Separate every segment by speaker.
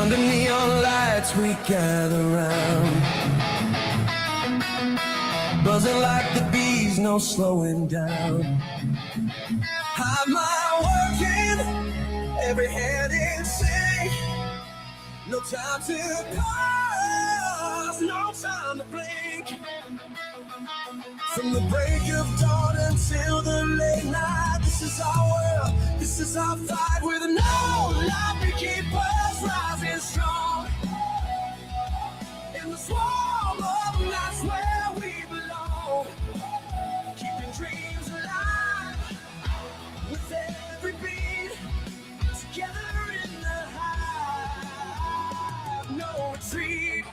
Speaker 1: Under neon lights we gather round, buzzing like the bees, no slowing down. Hive mind working, every hand in sync. No time to pause, no time to blink. From the break of dawn until the late night, this is our world, this is our fight. With no life beekeepers rising strong in the swarm of nights where we belong, keeping dreams alive with every beat, together in the hive, no retreat.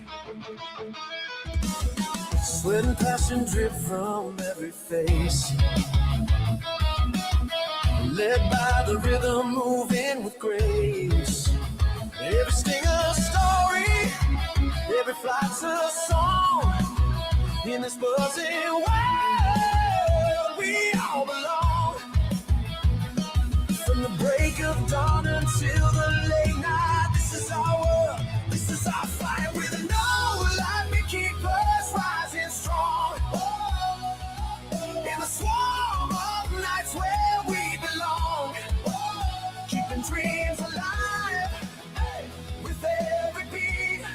Speaker 1: Sweat and passion drip from every face, led by the rhythm, moving with grace. Every sting a story, every flight's a song. In this buzzing world, we all belong. From the break of dawn until the late night, this is our world, this is our fight. With no life beekeepers rising strong in the swarm of nights where we belong, keeping dreams alive with every beat,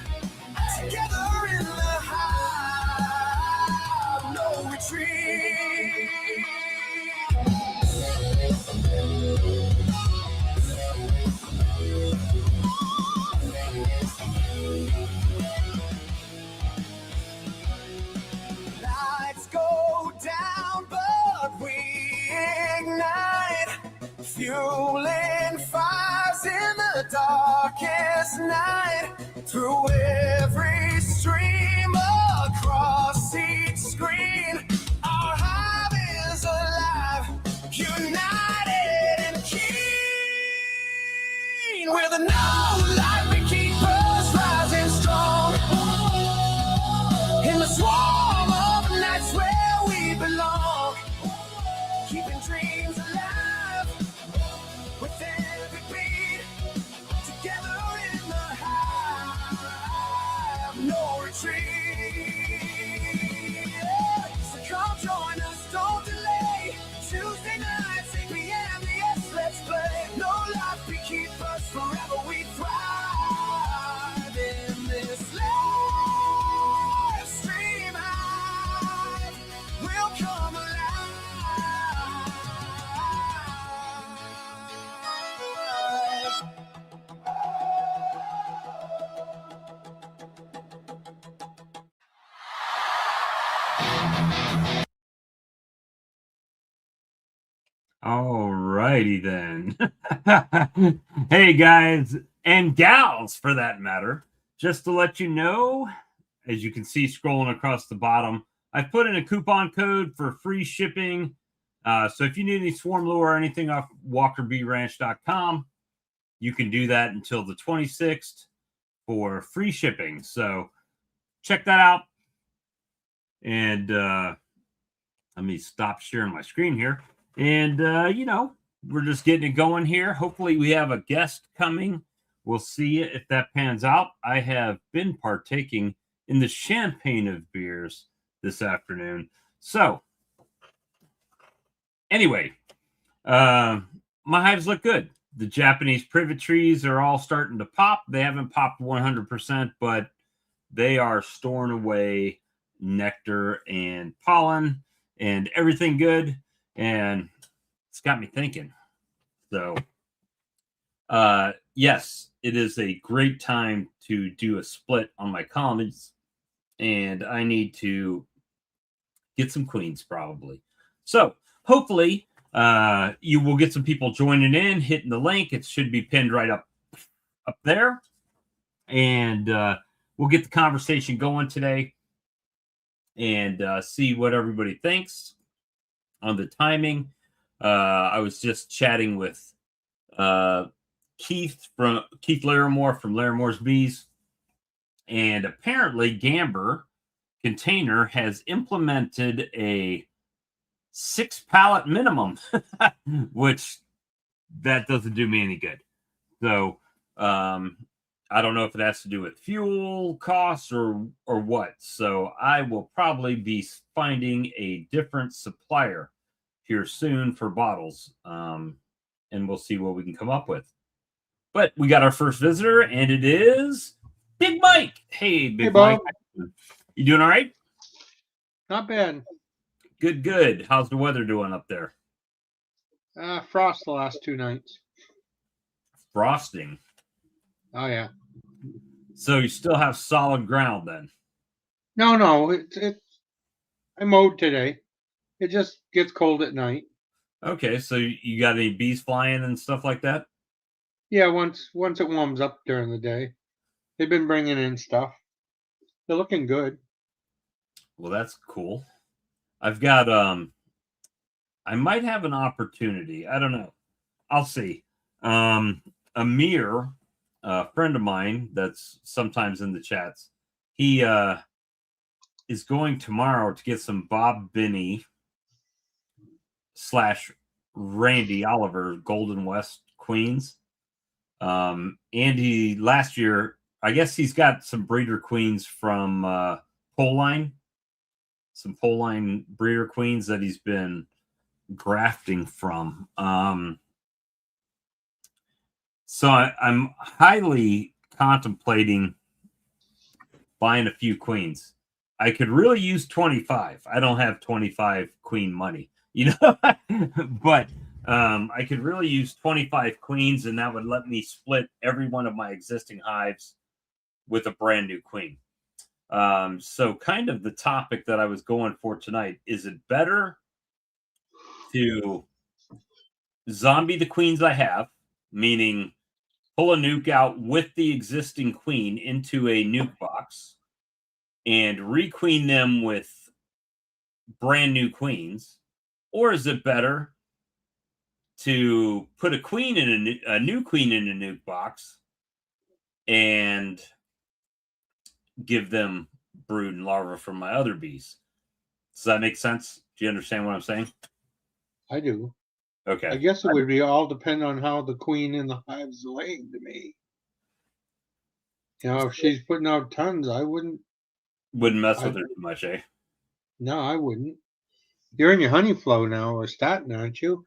Speaker 1: together in the hive, no retreat. Lights go down, but we ignite, fueling fires in the darkest night. Through every stream, across each screen, our hive is alive, united and keen. We're the no life beekeepers rising strong in the swarm of nights where we belong, keeping dreams alive with every beat, together in the hive, no retreat. So come join us, don't delay. Tuesday nights, 8 p.m. Yes, let's play. No life beekeepers, forever we thrive in this live stream hive. We'll come alive.
Speaker 2: All righty then. Hey guys and gals for that matter, just to let you know, as you can see scrolling across the bottom, I've put in a coupon code for free shipping. So if you need any swarm lure or anything off walkerbeeranch.com, you can do that until the 26th for free shipping. So check that out. And let me stop sharing my screen here. And, we're just getting it going here. Hopefully we have a guest coming. We'll see if that pans out. I have been partaking in the champagne of beers this afternoon. So, anyway, my hives look good. The Japanese privet trees are all starting to pop. They haven't popped 100%, but they are storing away nectar and pollen and everything good. And it's got me thinking. So, yes, it is a great time to do a split on my colonies. And I need to get some queens probably. So, hopefully, you will get some people joining in, hitting the link. It should be pinned right up there. And we'll get the conversation going today and see what everybody thinks on the timing. I was just chatting with Keith Larimore from Larimore's Bees, and apparently Gamber Container has implemented a 6 pallet minimum, which that doesn't do me any good. So I don't know if it has to do with fuel costs or what. So I will probably be finding a different supplier here soon for bottles. And we'll see what we can come up with. But we got our first visitor, and it is Big Mike. Hey, Big Mike.
Speaker 3: Bob.
Speaker 2: You doing all right?
Speaker 3: Not bad.
Speaker 2: Good, good. How's the weather doing up there?
Speaker 3: Frost the last 2 nights.
Speaker 2: Frosting.
Speaker 3: Oh yeah.
Speaker 2: So you still have solid ground then?
Speaker 3: No. I mowed today. It just gets cold at night.
Speaker 2: Okay, so you got any bees flying and stuff like that?
Speaker 3: Yeah, once it warms up during the day, they've been bringing in stuff. They're looking good.
Speaker 2: Well, that's cool. I've got I might have an opportunity. I don't know. I'll see. Amir, a friend of mine that's sometimes in the chats, he is going tomorrow to get some Bob Binney / Randy Oliver Golden West Queens. Andy last year, I guess he's got some breeder queens from Poline, some Poline breeder queens that he's been grafting from. So I'm highly contemplating buying a few queens. I could really use 25. I don't have 25 queen money, but I could really use 25 queens, and that would let me split every one of my existing hives with a brand new queen. So kind of the topic that I was going for tonight, is it better to zombie the queens I have, meaning pull a nuke out with the existing queen into a nuke box and requeen them with brand new queens? Or is it better to put a queen in a new queen in a nuke box and give them brood and larvae from my other bees? Does that make sense? Do you understand what I'm saying?
Speaker 3: I do.
Speaker 2: Okay.
Speaker 3: I guess it would be all depend on how the queen in the hive's laying to me. If she's putting out tons, I wouldn't
Speaker 2: mess with her too much, eh?
Speaker 3: No, I wouldn't. You're in your honey flow now, or starting, aren't you?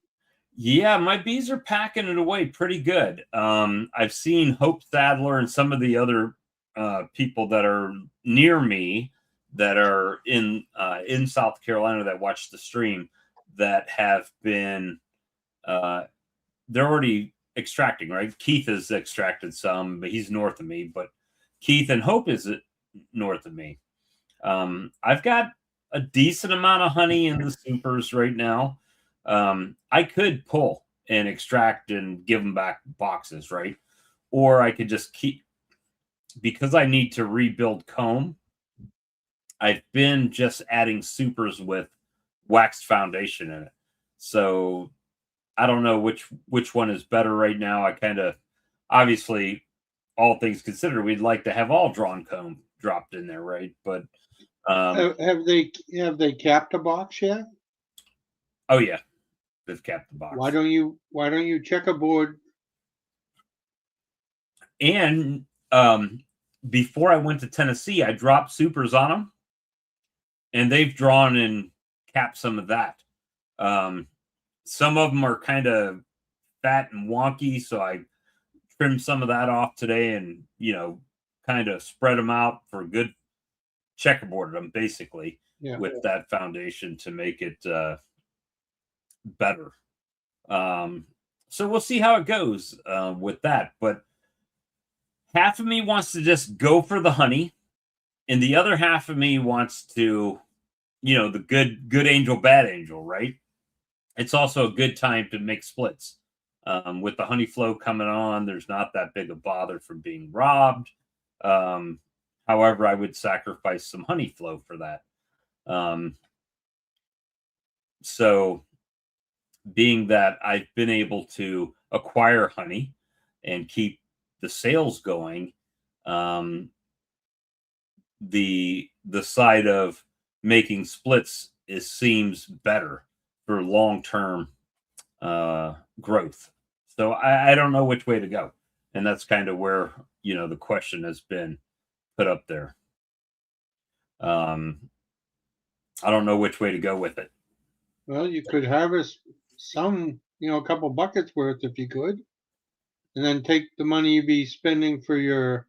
Speaker 2: Yeah, my bees are packing it away pretty good. I've seen Hope Sadler and some of the other people that are near me that are in South Carolina that watch the stream that have been they're already extracting, right? Keith has extracted some, but he's north of me. But Keith and Hope is north of me. I've got a decent amount of honey in the supers right now. I could pull and extract and give them back boxes, right? Or I could just keep, because I need to rebuild comb. I've been just adding supers with waxed foundation in it. So I don't know which one is better right now. I kind of, obviously, all things considered, we'd like to have all drawn comb dropped in there, right? But
Speaker 3: have they capped a box yet?
Speaker 2: Oh yeah, they've capped the box.
Speaker 3: Why don't you check a board?
Speaker 2: And before I went to Tennessee, I dropped supers on them, and they've drawn and capped some of that. Some of them are kind of fat and wonky, so I trimmed some of that off today, and kind of spread them out for good checkerboarded them basically with that foundation to make it better. So we'll see how it goes with that. But half of me wants to just go for the honey, and the other half of me wants to, the good angel, bad angel, right? It's also a good time to make splits. With the honey flow coming on, there's not that big a bother from being robbed. However, I would sacrifice some honey flow for that. So being that I've been able to acquire honey and keep the sales going, the side of making splits seems better for long-term growth. So I don't know which way to go. And that's kind of where, the question has been put up there. I don't know which way to go with it.
Speaker 3: Well, you could harvest some, a couple buckets worth if you could, and then take the money you'd be spending for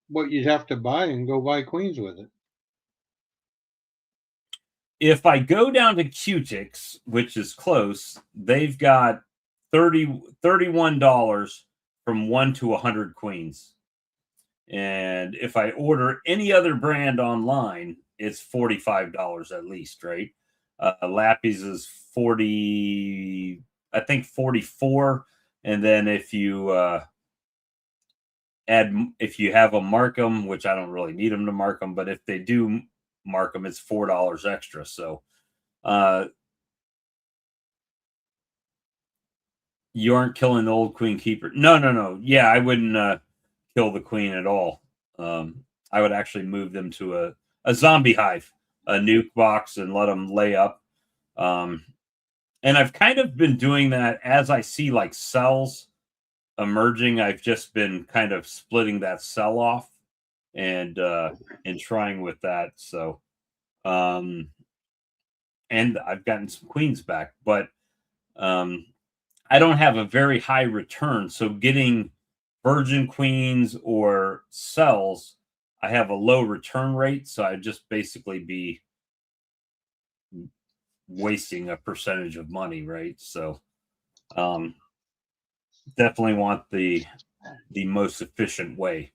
Speaker 3: what you'd have to buy and go buy queens with it.
Speaker 2: If I go down to Q-Tix, which is close, they've got $31 from 1 to 100 queens. And if I order any other brand online, it's $45 at least, right? Lappy's is 40, I think 44. And then if you if you have a mark them, which I don't really need them to mark them, but if they do mark them, it's $4 extra. So you aren't killing the old queen keeper. No. Yeah, I wouldn't kill the queen at all. I would actually move them to a zombie hive, a nuke box, and let them lay up. And I've kind of been doing that as I see like cells emerging. I've just been kind of splitting that cell off and trying with that. So, and I've gotten some queens back, but I don't have a very high return. So getting virgin queens or cells, I have a low return rate. So I'd just basically be wasting a percentage of money, right? So definitely want the most efficient way.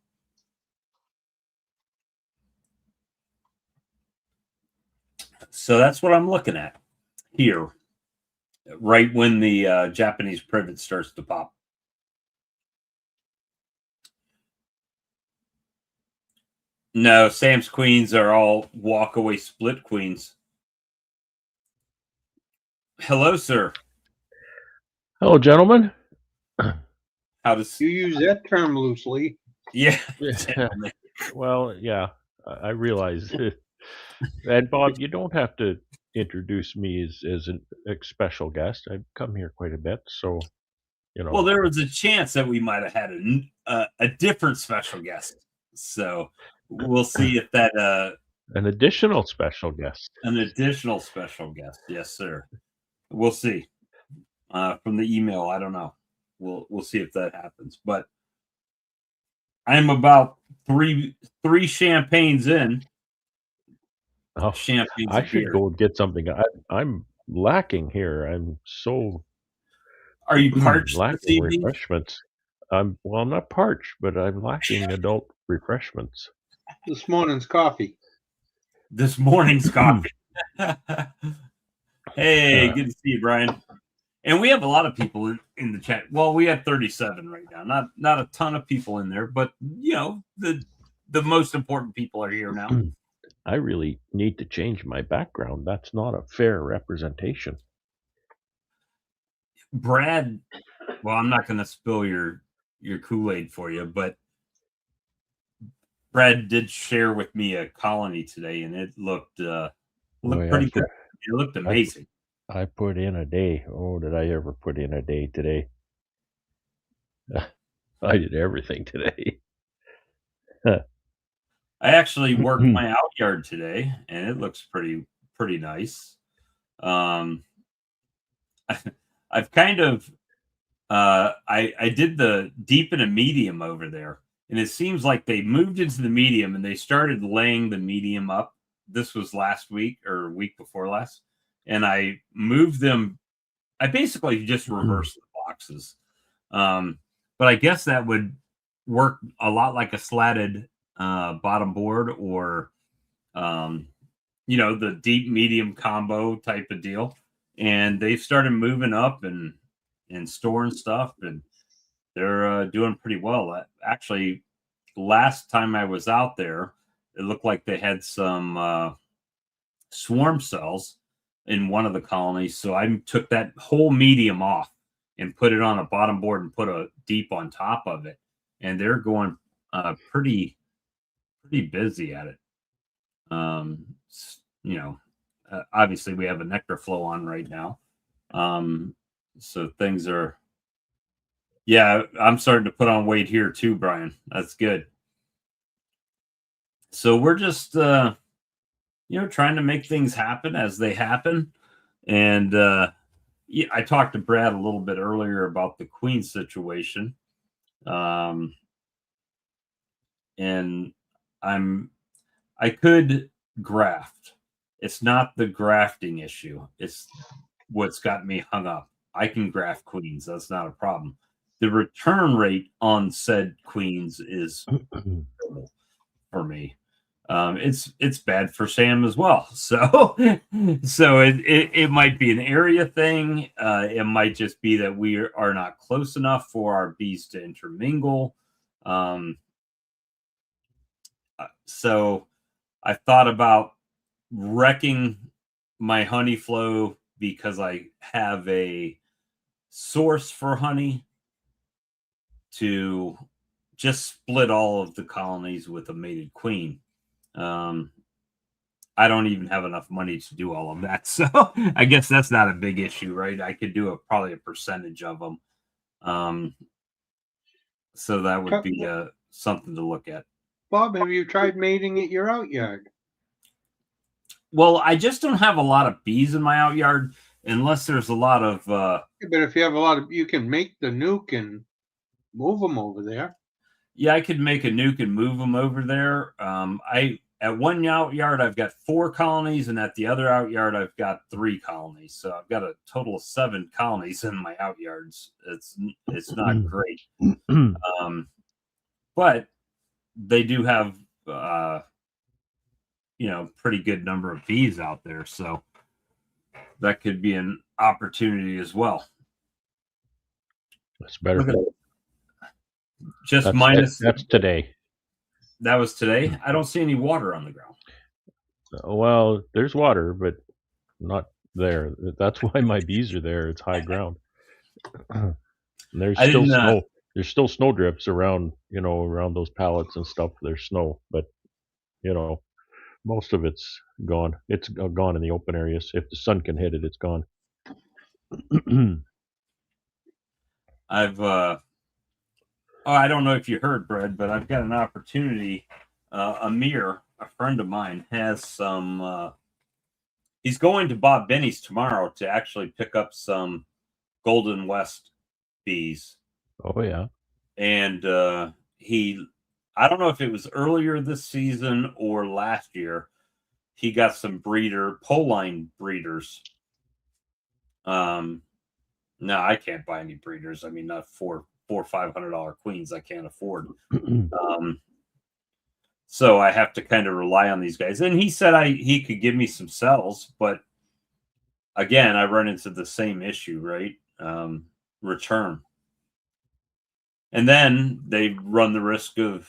Speaker 2: So that's what I'm looking at here, right when the Japanese privet starts to pop. No, Sam's queens are all walk-away split queens. Hello, sir.
Speaker 4: Hello, gentlemen.
Speaker 2: How does
Speaker 3: You use that term loosely.
Speaker 2: Yeah.
Speaker 4: Well, yeah, I realize. And Bob, you don't have to introduce me as a special guest. I've come here quite a bit, so
Speaker 2: Well, there was a chance that we might have had a different special guest. So we'll see if that
Speaker 4: an additional special guest.
Speaker 2: An additional special guest, yes, sir. We'll see. From the email, I don't know. We'll see if that happens. But I'm about three champagnes in.
Speaker 4: Oh,
Speaker 2: Champagnes.
Speaker 4: I should go get something. I'm lacking here. I'm so.
Speaker 2: Are you parched
Speaker 4: lacking
Speaker 2: this evening?
Speaker 4: Refreshments. I'm not parched, but I'm lacking adult refreshments.
Speaker 3: This morning's coffee.
Speaker 2: This morning's coffee. Hey, good to see you, Brian. And we have a lot of people in the chat. Well, we have 37 right now. Not a ton of people in there, but the most important people are here now.
Speaker 4: I really need to change my background. That's not a fair representation.
Speaker 2: Brad, well, I'm not going to spill your Kool-Aid for you, but Brad did share with me a colony today, and it looked pretty good. It looked amazing.
Speaker 4: I put in a day. Oh, did I ever put in a day today? I did everything today.
Speaker 2: I actually worked my out yard today, and it looks pretty nice. I've kind of I did the deep and a medium over there, and it seems like they moved into the medium and they started laying the medium up. This was last week or week before last, and I moved them. I basically just reversed the boxes, but I guess that would work a lot like a slatted bottom board or the deep medium combo type of deal. And they've started moving up and storing stuff, and they're doing pretty well. Actually, last time I was out there, it looked like they had some swarm cells in one of the colonies. So I took that whole medium off and put it on a bottom board and put a deep on top of it. And they're going pretty busy at it. Obviously we have a nectar flow on right now. So things are, Yeah, I'm starting to put on weight here too, Brian. That's good. So we're just trying to make things happen as they happen. And yeah, I talked to Brad a little bit earlier about the queen situation. And I could graft. It's not the grafting issue. It's what's got me hung up. I can graft queens. That's not a problem. The return rate on said queens is terrible for me. It's bad for Sam as well. So it might be an area thing. It might just be that we are not close enough for our bees to intermingle. So I thought about wrecking my honey flow because I have a source for honey to just split all of the colonies with a mated queen. I don't even have enough money to do all of that. So I guess that's not a big issue, right? I could do probably a percentage of them. So that would be something to look at.
Speaker 3: Bob, have you tried mating at your out yard?
Speaker 2: Well, I just don't have a lot of bees in my out yard unless there's a lot of
Speaker 3: But if you have a lot of, you can make the nuke and move them over there.
Speaker 2: Yeah, I could make a nuke and move them over there. At one out yard I've got 4 colonies, and at the other out yard I've got 3 colonies. So I've got a total of 7 colonies in my out yards. It's not great, but they do have pretty good number of bees out there, so that could be an opportunity as well.
Speaker 4: That's better.
Speaker 2: Just
Speaker 4: that's,
Speaker 2: minus.
Speaker 4: That's today.
Speaker 2: That was today. I don't see any water on the ground.
Speaker 4: Well, there's water, but not there. That's why my bees are there. It's high ground. And there's still snow. There's still snow drifts around, around those pallets and stuff. There's snow, but most of it's gone. It's gone in the open areas. If the sun can hit it, it's gone.
Speaker 2: I don't know if you heard, Brad, but I've got an opportunity. Amir, a friend of mine, has some. He's going to Bob Benny's tomorrow to actually pick up some Golden West bees.
Speaker 4: Oh yeah,
Speaker 2: and I don't know if it was earlier this season or last year. He got some pole line breeders. No, I can't buy any breeders. I mean, not $400 or $500 queens. I can't afford. So I have to kind of rely on these guys. And he said he could give me some cells, but again, I run into the same issue, right? Return. And then they run the risk of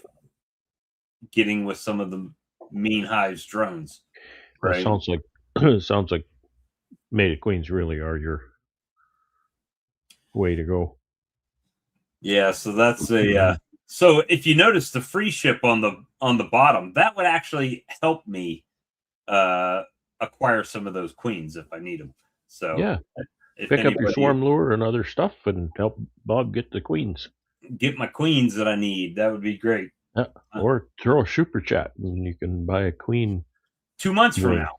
Speaker 2: getting with some of the mean Hive's drones. Right?
Speaker 4: That sounds like mated queens really are your way to go.
Speaker 2: Yeah, so that's a so if you notice the free ship on the bottom, that would actually help me acquire some of those queens if I need them. So
Speaker 4: yeah, pick up your swarm lure and other stuff and help Bob get the queens.
Speaker 2: Get my queens that I need. That would be great.
Speaker 4: Yeah. Or throw a super chat and you can buy a queen
Speaker 2: 2 months from now.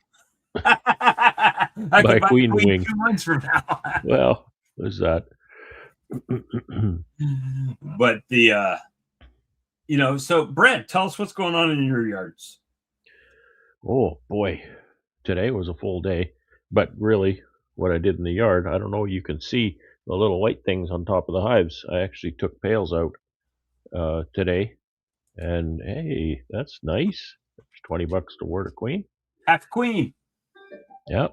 Speaker 2: I
Speaker 4: buy
Speaker 2: can
Speaker 4: a queen wing
Speaker 2: 2 months from now.
Speaker 4: Well, there's that.
Speaker 2: But so Brent, tell us what's going on in your yards.
Speaker 4: Oh boy, today was a full day, but really what I did in the yard, I don't know, you can see the little white things on top of the hives. I actually took pails out today, and hey, that's nice. It's $20 to word a queen.
Speaker 2: Half queen.
Speaker 4: Yeah.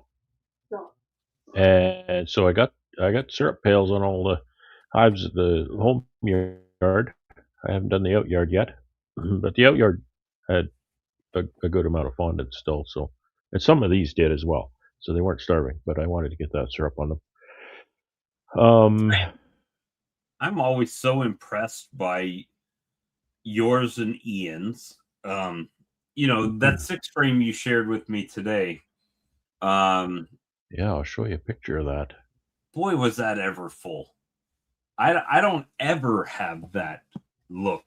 Speaker 4: And so I got syrup pails on all the hives at the home yard. I haven't done the out yard yet, but the out yard had a good amount of fondant still. So, and some of these did as well. So they weren't starving, but I wanted to get that syrup on them.
Speaker 2: I'm always so impressed by yours and Ian's. That 6 frame you shared with me today.
Speaker 4: Yeah, I'll show you a picture of that.
Speaker 2: Boy, was that ever full. I don't ever have that look,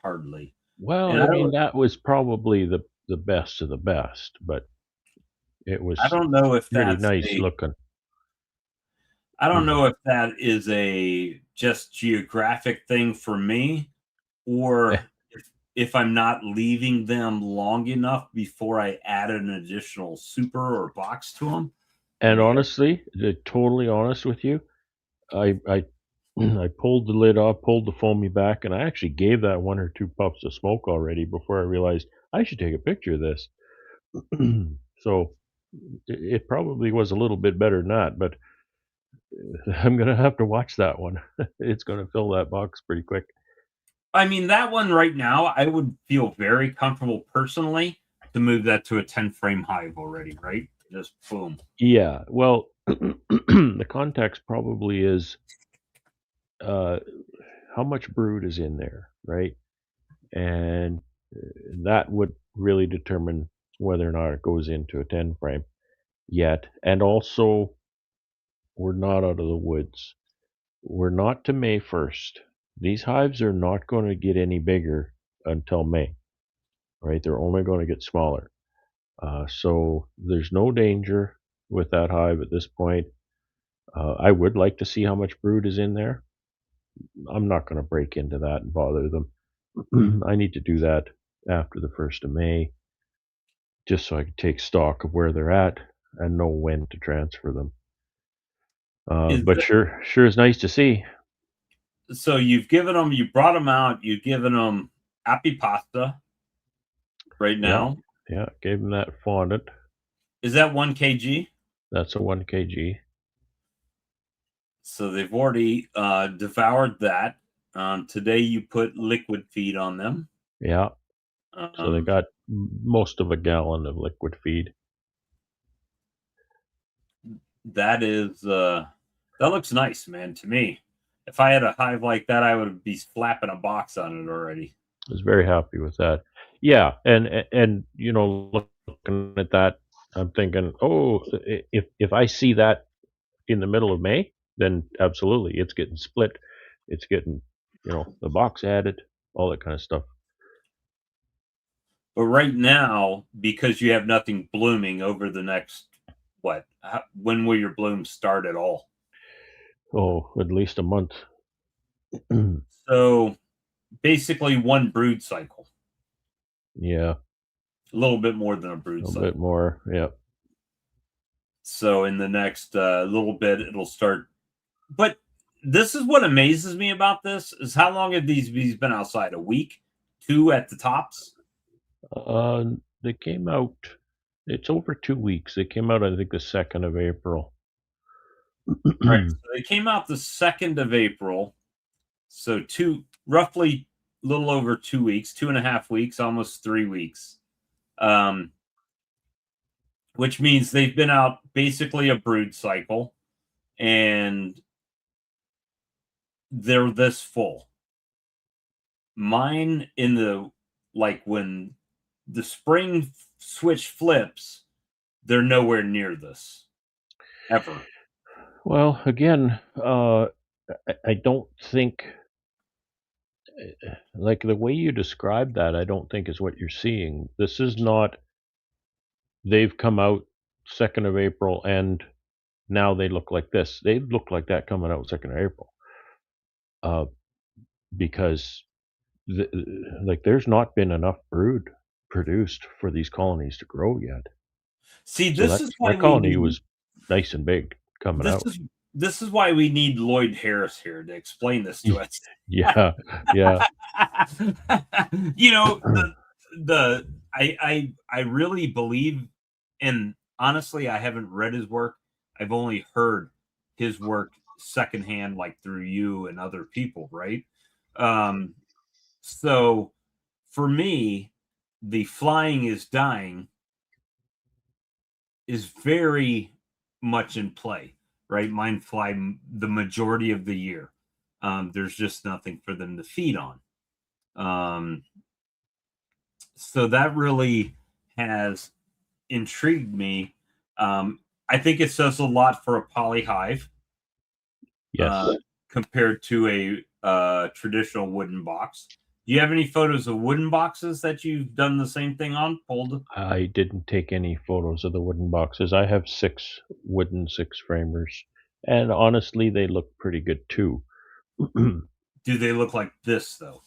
Speaker 2: hardly.
Speaker 4: Well,
Speaker 2: And
Speaker 4: I mean, that was probably the best of the best, but it
Speaker 2: I
Speaker 4: was
Speaker 2: don't know if
Speaker 4: really
Speaker 2: that's
Speaker 4: nice
Speaker 2: a
Speaker 4: looking.
Speaker 2: I don't know if that is a just geographic thing for me, or if I'm not leaving them long enough before I add an additional super or box to them.
Speaker 4: And honestly, to totally honest with you, I I pulled the lid off, pulled the foamy back, and I actually gave that 1 or 2 puffs of smoke already before I realized I should take a picture of this. So it probably was a little bit better than that, but I'm gonna have to watch that one. It's gonna fill that box pretty quick.
Speaker 2: I mean, that one right now, I would feel very comfortable personally to move that to a 10 frame hive already, right? Just boom.
Speaker 4: Yeah, well, the context probably is uh, how much brood is in there, right? And that would really determine whether or not it goes into a 10 frame yet. And also, we're not out of the woods. We're not to May 1st. These hives are not going to get any bigger until May, right? They're only going to get smaller. So there's no danger with that hive at this point. I would like to see how much brood is in there. I'm not going to break into that and bother them. I need to do that after the 1st of May, just so I can take stock of where they're at and know when to transfer them.
Speaker 2: Is
Speaker 4: But sure is nice to see.
Speaker 2: So you've given them, you brought them out, you've given them apipasta right
Speaker 4: Yeah,
Speaker 2: now.
Speaker 4: yeah, gave them that fondant.
Speaker 2: Is that 1 kg?
Speaker 4: That's a 1 kg.
Speaker 2: So they've already devoured that. Today you put liquid feed on them.
Speaker 4: Yeah, so they
Speaker 2: Um,
Speaker 4: got most of a gallon of liquid feed.
Speaker 2: that is that looks nice, man, to me. If I had a hive like that, I would be flapping a box on it already.
Speaker 4: I was very happy with that. Yeah, and you know, looking at that, I'm thinking, oh, if I see that in the middle of May, then absolutely, it's getting split. It's getting, the box added, all that kind of stuff.
Speaker 2: But right now, because you have nothing blooming over the next when will your blooms start at all?
Speaker 4: Oh, at least a month.
Speaker 2: So basically one brood cycle.
Speaker 4: Yeah,
Speaker 2: A little bit more than a
Speaker 4: a
Speaker 2: brood
Speaker 4: little
Speaker 2: cycle.
Speaker 4: bit more. Yeah.
Speaker 2: So in the next little bit, it'll start. But this is what amazes me about this is how long have these bees been outside? A week, 2 at the tops.
Speaker 4: They came out. It's over 2 weeks. They came out, I think, the 2nd of April.
Speaker 2: All right. So they came out the 2nd of April. So roughly a little over 2 weeks, 2.5 weeks, almost 3 weeks. Which means they've been out basically a brood cycle, and they're this full. Mine when the spring switch flips, they're nowhere near this ever.
Speaker 4: Well, again, I don't think, like the way you described that, I don't think is what you're seeing. This is not, they've come out 2nd of April and now they look like this. They look like that coming out 2nd of April. Because like there's not been enough brood produced for these colonies to grow yet.
Speaker 2: See,
Speaker 4: So
Speaker 2: this is why
Speaker 4: that colony was nice and big coming out.
Speaker 2: This is why we need Lloyd Harris here to explain this to us.
Speaker 4: Yeah, yeah.
Speaker 2: I really believe, and honestly, I haven't read his work. I've only heard his work secondhand, like through you and other people, right? So for me, the flying is dying is very much in play, right? Mine fly the majority of the year. There's just nothing for them to feed on. So that really has intrigued me. I think it says a lot for a poly hive.
Speaker 4: Yes.
Speaker 2: compared to a traditional wooden box. Do you have any photos of wooden boxes that you've done the same thing on? Pulled?
Speaker 4: I didn't take any photos of the wooden boxes. I have 6 wooden 6-framers, and honestly, they look pretty good too.
Speaker 2: Do they look like this though?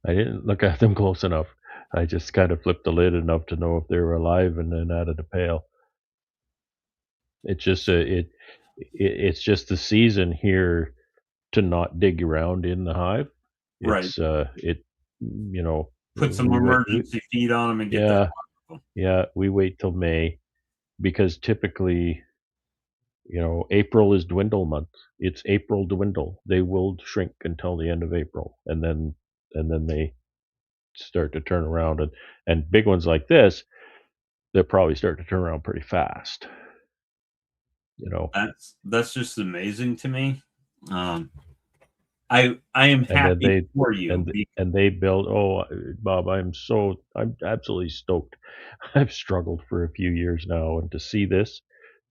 Speaker 4: I didn't look at them close enough. I just kind of flipped the lid enough to know if they were alive and then added a pail. It's just it's just the season here to not dig around in the hive.
Speaker 2: Right.
Speaker 4: It's it you know
Speaker 2: Put some
Speaker 4: we
Speaker 2: emergency feed on them and get
Speaker 4: yeah
Speaker 2: that.
Speaker 4: yeah we wait till May because typically April is dwindle month. It's April dwindle. They will shrink until the end of April, and then they start to turn around, and big ones like this, they'll probably start to turn around pretty fast.
Speaker 2: That's just amazing to me. I am
Speaker 4: And then
Speaker 2: happy for you.
Speaker 4: and they build. Oh, Bob, I'm absolutely stoked. I've struggled for a few years now, and to see this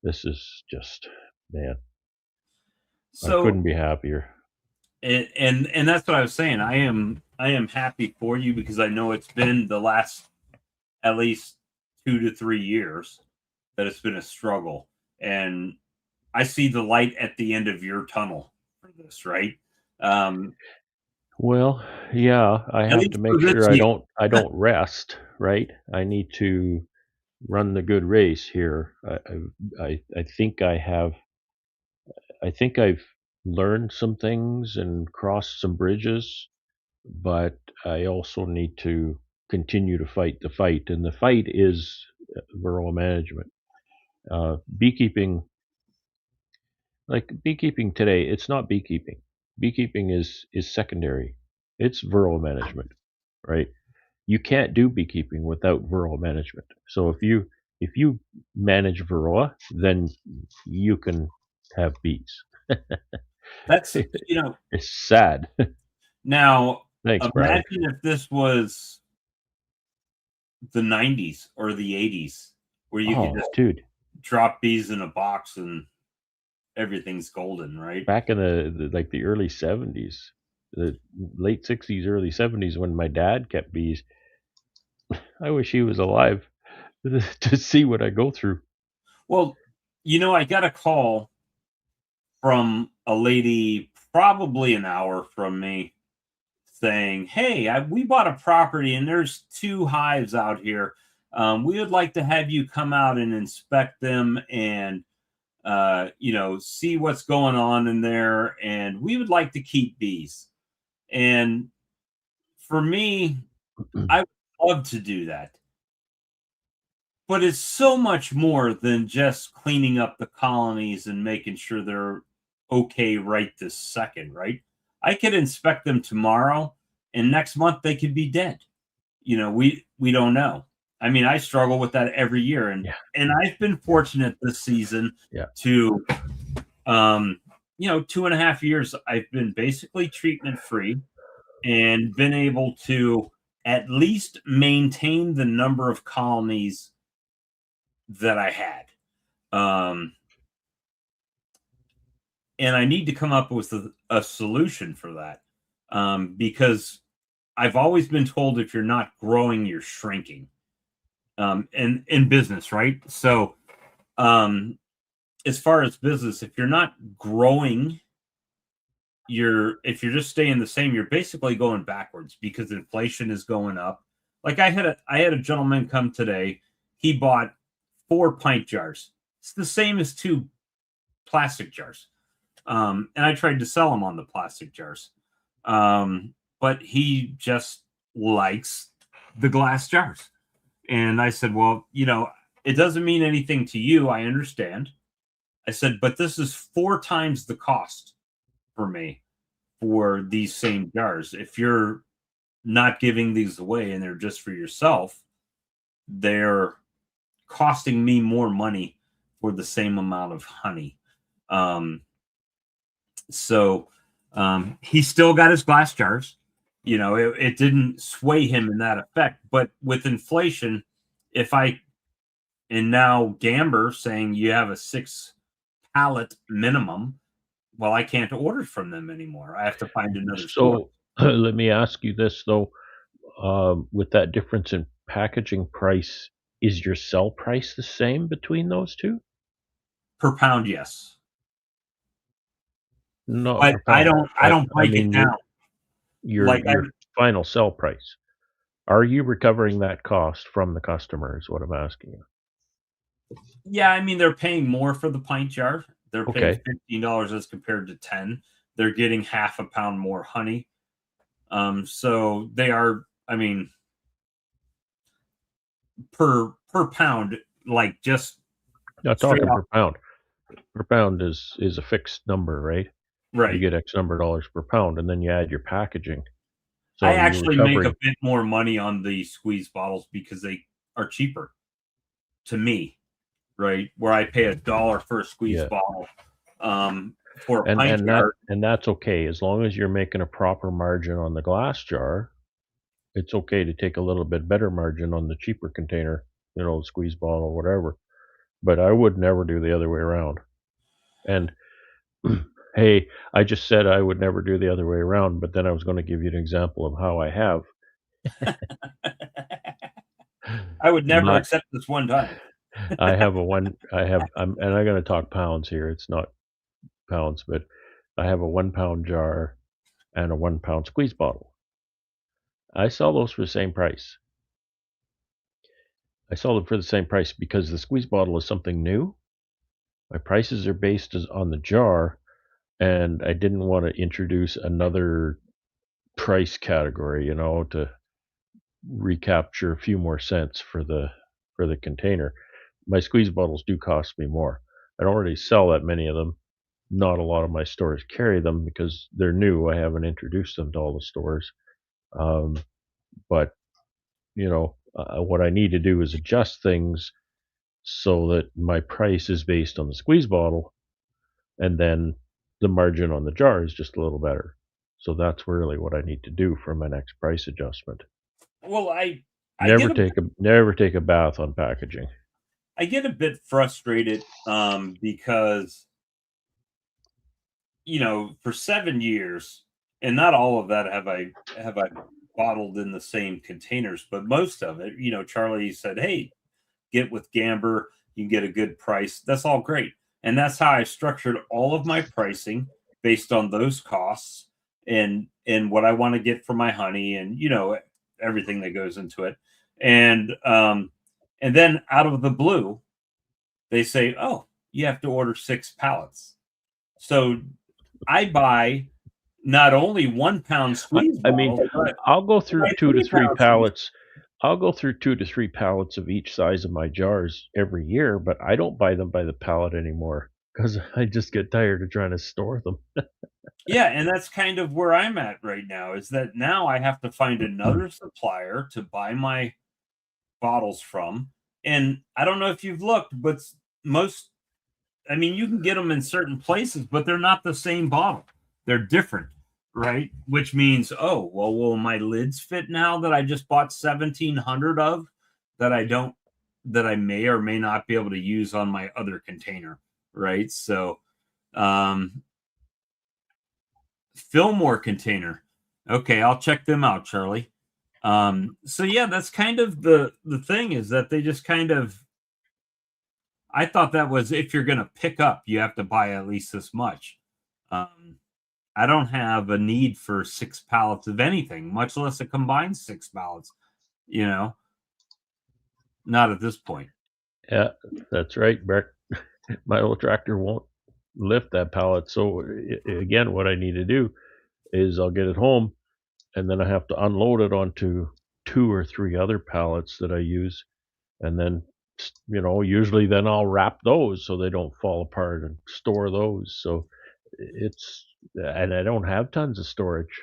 Speaker 4: is just, man, I
Speaker 2: So
Speaker 4: couldn't be happier.
Speaker 2: and that's what I was saying. I am happy for you because I know it's been the last at least 2 to 3 years that it's been a struggle, and I see the light at the end of your tunnel for this, right?
Speaker 4: Well, yeah, I
Speaker 2: At
Speaker 4: have
Speaker 2: least
Speaker 4: to
Speaker 2: for
Speaker 4: make
Speaker 2: this
Speaker 4: sure
Speaker 2: year.
Speaker 4: I don't rest, right? I need to run the good race here. I think I think I've learned some things and crossed some bridges, but I also need to continue to fight the fight, and the fight is rural management. Beekeeping, like beekeeping today, it's not beekeeping. Beekeeping is secondary. It's rural management, right? You can't do beekeeping without rural management. So if you manage varroa, then you can have bees.
Speaker 2: That's
Speaker 4: It's sad.
Speaker 2: now
Speaker 4: Thanks, Brad.
Speaker 2: imagine if this was the 90s or the 80s where you could
Speaker 4: Oh,
Speaker 2: just
Speaker 4: dude,
Speaker 2: drop bees in a box and everything's golden, right?
Speaker 4: back in the early 70s, the late 60s, early 70s, when my dad kept bees, I wish he was alive to see what I go through.
Speaker 2: Well, I got a call from a lady probably an hour from me saying, "Hey, we bought a property and there's 2 hives out here. We would like to have you come out and inspect them and see what's going on in there. And we would like to keep bees." And for me, I would love to do that. But it's so much more than just cleaning up the colonies and making sure they're okay right this second, right? I could inspect them tomorrow, and next month they could be dead. We don't know. I mean, I struggle with that every year, and
Speaker 4: Yeah.
Speaker 2: and I've been fortunate this season
Speaker 4: Yeah.
Speaker 2: to 2.5 years I've been basically treatment free and been able to at least maintain the number of colonies that I had. Um, and I need to come up with a solution for that. Because I've always been told if you're not growing, you're shrinking. In business, right? So, as far as business, if you're not growing, if you're just staying the same, you're basically going backwards because inflation is going up. Like I had a gentleman come today. He bought 4 pint jars. It's the same as 2 plastic jars. And I tried to sell him on the plastic jars. But he just likes the glass jars. And I said, well, it doesn't mean anything to you. I understand. I said, but this is 4 times the cost for me for these same jars. If you're not giving these away and they're just for yourself, they're costing me more money for the same amount of honey. So he still got his glass jars. It didn't sway him in that effect. But with inflation, and now Gamber saying you have a 6 pallet minimum, well, I can't order from them anymore. I have to find another store.
Speaker 4: So let me ask you this though, with that difference in packaging price, is your sell price the same between those two?
Speaker 2: Per pound, yes.
Speaker 4: Not
Speaker 2: But
Speaker 4: per pound.
Speaker 2: I don't
Speaker 4: I
Speaker 2: break it
Speaker 4: mean
Speaker 2: down. Like
Speaker 4: your final sell price. Are you recovering that cost from the customer is what I'm asking you.
Speaker 2: yeah, I mean, they're paying more for the pint jar. They're paying
Speaker 4: Okay.
Speaker 2: $15 as compared to 10. They're getting half a pound more honey. So they are, I mean, per pound, like just
Speaker 4: Not
Speaker 2: straight
Speaker 4: talking
Speaker 2: off.
Speaker 4: per pound. Per pound is a fixed number, right? You
Speaker 2: Right.
Speaker 4: get X number of dollars per pound, and then you add your packaging.
Speaker 2: I
Speaker 4: So you're
Speaker 2: actually make a
Speaker 4: recovering.
Speaker 2: bit more money on the squeeze bottles because they are cheaper to me, right? Where I pay $1 for a squeeze
Speaker 4: Yeah.
Speaker 2: bottle for a pint
Speaker 4: And
Speaker 2: jar.
Speaker 4: that's okay as long as you're making a proper margin on the glass jar. It's okay to take a little bit better margin on the cheaper container, squeeze bottle, whatever. But I would never do the other way around. And hey, I just said I would never do the other way around, but then I was going to give you an example of how I have.
Speaker 2: I would never
Speaker 4: My,
Speaker 2: accept this one time.
Speaker 4: I have a one. I'm going to talk pounds here. It's not pounds, but I have a 1 pound jar and a 1 pound squeeze bottle. I sell those for the same price. I sell them for the same price because the squeeze bottle is something new. My prices are based on the jar, and I didn't want to introduce another price category, to recapture a few more cents for the container. My squeeze bottles do cost me more. I don't really sell that many of them. Not a lot of my stores carry them because they're new. I haven't introduced them to all the stores. But what I need to do is adjust things so that my price is based on the squeeze bottle, and then the margin on the jar is just a little better. So that's really what I need to do for my next price adjustment.
Speaker 2: Well, I
Speaker 4: Never
Speaker 2: get
Speaker 4: take a bath on packaging.
Speaker 2: I get a bit frustrated because for 7 years, and not all of that have I bottled in the same containers, but most of it, Charlie said, "Hey, get with Gamber, you can get a good price." That's all great, and that's how I structured all of my pricing based on those costs and what I want to get for my honey, and everything that goes into it, and then out of the blue, they say, "Oh, you have to order 6 pallets." So I buy not only 1 pound squeeze
Speaker 4: I mean,
Speaker 2: bottles, but
Speaker 4: I'll go
Speaker 2: I
Speaker 4: through
Speaker 2: buy
Speaker 4: 2 to 3
Speaker 2: 3 pound squeeze.
Speaker 4: pallets. I'll go through 2 to 3 pallets of each size of my jars every year, but I don't buy them by the pallet anymore because I just get tired of trying to store them.
Speaker 2: Yeah, and that's kind of where I'm at right now, is that now I have to find another supplier to buy my bottles from. And I don't know if you've looked, but most, I mean, you can get them in certain places, but they're not the same bottle. They're different, right? Which means, oh, well, will my lids fit now that I just bought 1,700 of that I may or may not be able to use on my other container, right? So, Fillmore container. Okay, I'll check them out, Charlie. So yeah, that's kind of the thing, is that they just kind of, I thought that was, if you're going to pick up, you have to buy at least this much. I don't have a need for 6 pallets of anything, much less a combined 6 pallets, not at this point.
Speaker 4: Yeah, that's right, Brett. My old tractor won't lift that pallet. So again, what I need to do is I'll get it home, and then I have to unload it onto 2 or 3 other pallets that I use, and then usually then I'll wrap those so they don't fall apart and store those. So it's and I don't have tons of storage,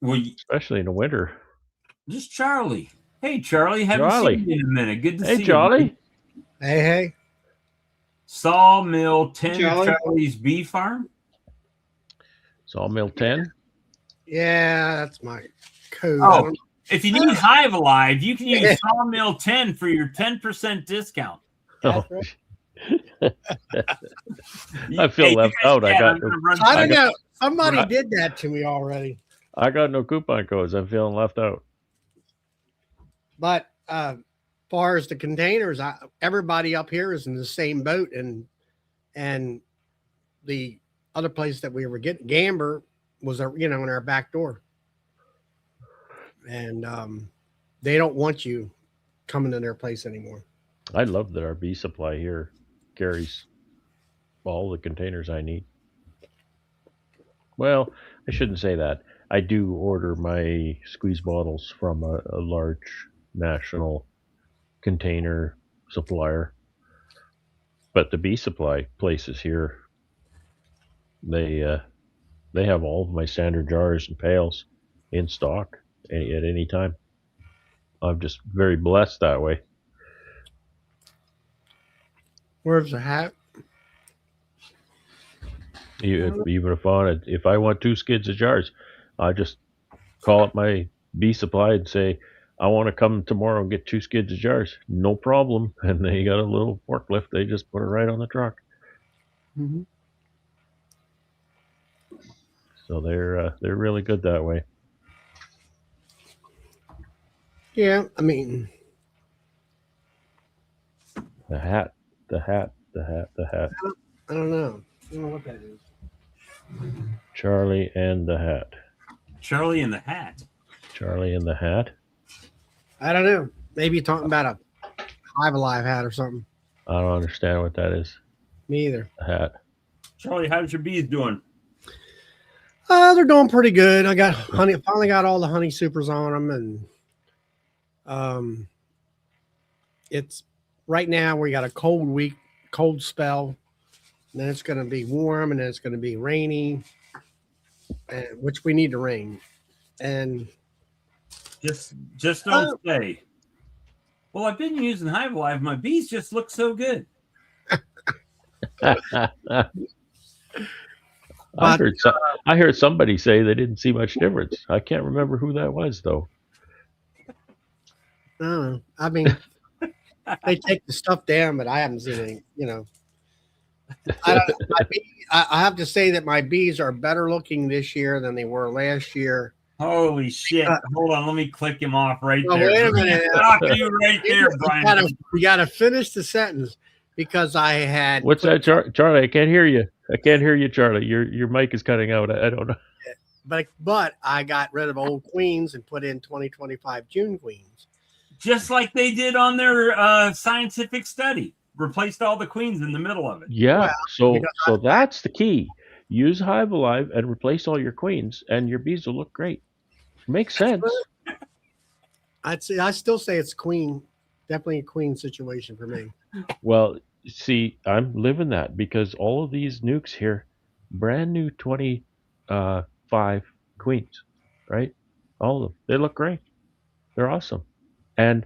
Speaker 2: Well,
Speaker 4: especially in the winter.
Speaker 2: just Charlie. Hey, Charlie, haven't seen
Speaker 4: Jolly.
Speaker 2: you in a minute. Good to
Speaker 4: Hey,
Speaker 2: see you.
Speaker 4: Jolly.
Speaker 5: Hey.
Speaker 2: Sawmill 10
Speaker 3: Charlie?
Speaker 2: Charlie's Bee Farm.
Speaker 4: Sawmill 10.
Speaker 5: Yeah, that's my code.
Speaker 2: Oh, if you need Hive Alive, you can use Sawmill 10 for your 10% discount.
Speaker 4: Oh,
Speaker 5: That's right.
Speaker 4: I feel
Speaker 2: you
Speaker 4: left
Speaker 2: guys
Speaker 4: out. I
Speaker 2: can.
Speaker 4: got
Speaker 2: I'm gonna run
Speaker 5: I
Speaker 2: by
Speaker 5: don't
Speaker 2: you.
Speaker 5: know. Somebody
Speaker 4: Right.
Speaker 5: did that to me already.
Speaker 4: I got no coupon codes. I'm feeling left out.
Speaker 5: But far as the containers, everybody up here is in the same boat, and the other place that we were getting Gamber was in our back door, and they don't want you coming to their place anymore.
Speaker 4: I love that our bee supply here carries all the containers I need. Well, I shouldn't say that. I do order my squeeze bottles from a large national container supplier, but the bee supply places here, they have all of my standard jars and pails in stock at any time. I'm just very blessed that way.
Speaker 5: Where's the hat?
Speaker 4: Even if I want 2 skids of jars, I just call up my bee supply and say, I want to come tomorrow and get 2 skids of jars. No problem. And they got a little forklift. They just put it right on the truck.
Speaker 5: Mm-hmm.
Speaker 4: So they're really good that way.
Speaker 5: Yeah, I mean,
Speaker 4: The hat.
Speaker 5: I don't know. I don't know what that is.
Speaker 4: Charlie and the hat.
Speaker 2: Charlie in the Hat.
Speaker 4: Charlie and the hat.
Speaker 5: I don't know. Maybe you're talking about a Hive Alive hat or something.
Speaker 4: I don't understand what that is.
Speaker 5: Me either.
Speaker 4: The hat.
Speaker 2: Charlie, how's your bees doing?
Speaker 5: They're doing pretty good. I got finally got all the honey supers on them, and it's right now we got a cold spell. And then it's going to be warm, and then it's going to be rainy, which we need to rain. And
Speaker 2: Just don't say, well, I've been using Hive Live. My bees just look so good.
Speaker 4: I heard somebody say they didn't see much difference. I can't remember who that was though.
Speaker 5: I don't know. I mean, they take the stuff down, but I haven't seen any. I have to say that my bees are better looking this year than they were last year.
Speaker 2: Holy shit. Hold on. Let me click him off right
Speaker 5: Oh,
Speaker 2: there.
Speaker 5: wait a minute.
Speaker 2: Stop you right there, Brian.
Speaker 5: We got to finish the sentence because I had.
Speaker 4: What's that, Charlie? I can't hear you. I can't hear you, Charlie. Your mic is cutting out. I don't know.
Speaker 5: But I got rid of old queens and put in 2025 June queens.
Speaker 2: Just like they did on their scientific study. Replaced all the queens in the middle of it.
Speaker 4: Yeah. So that's the key. Use Hive Alive and replace all your queens, and your bees will look great. Makes sense.
Speaker 5: I still say it's queen. Definitely a queen situation for me.
Speaker 4: Well, see, I'm living that because all of these nukes here, brand new 25 queens, right? All of them. They look great. They're awesome. And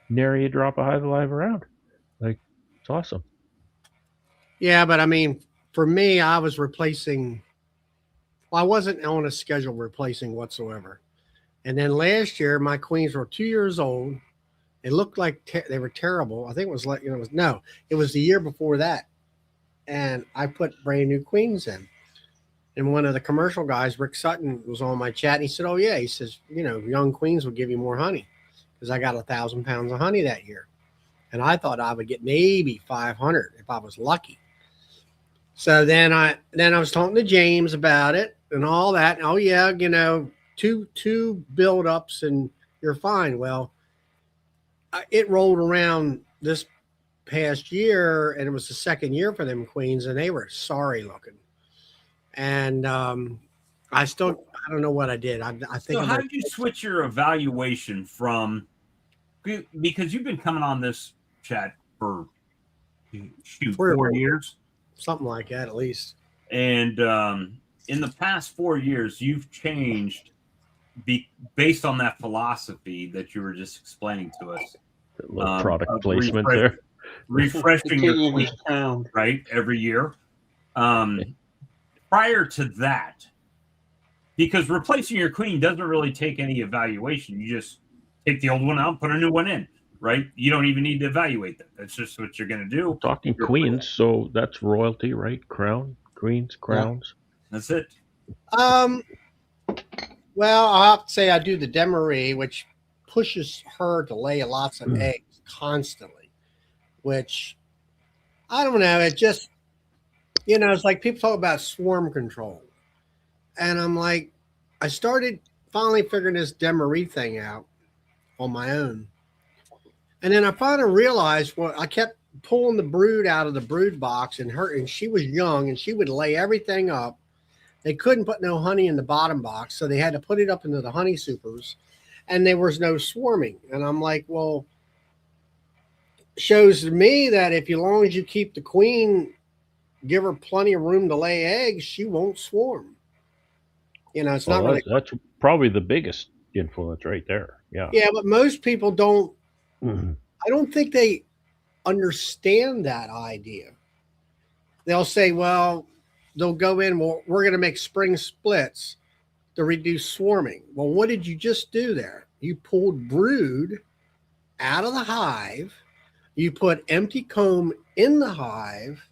Speaker 4: nary a drop of Hive Alive around. Like, it's awesome.
Speaker 5: Yeah, but I mean, for me, I was replacing. Well, I wasn't on a schedule replacing whatsoever. And then last year, my queens were 2 years old. It looked like they were terrible. I think it was like it was the year before that, and I put brand new queens in. And one of the commercial guys, Rick Sutton, was on my chat. And he said, "Oh yeah," he says, young queens will give you more honey because I got 1,000 pounds of honey that year, and I thought I would get maybe 500 if I was lucky. So then I was talking to James about it and all that. Oh yeah, two build-ups and you're fine. Well, it rolled around this past year, and it was the second year for them queens, and they were sorry looking. And I don't know what I did. I think.
Speaker 2: So how did you switch your evaluation from? Because you've been coming on this chat for 4 years.
Speaker 5: Something like that, at least.
Speaker 2: And in the past 4 years, you've changed based on that philosophy that you were just explaining to us.
Speaker 4: That little product placement there.
Speaker 2: Refreshing your queen, right, every year. Prior to that, because replacing your queen doesn't really take any evaluation. You just take the old one out and put a new one in. right? You don't even need to evaluate them. That's just what you're going to do.
Speaker 4: Talking
Speaker 2: You're-
Speaker 4: queens, so that's royalty, right? Crown, queens, crowns.
Speaker 2: That's it.
Speaker 5: Um, well, I have to say I do the Demery, which pushes her to lay lots of eggs constantly, which I don't know. It just, it's like people talk about swarm control. And I'm like, I started finally figuring this Demery thing out on my own. And then I finally realized I kept pulling the brood out of the brood box, and she was young and she would lay everything up. They couldn't put no honey in the bottom box, so they had to put it up into the honey supers, and there was no swarming. And I'm like, well, shows to me that if as long as you keep the queen, give her plenty of room to lay eggs, she won't swarm. It's not really.
Speaker 4: That's probably the biggest influence right there. Yeah.
Speaker 5: Yeah, but most people don't.
Speaker 4: Mhm.
Speaker 5: I don't think they understand that idea. They'll say, well, they'll go in, well, we're going to make spring splits to reduce swarming. Well, what did you just do there? You pulled brood out of the hive, you put empty comb in the hive,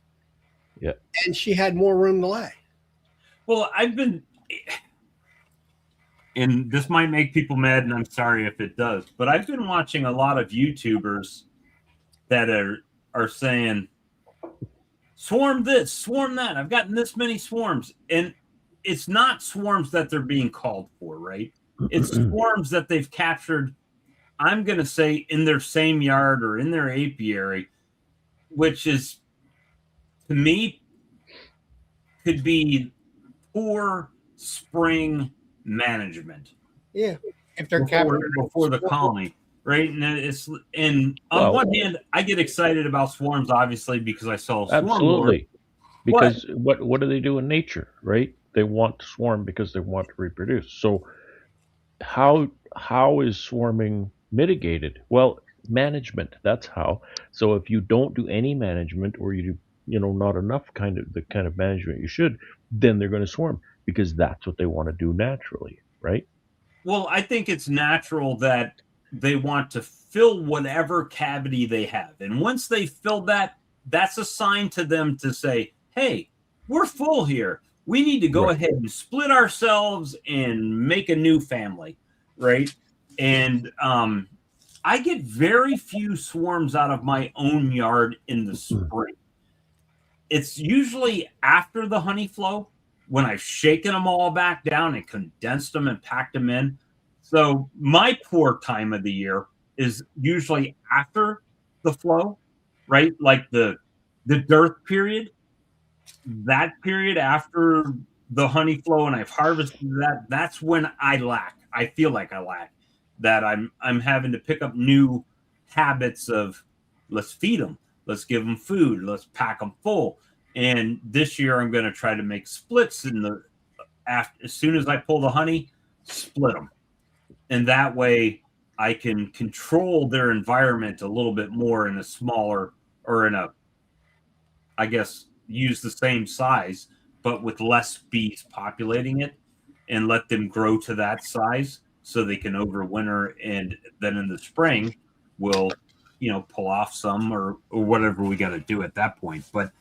Speaker 4: Yeah.
Speaker 5: and she had more room to lay.
Speaker 2: Well, and this might make people mad, and I'm sorry if it does, but I've been watching a lot of YouTubers that are saying, swarm this, swarm that. I've gotten this many swarms. And it's not swarms that they're being called for, right? It's swarms that they've captured, I'm going to say, in their same yard or in their apiary, which is, to me, could be poor spring management.
Speaker 5: Yeah. If they're
Speaker 2: before the colony, right? And on one hand, I get excited about swarms, obviously, because I saw swarm
Speaker 4: absolutely. Because what do they do in nature, right? They want to swarm because they want to reproduce. So how is swarming mitigated? Well, management, that's how. So if you don't do any management, or you do, not enough the kind of management you should, then they're going to swarm because that's what they want to do naturally, right?
Speaker 2: Well, I think it's natural that they want to fill whatever cavity they have. And once they fill that, that's a sign to them to say, hey, we're full here. We need to go ahead and split ourselves and make a new family, right? And I get very few swarms out of my own yard in the spring. It's usually after the honey flow, when I've shaken them all back down and condensed them and packed them in. So my poor time of the year is usually after the flow, right? Like the dearth period, that period after the honey flow, and I've harvested that. That's when I lack. I feel like I lack. That I'm having to pick up new habits of, let's feed them, let's give them food, let's pack them full. And this year I'm going to try to make splits as soon as I pull the honey, split them. And that way I can control their environment a little bit more in a smaller, or I guess, use the same size, but with less bees populating it, and let them grow to that size so they can overwinter. And then in the spring, we'll, pull off some or whatever we got to do at that point. But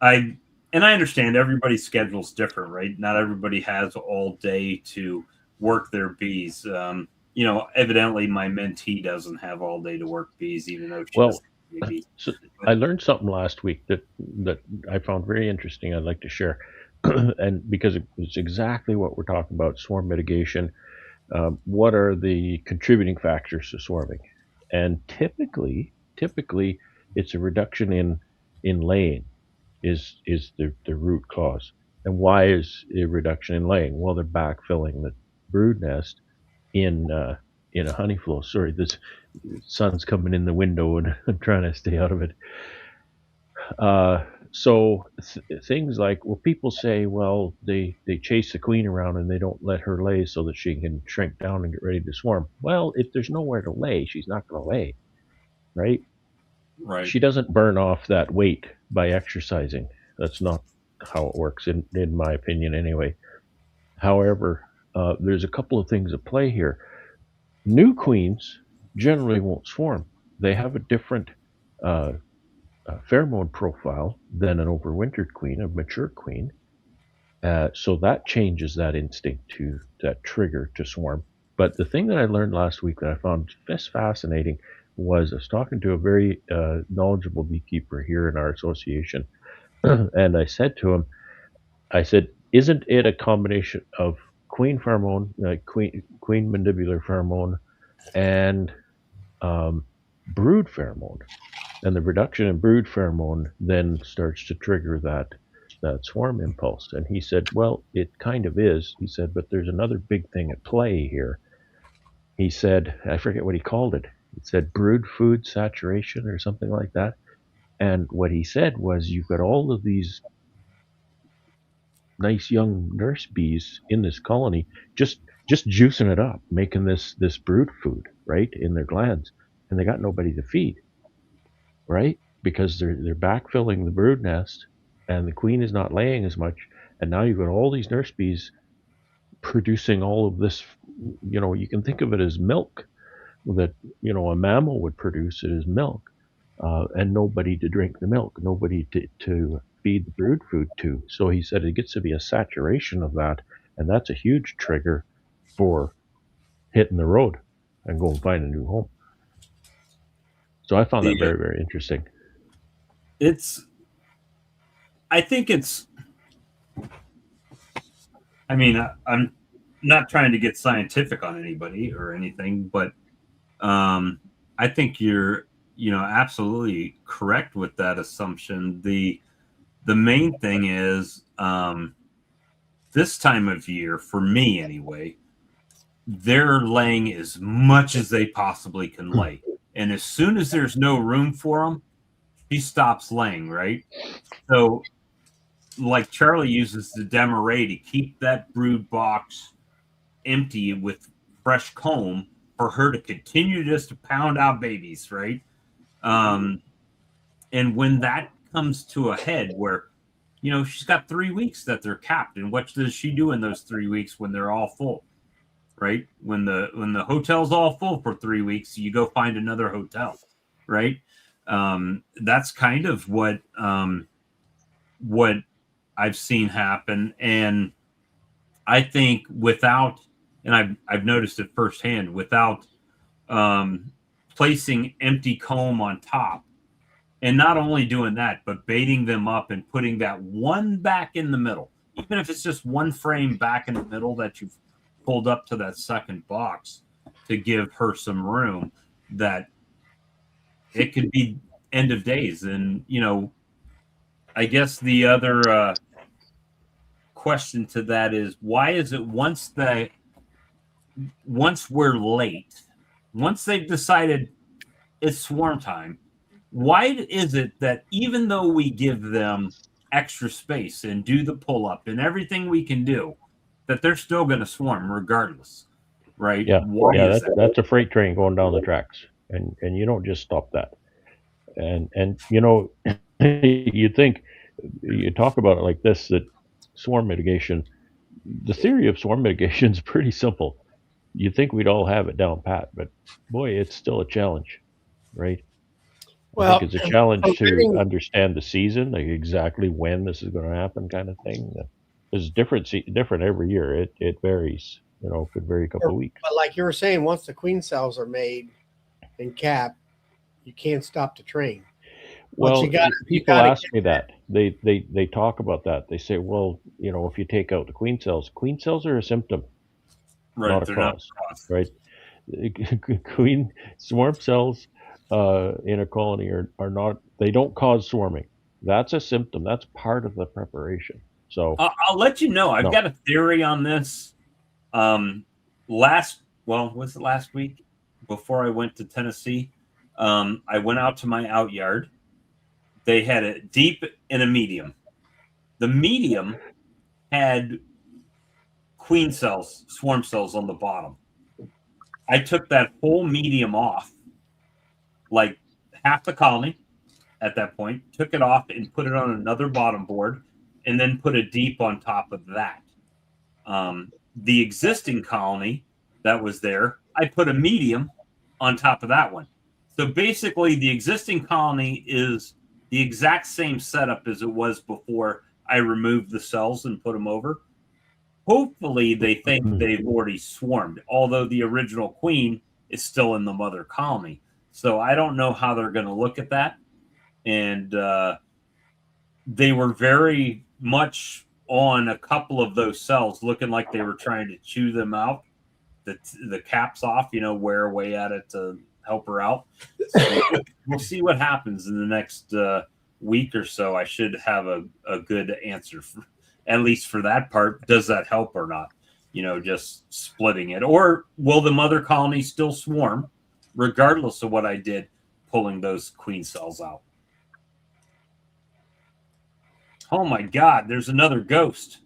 Speaker 2: I understand everybody's schedule's different, right? Not everybody has all day to work their bees. Evidently my mentee doesn't have all day to work bees, even though she does bees.
Speaker 4: So I learned something last week that I found very interesting. I'd like to share, and because it's exactly what we're talking about, swarm mitigation. What are the contributing factors to swarming? And typically, it's a reduction in laying is the root cause. And why is a reduction in laying? Well, they're backfilling the brood nest in a honey flow. Sorry, this sun's coming in the window and I'm trying to stay out of it. So things like, well, people say, well, they chase the queen around and they don't let her lay so that she can shrink down and get ready to swarm. Well, if there's nowhere to lay, she's not going to lay, right?
Speaker 2: Right.
Speaker 4: She doesn't burn off that weight by exercising. That's not how it works, in my opinion, anyway. However, there's a couple of things at play here. New queens generally won't swarm. They have a different uh, pheromone profile than an overwintered queen, a mature queen. So that changes that instinct to that trigger to swarm. But the thing that I learned last week that I found just fascinating was I was talking to a very knowledgeable beekeeper here in our association, and I said to him, I said, "Isn't it a combination of queen pheromone, queen mandibular pheromone, and um, brood pheromone?" And the reduction in brood pheromone then starts to trigger that swarm impulse. And he said, "Well, it kind of is." He said, "But there's another big thing at play here." He said, I forget what he called it. He said brood food saturation or something like that. And what he said was, you've got all of these nice young nurse bees in this colony just juicing it up, making this brood food right in their glands, and they got nobody to feed, right? Because they're backfilling the brood nest, and the queen is not laying as much, and now you've got all these nurse bees producing all of this. You can think of it as milk that a mammal would produce. It is milk, and nobody to drink the milk, nobody to feed the brood food to. So he said it gets to be a saturation of that, and that's a huge trigger for hitting the road and go and find a new home. So I found that
Speaker 2: The
Speaker 4: very, very interesting.
Speaker 2: I think I mean, I'm not trying to get scientific on anybody or anything, but I think you're, absolutely correct with that assumption. The main thing is this time of year, for me anyway, they're laying as much as they possibly can lay. And as soon as there's no room for them, she stops laying, right? So, like Charlie uses the Demarray to keep that brood box empty with fresh comb for her to continue just to pound out babies, right? And when that comes to a head where, she's got 3 weeks that they're capped, and what does she do in those 3 weeks when they're all full? Right? When the hotel's all full for 3 weeks, you go find another hotel, right? That's kind of what I've seen happen, and I think and I've noticed it firsthand, without placing empty comb on top, and not only doing that, but baiting them up and putting that one back in the middle, even if it's just one frame back in the middle that you've pulled up to that second box to give her some room, that it could be end of days. And, I guess the other question to that is, why is it once we're late, once they've decided it's swarm time, why is it that even though we give them extra space and do the pull up and everything we can do, that they're still going to swarm regardless, right?
Speaker 4: Yeah,
Speaker 2: Why
Speaker 4: yeah,
Speaker 2: is that?
Speaker 4: that's a freight train going down the tracks, and you don't just stop that. And you think, you talk about it like this, that swarm mitigation, the theory of swarm mitigation is pretty simple. You'd think we'd all have it down pat, but boy, it's still a challenge, right? I think
Speaker 5: Well,
Speaker 4: it's a challenge to
Speaker 5: preventing,
Speaker 4: understand the season, like exactly when this is going to happen, kind of thing. It's different every year. It varies. Could vary a couple of weeks.
Speaker 5: but like you were saying, once the queen cells are made and capped, you can't stop the train. But
Speaker 4: Well,
Speaker 5: you got you
Speaker 4: people
Speaker 5: got to
Speaker 4: ask
Speaker 5: get
Speaker 4: me that. They talk about that. They say, well, if you take out the queen cells are a symptom,
Speaker 2: Right,
Speaker 4: not a
Speaker 2: they're not
Speaker 4: cause,
Speaker 2: crossed.
Speaker 4: right? Queen swarm cells in a colony are not. They don't cause swarming. That's a symptom. That's part of the preparation. So
Speaker 2: I'll let you know. I've
Speaker 4: no.
Speaker 2: got a theory on this. Um, was it last week before I went to Tennessee? I went out to my out yard. They had a deep and a medium. The medium had queen cells, swarm cells on the bottom. I took that whole medium off, like half the colony at that point, took it off and put it on another bottom board, and then put a deep on top of that. The existing colony that was there, I put a medium on top of that one. So basically, the existing colony is the exact same setup as it was before I removed the cells and put them over. Hopefully, they think they've already swarmed, although the original queen is still in the mother colony. So I don't know how they're going to look at that. And they were very much on a couple of those cells, looking like they were trying to chew them out, the caps off, wear away at it to help her out. So we'll see what happens in the next week or so. I should have a good answer, at least for that part. Does that help or not? Just splitting it. Or will the mother colony still swarm, regardless of what I did, pulling those queen cells out? Oh my God, there's another ghost.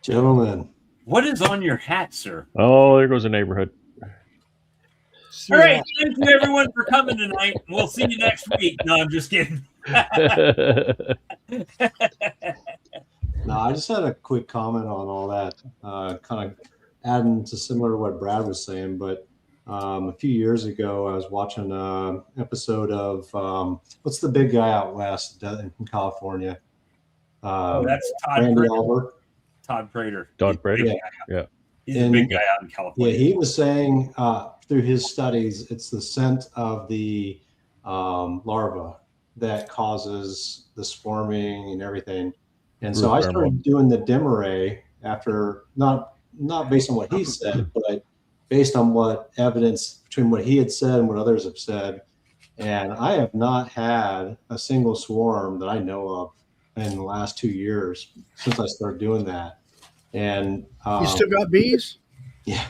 Speaker 6: Gentlemen.
Speaker 2: What is on your hat, sir?
Speaker 4: Oh, there goes the neighborhood.
Speaker 2: All right, thank you everyone for coming tonight. We'll see you next week. No, I'm just kidding.
Speaker 6: No, I just had a quick comment on all that, kind of adding to similar to what Brad was saying. But a few years ago, I was watching an episode of what's the big guy out west in California?
Speaker 2: That's Todd
Speaker 6: Randy
Speaker 2: Prater.
Speaker 6: Oliver.
Speaker 2: Todd Prater.
Speaker 4: Todd Prater?
Speaker 6: Yeah.
Speaker 2: He's a big guy out in California.
Speaker 6: Yeah, he was saying through his studies, it's the scent of the larva that causes the swarming and everything. And so I started doing the dim array after not based on what he said, but based on what evidence between what he had said and what others have said. And I have not had a single swarm that I know of in the last 2 years since I started doing that. And
Speaker 5: you still got bees?
Speaker 6: Yeah,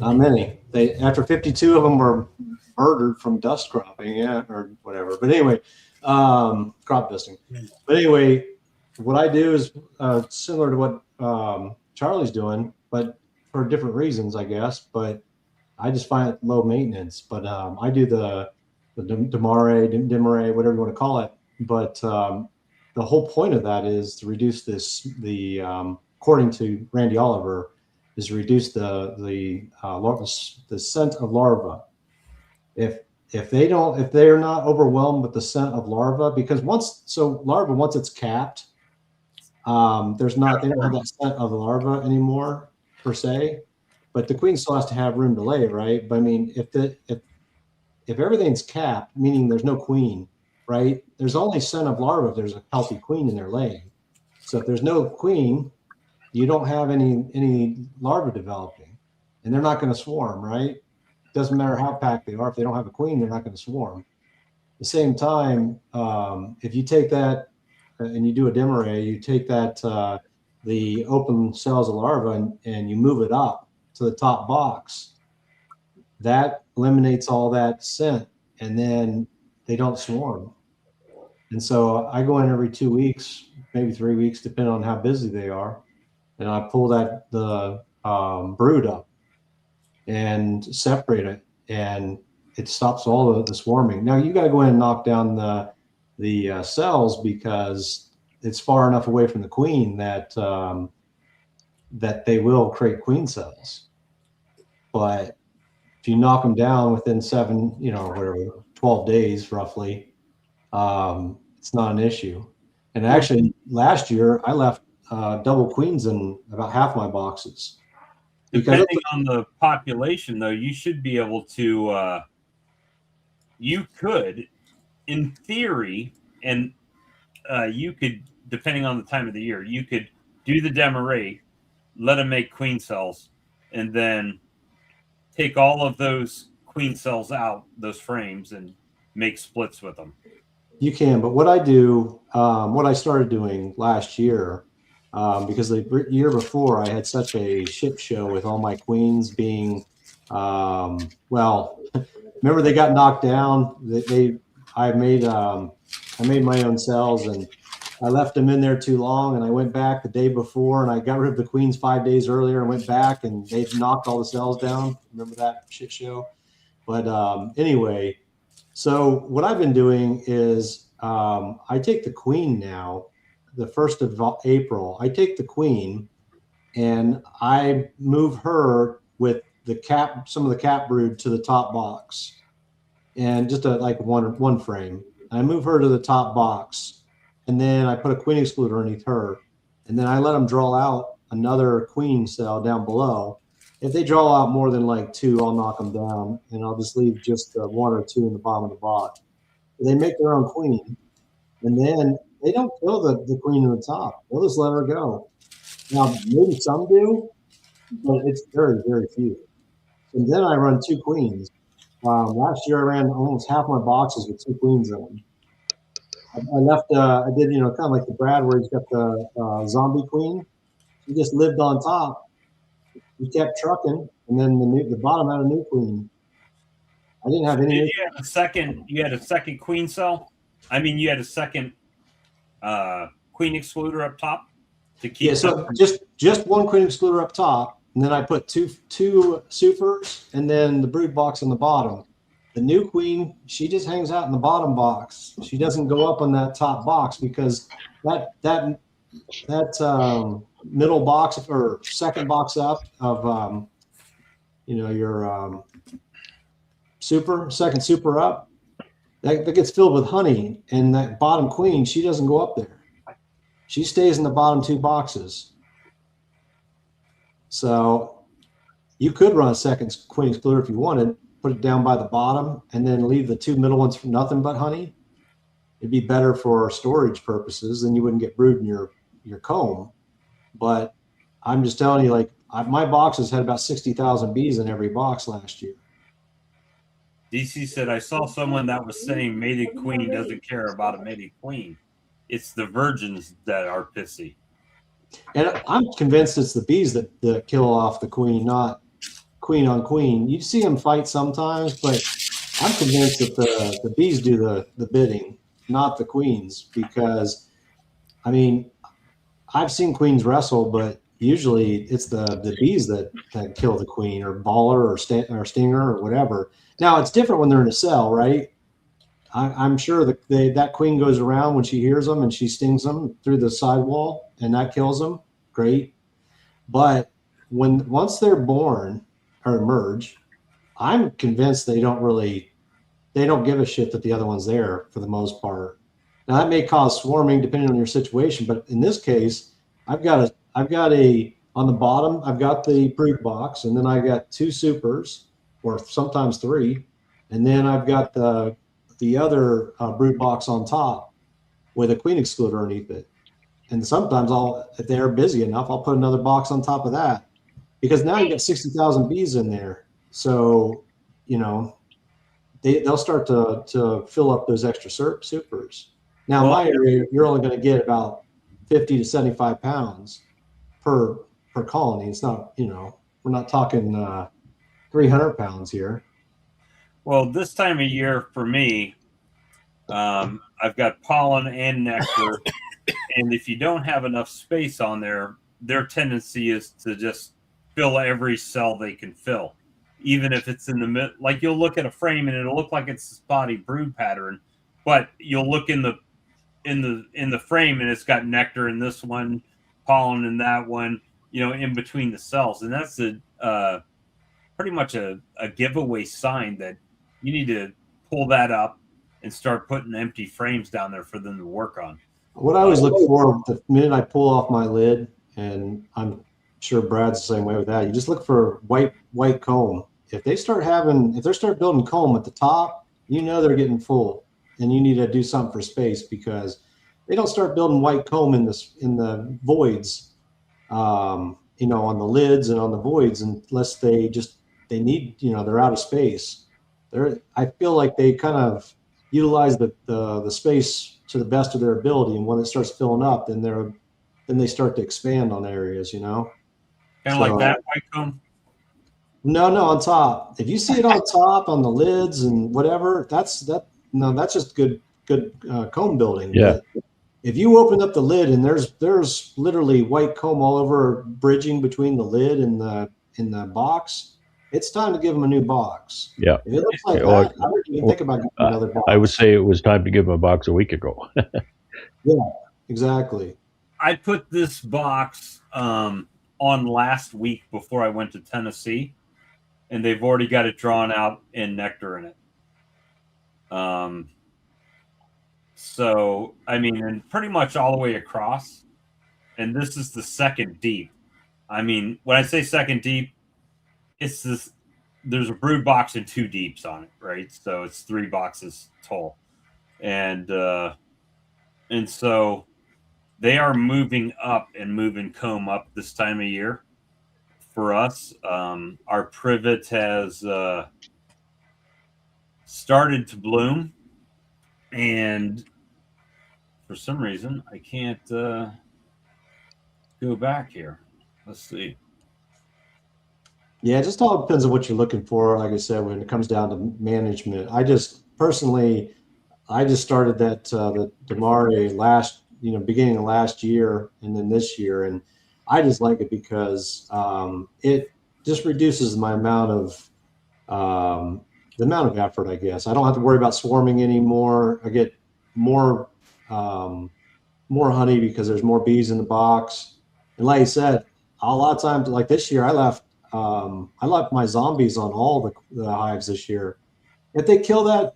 Speaker 6: not many. They after 52 of them were murdered from dust cropping, or whatever. But anyway, crop dusting. But anyway, what I do is similar to what Charlie's doing, but for different reasons, I guess. But I just find it low maintenance. But I do the demare, whatever you want to call it. But the whole point of that is to reduce according to Randy Oliver, is reduce the scent of larva. If they're not overwhelmed with the scent of larva, because once it's capped, they don't have that scent of the larva anymore per se, but the queen still has to have room to lay, right? But I mean, if everything's capped, meaning there's no queen, right? There's only scent of larva if there's a healthy queen in there laying. So if there's no queen, you don't have any larvae developing, and they're not going to swarm, right? Doesn't matter how packed they are. If they don't have a queen, they're not going to swarm. At the same time, if you take that and you do a dim array, you take that the open cells of larva and you move it up to the top box, that eliminates all that scent, and then they don't swarm. And so I go in every 2 weeks, maybe 3 weeks, depending on how busy they are. And I pull the brood up and separate it, and it stops all the swarming. Now you got to go in and knock down the cells because it's far enough away from the queen that that they will create queen cells. But if you knock them down within 12 days roughly, it's not an issue. And actually, last year I left double queens in about half my boxes.
Speaker 2: Depending on the population, though, you should be able to. You could, in theory, and you could, depending on the time of the year, you could do the dim array, let them make queen cells, and then take all of those queen cells out, those frames, and make splits with them.
Speaker 6: You can, but what I do, what I started doing last year, because the year before I had such a shit show with all my queens being, remember they got knocked down. I made my own cells, and I left them in there too long, and I went back the day before and I got rid of the queens 5 days earlier and went back and they knocked all the cells down. Remember that shit show? But anyway, so what I've been doing is I take the queen now, the 1st of April, I take the queen and I move her with some of the cap brood to the top box, and just like one frame. I move her to the top box, and then I put a queen excluder underneath her, and then I let them draw out another queen cell down below. If they draw out more than like 2, I'll knock them down, and I'll just leave just 1 or 2 in the bottom of the box. They make their own queen, and then they don't kill the queen in the top. They'll just let her go. Now, maybe some do, but it's very, very few. And then I run 2 queens. Last year, I ran almost half my boxes with 2 queens in them. I left, I did, kind of like the Brad where he's got the zombie queen. She just lived on top. He kept trucking, and then the bottom had a new queen. I didn't have any.
Speaker 2: You had a second queen cell. I mean, you had a second queen excluder up top to keep.
Speaker 6: Yeah, so just 1 queen excluder up top, and then I put two supers, and then the brood box on the bottom. The new queen, she just hangs out in the bottom box. She doesn't go up on that top box because that middle box or second box up of your second super up, that gets filled with honey, and that bottom queen, she doesn't go up there. She stays in the bottom 2 boxes. So you could run a second queen excluder if you wanted, put it down by the bottom, and then leave the 2 middle ones for nothing but honey. It'd be better for storage purposes, then you wouldn't get brood in your comb. But I'm just telling you, my boxes had about 60,000 bees in every box last year.
Speaker 2: DC said, I saw someone that was saying mated queen doesn't care about a mated queen. It's the virgins that are pissy.
Speaker 6: And I'm convinced it's the bees that kill off the queen, not queen on queen. You see them fight sometimes, but I'm convinced that the bees do the bidding, not the queens, because, I mean, I've seen queens wrestle, but usually it's the bees that kill the queen, or baller, or stinger, or whatever. Now, it's different when they're in a cell, right? I'm sure that queen goes around when she hears them and she stings them through the sidewall, and that kills them. Great. But once they're born or emerge, I'm convinced they don't give a shit that the other one's there for the most part. Now, that may cause swarming depending on your situation, but in this case, I've got on the bottom, I've got the brood box, and then I got 2 supers, or sometimes 3, and then I've got the other brood box on top with a queen excluder underneath it. And sometimes if they're busy enough, I'll put another box on top of that, because now you got 60,000 bees in there. So, they'll start to fill up those extra supers. Now, in my area, you're only going to get about 50 to 75 pounds per colony. It's not, we're not talking 300 pounds here.
Speaker 2: Well, this time of year for me, I've got pollen and nectar, and if you don't have enough space on there, their tendency is to just fill every cell they can fill, even if it's in the middle. Like, you'll look at a frame and it'll look like it's a spotty brood pattern, but you'll look in the frame and it's got nectar in this one, pollen in that one, in between the cells, and that's pretty much a giveaway sign that you need to pull that up and start putting empty frames down there for them to work on.
Speaker 6: What I always look for the minute I pull off my lid, and I'm sure Brad's the same way with that, you just look for white comb. If they start building comb at the top, they're getting full, and you need to do something for space, because they don't start building white comb in the voids, on the lids and on the voids, unless they need, they're out of space. I feel like they kind of utilize the space to the best of their ability, and when it starts filling up, then they start to expand on areas,
Speaker 2: Kind of like that white comb?
Speaker 6: No, on top. If you see it on top, on the lids and whatever, that's just good comb building.
Speaker 4: Yeah.
Speaker 6: But if you open up the lid and there's literally white comb all over, bridging between the lid and the box, it's time to give them a new box.
Speaker 4: Yeah.
Speaker 6: If it looks like that, I wouldn't even think about getting another box.
Speaker 4: I would say it was time to give them a box a week ago.
Speaker 6: Yeah, exactly.
Speaker 2: I put this box on last week before I went to Tennessee, and they've already got it drawn out and nectar in it. So, I mean, and pretty much all the way across, and this is the second deep. I mean, when I say second deep, it's this, there's a brood box and 2 deeps on it, right? So it's 3 boxes tall. And so they are moving up and moving comb up this time of year for us. Our privet has started to bloom, and for some reason I can't go back here. Let's see.
Speaker 6: Yeah, it just all depends on what you're looking for. Like I said, when it comes down to management, I just personally, I just started that the Damari last, beginning of last year and then this year, and I just like it because it just reduces my amount of the amount of effort. I guess I don't have to worry about swarming anymore. I get more more honey because there's more bees in the box, and like I said, a lot of times, like this year, I left my zombies on all the hives this year. If they kill that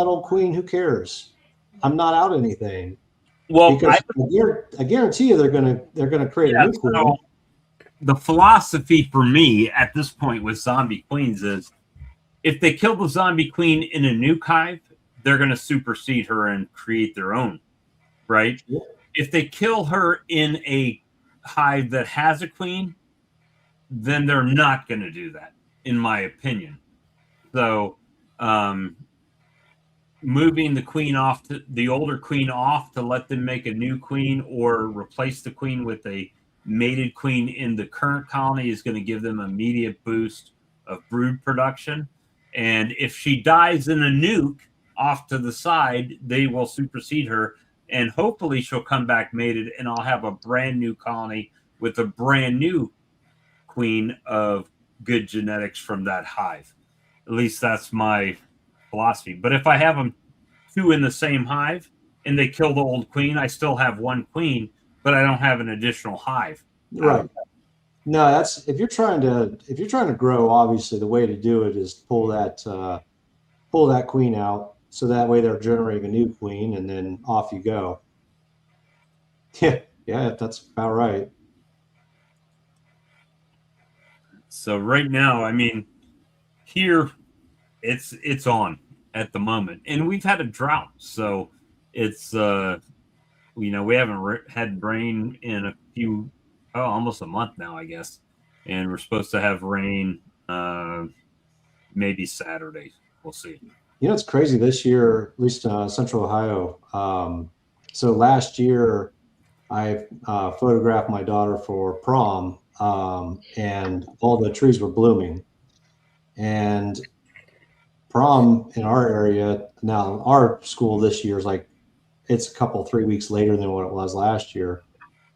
Speaker 6: old queen, who cares? I'm not out anything.
Speaker 2: Well,
Speaker 6: Because I guarantee you they're gonna create a new queen.
Speaker 2: So the philosophy for me at this point with zombie queens is, if they kill the zombie queen in a nuke hive, they're going to supersede her and create their own, right?
Speaker 6: Yeah.
Speaker 2: If they kill her in a hive that has a queen, then they're not going to do that, in my opinion. So, moving the queen off, the older queen off, to let them make a new queen or replace the queen with a mated queen in the current colony is going to give them immediate boost of brood production. And if she dies in a nuke off to the side, they will supersede her, and hopefully she'll come back mated, and I'll have a brand new colony with a brand new queen of good genetics from that hive. At least that's my philosophy. But if I have them 2 in the same hive and they kill the old queen, I still have 1 queen, but I don't have an additional hive.
Speaker 6: Right. No, that's if you're trying to grow. Obviously, the way to do it is pull that queen out, so that way they're generating a new queen, and then off you go. Yeah, that's about right.
Speaker 2: So right now, I mean, here it's on at the moment, and we've had a drought, so it's we haven't had rain in a few, almost a month now, I guess, and we're supposed to have rain maybe Saturday. We'll see.
Speaker 6: It's crazy this year, at least Central Ohio. So last year, I photographed my daughter for prom, and all the trees were blooming. And prom in our area, now our school this year is like, it's a couple 3 weeks later than what it was last year.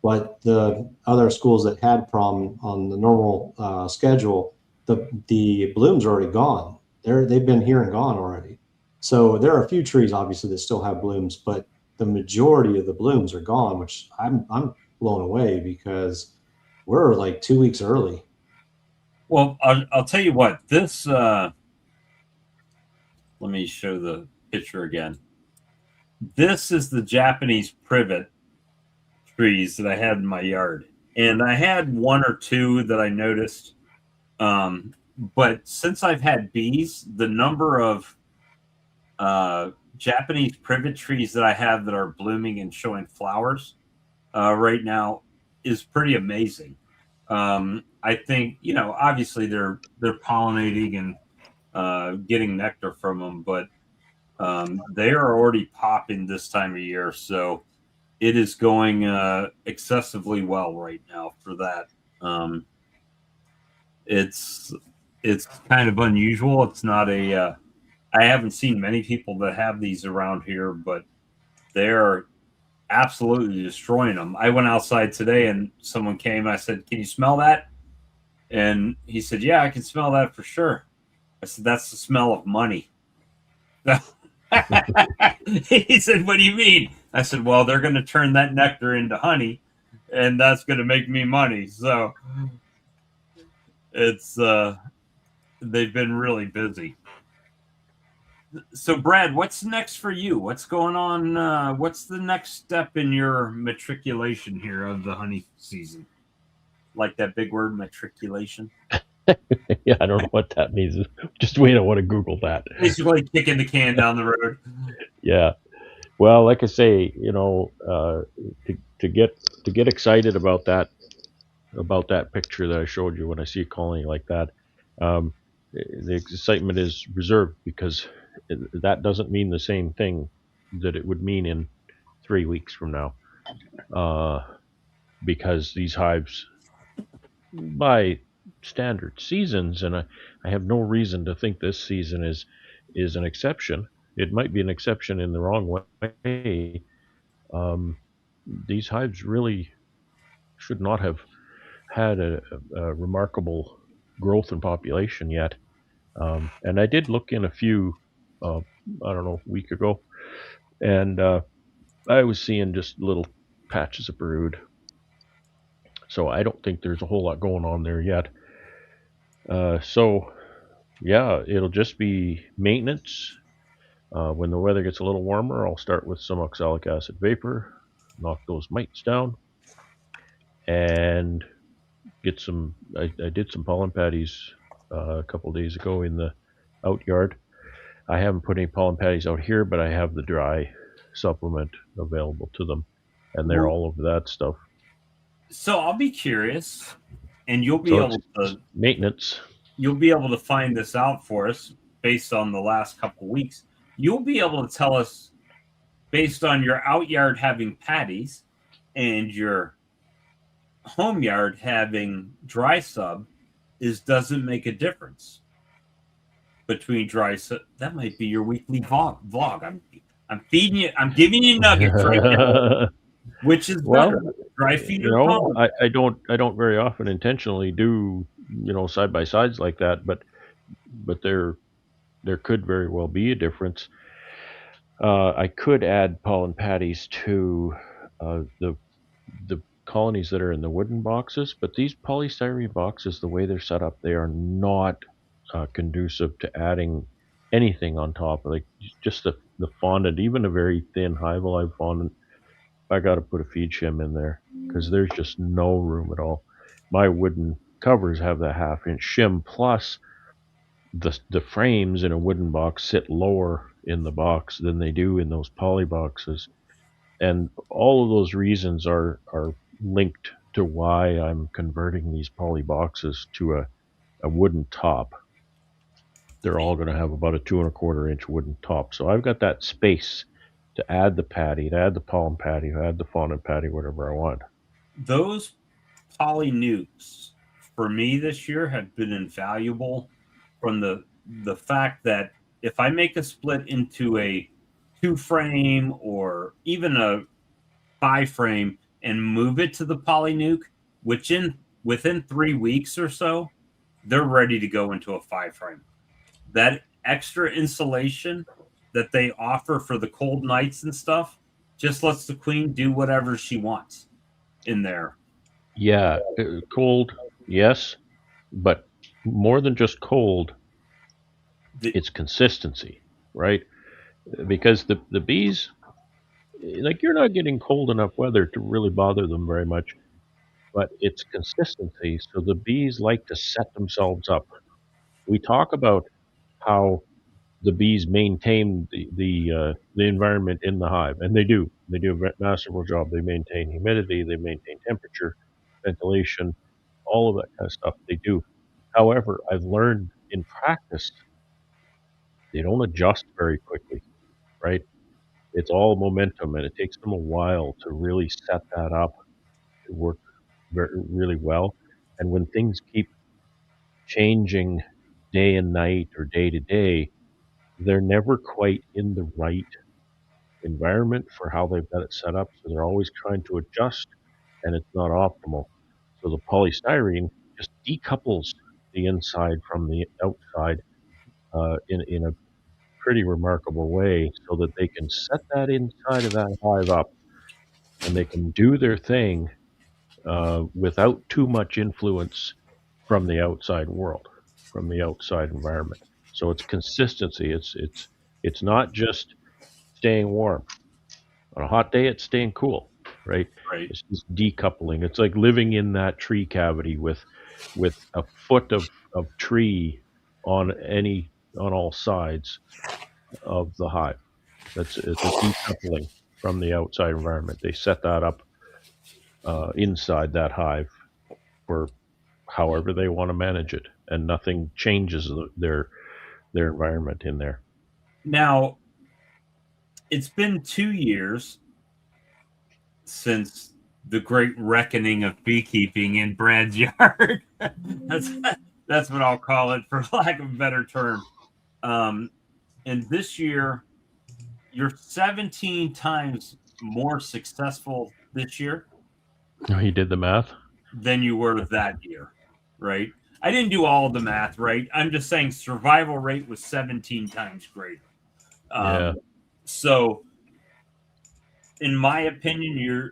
Speaker 6: But the other schools that had prom on the normal schedule, the blooms are already gone. They've been here and gone already. So there are a few trees obviously that still have blooms, but the majority of the blooms are gone, which I'm blown away because we're like 2 weeks early.
Speaker 2: Well, I'll tell you what, this let me show the picture again. This is the Japanese privet trees that I had in my yard, and I had 1 or 2 that I noticed, but since I've had bees, the number of Japanese privet trees that I have that are blooming and showing flowers right now is pretty amazing. I think, obviously they're pollinating and getting nectar from them, but they are already popping this time of year, so it is going excessively well right now for that. It's kind of unusual. It's not a I haven't seen many people that have these around here, but they're absolutely destroying them. I went outside today and someone came. I said, "Can you smell that?" And he said, "Yeah, I can smell that for sure." I said, "That's the smell of money." He said, "What do you mean?" I said, "Well, they're going to turn that nectar into honey, and that's going to make me money." So it's they've been really busy. So, Brad, what's next for you? What's going on? What's the next step in your matriculation here of the honey season? Like that big word, matriculation?
Speaker 4: Yeah, I don't know what that means. Just wait, I want to Google that.
Speaker 2: Basically, kicking the can down the road.
Speaker 4: Yeah. Well, like I say, to get excited about that picture that I showed you when I see a colony like that, um, the excitement is reserved because that doesn't mean the same thing that it would mean in 3 weeks from now. Because these hives, by standard seasons, and I have no reason to think this season is an exception. It might be an exception in the wrong way. Um, these hives really should not have had a remarkable growth in population yet. And I did look in a few, I don't know, a week ago, and I was seeing just little patches of brood. So I don't think there's a whole lot going on there yet. So yeah, it'll just be maintenance. When the weather gets a little warmer, I'll start with some oxalic acid vapor, knock those mites down, and get some. I did some pollen patties a couple days ago in the out yard. I haven't put any pollen patties out here, but I have the dry supplement available to them, and they're all over that stuff.
Speaker 2: So I'll be curious, and you'll be
Speaker 4: So
Speaker 2: able to
Speaker 4: maintenance.
Speaker 2: you'll be able to find this out for us based on the last couple of weeks. You'll be able to tell us based on your out yard having patties and your home yard having dry sub doesn't make a difference between dry sub. That might be your weekly vlog. I'm feeding you. I'm giving you nuggets right now. Which is better, dry feed or common?
Speaker 4: I don't very often intentionally do side by sides like that, but there could very well be a difference. I could add pollen patties to the colonies that are in the wooden boxes, but these polystyrene boxes, the way they're set up, they are not conducive to adding anything on top. Like just the fondant, even a very thin Hive Alive fondant, I got to put a feed shim in there because there's just no room at all. My wooden covers have the half-inch shim, plus the frames in a wooden box sit lower in the box than they do in those poly boxes, and all of those reasons are linked to why I'm converting these poly boxes to a wooden top. They're all going to have about a 2¼ inch wooden top, so I've got that space to add the patty, to add the pollen patty, to add the fondant patty, whatever I want.
Speaker 2: Those poly nukes for me this year have been invaluable from the fact that if I make a split into a 2-frame or even a 5-frame and move it to the poly nuke, within 3 weeks or so, they're ready to go into a 5-frame. That extra insulation that they offer for the cold nights and stuff just lets the queen do whatever she wants in there.
Speaker 4: Yeah, cold, yes, but more than just cold, it's consistency, right? Because the bees, like, you're not getting cold enough weather to really bother them very much, but it's consistency. So the bees like to set themselves up. We talk about how the bees maintain the environment in the hive, and they do. They do a masterful job. They maintain humidity, they maintain temperature, ventilation, all of that kind of stuff. They do. However, I've learned in practice they don't adjust very quickly, right? It's all momentum, and it takes them a while to really set that up to work really well. And when things keep changing day and night or day to day, they're never quite in the right environment for how they've got it set up. So they're always trying to adjust, and it's not optimal. So the polystyrene just decouples the inside from the outside in a pretty remarkable way, so that they can set that inside of that hive up, and they can do their thing without too much influence from the outside world, from the outside environment. So it's consistency. It's not just staying warm. On a hot day, it's staying cool, right?
Speaker 2: Right.
Speaker 4: It's just decoupling. It's like living in that tree cavity with a foot of tree on all sides of the hive. It's a decoupling from the outside environment. They set that up inside that hive for however they want to manage it, and nothing changes their environment in there.
Speaker 2: Now, it's been 2 years since the great reckoning of beekeeping in Brad's yard. that's what I'll call it, for lack of a better term. And this year, you're 17 times more successful this year
Speaker 4: He did the math.
Speaker 2: than you were that year, right? I didn't do all the math, right? I'm just saying survival rate was 17 times greater.
Speaker 4: Yeah.
Speaker 2: So, in my opinion,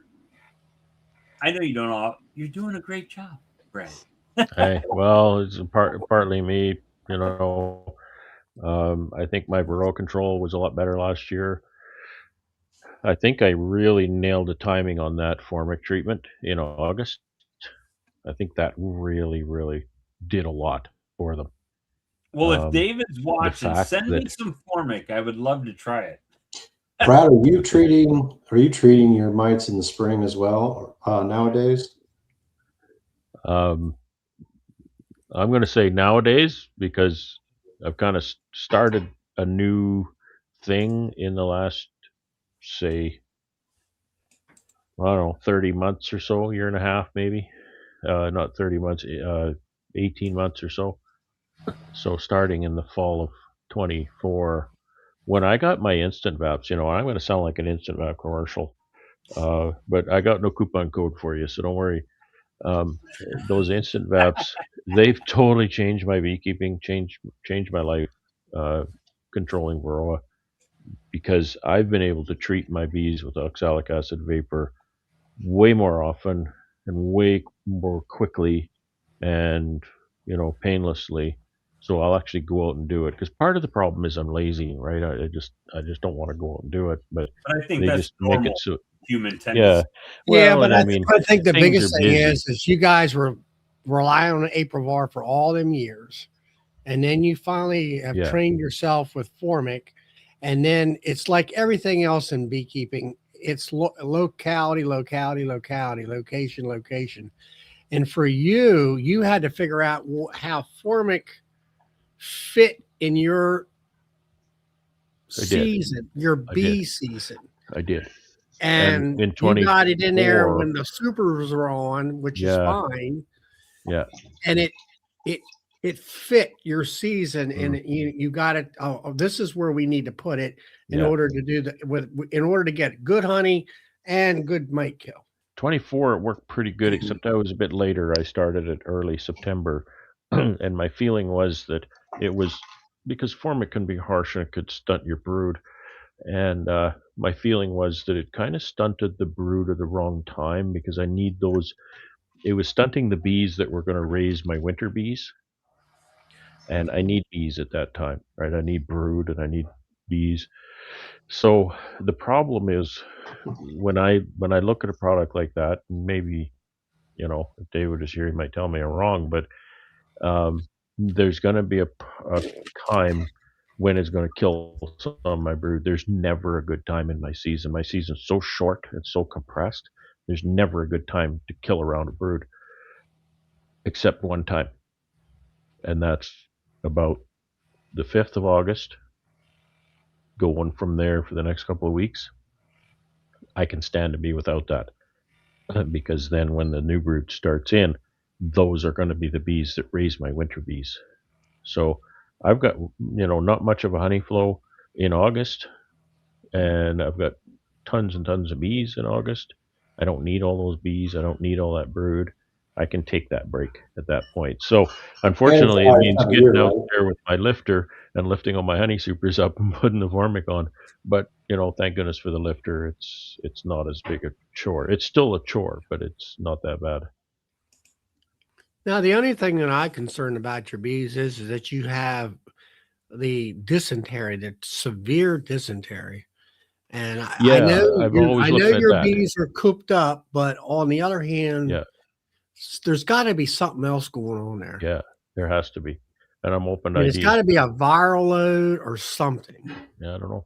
Speaker 2: I know you don't all. You're doing a great job, Brad.
Speaker 4: Hey, well, it's partly me. You know, I think my varroa control was a lot better last year. I think I really nailed the timing on that formic treatment in August. I think that really, really did a lot for them.
Speaker 2: Well, if David's watching,
Speaker 4: fact
Speaker 2: send me
Speaker 4: that-
Speaker 2: some formic. I would love to try it.
Speaker 6: Brad, are you treating your mites in the spring as well nowadays?
Speaker 4: I'm going to say nowadays because I've kind of started a new thing in the last, say, I don't know, 30 months or so, year and a half maybe. Not 30 months, 18 months or so. So starting in the fall of 24, when I got my instant vaps, you know, I'm going to sound like an instant vap commercial, but I got no coupon code for you, so don't worry. Those instant vaps, they've totally changed my beekeeping, changed my life, controlling varroa, because I've been able to treat my bees with oxalic acid vapor way more often and way more quickly and, you know, painlessly. So I'll actually go out and do it, because part of the problem is I'm lazy, right? I just don't want to go out and do it, but
Speaker 2: But I think
Speaker 4: they
Speaker 2: that's
Speaker 4: just make
Speaker 2: normal
Speaker 4: it so.
Speaker 2: human tendency.
Speaker 4: Yeah.
Speaker 5: Yeah,
Speaker 4: Well,
Speaker 5: but
Speaker 4: and I mean,
Speaker 5: I think the
Speaker 4: things
Speaker 5: biggest
Speaker 4: are
Speaker 5: thing
Speaker 4: busy.
Speaker 5: is you guys were relying on Aprivar for all them years, and then you finally have
Speaker 4: Yeah.
Speaker 5: trained yourself with formic, and then it's like everything else in beekeeping. It's locality, location, and for you had to figure out how formic fit in your
Speaker 4: I did.
Speaker 5: season, your
Speaker 4: I
Speaker 5: bee
Speaker 4: did.
Speaker 5: season.
Speaker 4: I did.
Speaker 5: And
Speaker 4: in
Speaker 5: you got it in there
Speaker 4: 24,
Speaker 5: when the supers were on, which is
Speaker 4: Yeah.
Speaker 5: fine.
Speaker 4: Yeah.
Speaker 5: And it fit your season, and you got it. Oh, this is where we need to put it in
Speaker 4: Yeah.
Speaker 5: order to do in order to get good honey and good mite kill.
Speaker 4: 24, it worked pretty good, except I was a bit later. I started it early September, and my feeling was that it was because formic can be harsh and it could stunt your brood. And my feeling was that it kind of stunted the brood at the wrong time, because I need those. It was stunting the bees that were going to raise my winter bees, and I need bees at that time, right? I need brood and I need bees. So the problem is when I look at a product like that, maybe, you know, if David is here, he might tell me I'm wrong, but there's going to be a time when it's going to kill some of my brood. There's never a good time in my season. My season's so short and so compressed. There's never a good time to kill around a brood, except one time, and that's about the 5th of August. Going from there for the next couple of weeks, I can stand to be without that, because then when the new brood starts in, those are going to be the bees that raise my winter bees. So I've got, you know, not much of a honey flow in August, and I've got tons and tons of bees in August. I don't need all those bees. I don't need all that brood. I can take that break at that point. So unfortunately, it means getting out there with my lifter and lifting all my honey supers up and putting the formic on. But, you know, thank goodness for the lifter. It's not as big a chore. It's still a chore, but it's not that bad.
Speaker 5: Now, the only thing that I'm concerned about your bees is that you have the dysentery, the severe dysentery. And I know
Speaker 4: Yeah, I've always
Speaker 5: I know
Speaker 4: looked at
Speaker 5: your
Speaker 4: that.
Speaker 5: bees are cooped up, but on the other hand,
Speaker 4: Yeah,
Speaker 5: there's got to be something else going on there.
Speaker 4: yeah, there has to be. And I'm open
Speaker 5: I
Speaker 4: to
Speaker 5: mean, it's got
Speaker 4: ideas.
Speaker 5: to be a viral load or something.
Speaker 4: Yeah, I don't know.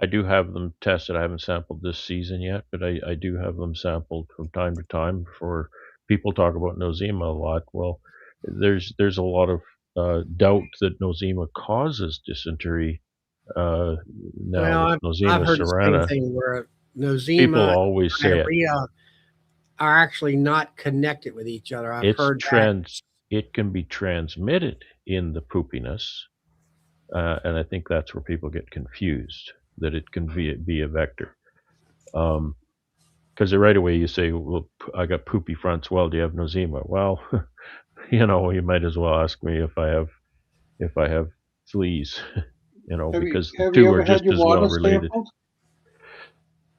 Speaker 4: I do have them tested. I haven't sampled this season yet, but I do have them sampled from time to time. For people talk about nosema a lot. Well, there's a lot of doubt that nosema causes dysentery. Now
Speaker 5: Well,
Speaker 4: with
Speaker 5: I've
Speaker 4: nosema
Speaker 5: heard the same
Speaker 4: cerana,
Speaker 5: thing where
Speaker 4: people
Speaker 5: nosema
Speaker 4: always
Speaker 5: and
Speaker 4: say it.
Speaker 5: diarrhea are actually not connected with each other. I've
Speaker 4: It's
Speaker 5: heard that.
Speaker 4: it can be transmitted in the poopiness, and I think that's where people get confused, that it can be a vector. Because right away you say, well, I got poopy fronts. Well, do you have nosema? Well, you might as well ask me if I have fleas, because the
Speaker 3: Have you
Speaker 4: two are
Speaker 3: ever had
Speaker 4: just
Speaker 3: your
Speaker 4: as well
Speaker 3: water
Speaker 4: related.
Speaker 3: sampled?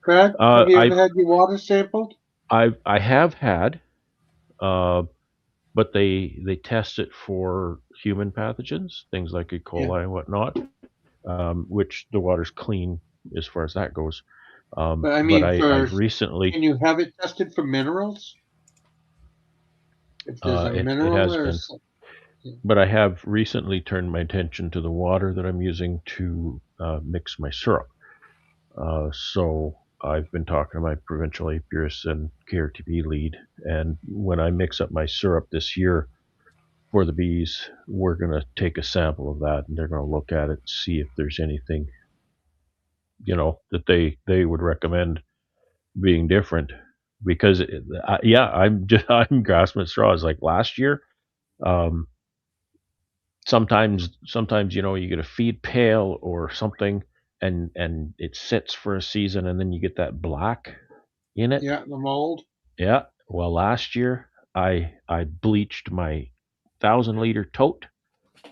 Speaker 3: Brad,
Speaker 4: Uh,
Speaker 3: have you
Speaker 4: I
Speaker 3: ever had your water sampled?
Speaker 4: I have had, uh, but they test it for human pathogens, things like E.
Speaker 3: Yeah.
Speaker 4: coli and whatnot, which the water's clean as far as that goes.
Speaker 3: But I
Speaker 4: But
Speaker 3: mean,
Speaker 4: I've recently,
Speaker 3: can you have it tested for minerals? If there's a
Speaker 4: it
Speaker 3: mineral
Speaker 4: has
Speaker 3: or
Speaker 4: been,
Speaker 3: something.
Speaker 4: but I have recently turned my attention to the water that I'm using to mix my syrup. So I've been talking to my provincial apiarist and KRTB lead, and when I mix up my syrup this year for the bees, we're going to take a sample of that, and they're going to look at it, see if there's anything, that they would recommend being different. Because yeah, I'm grasping at straws. Like last year, um, sometimes you get a feed pail or something, and it sits for a season, and then you get that black in it.
Speaker 3: Yeah, the mold.
Speaker 4: Yeah. Well, last year I bleached my 1,000-liter tote.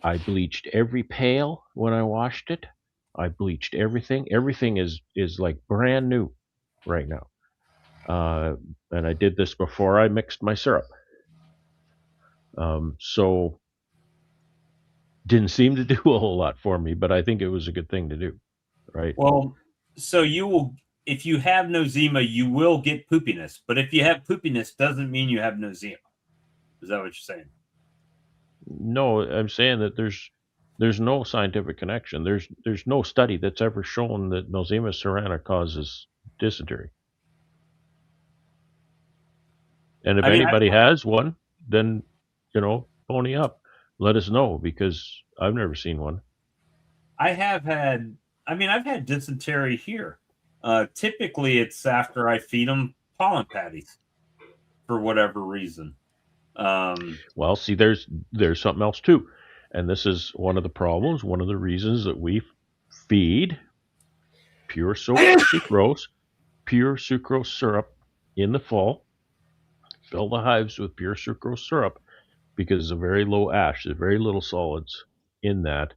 Speaker 4: I bleached every pail when I washed it. I bleached everything. Everything is like brand new right now. And I did this before I mixed my syrup. So didn't seem to do a whole lot for me, but I think it was a good thing to do, right?
Speaker 2: Well, so you will, if you have nosema, you will get poopiness. But if you have poopiness, doesn't mean you have nosema. Is that what you're saying?
Speaker 4: No, I'm saying that there's no scientific connection. There's no study that's ever shown that Nosema cerana causes dysentery. And if
Speaker 2: I mean,
Speaker 4: anybody has one, then pony up, let us know, because I've never seen one.
Speaker 2: I've had dysentery here. Typically, it's after I feed them pollen patties for whatever reason.
Speaker 4: Well, see, there's something else too, and this is one of the problems. One of the reasons that we feed pure sucrose, pure sucrose syrup in the fall, fill the hives with pure sucrose syrup, because it's a very low ash. There's very little solids in that,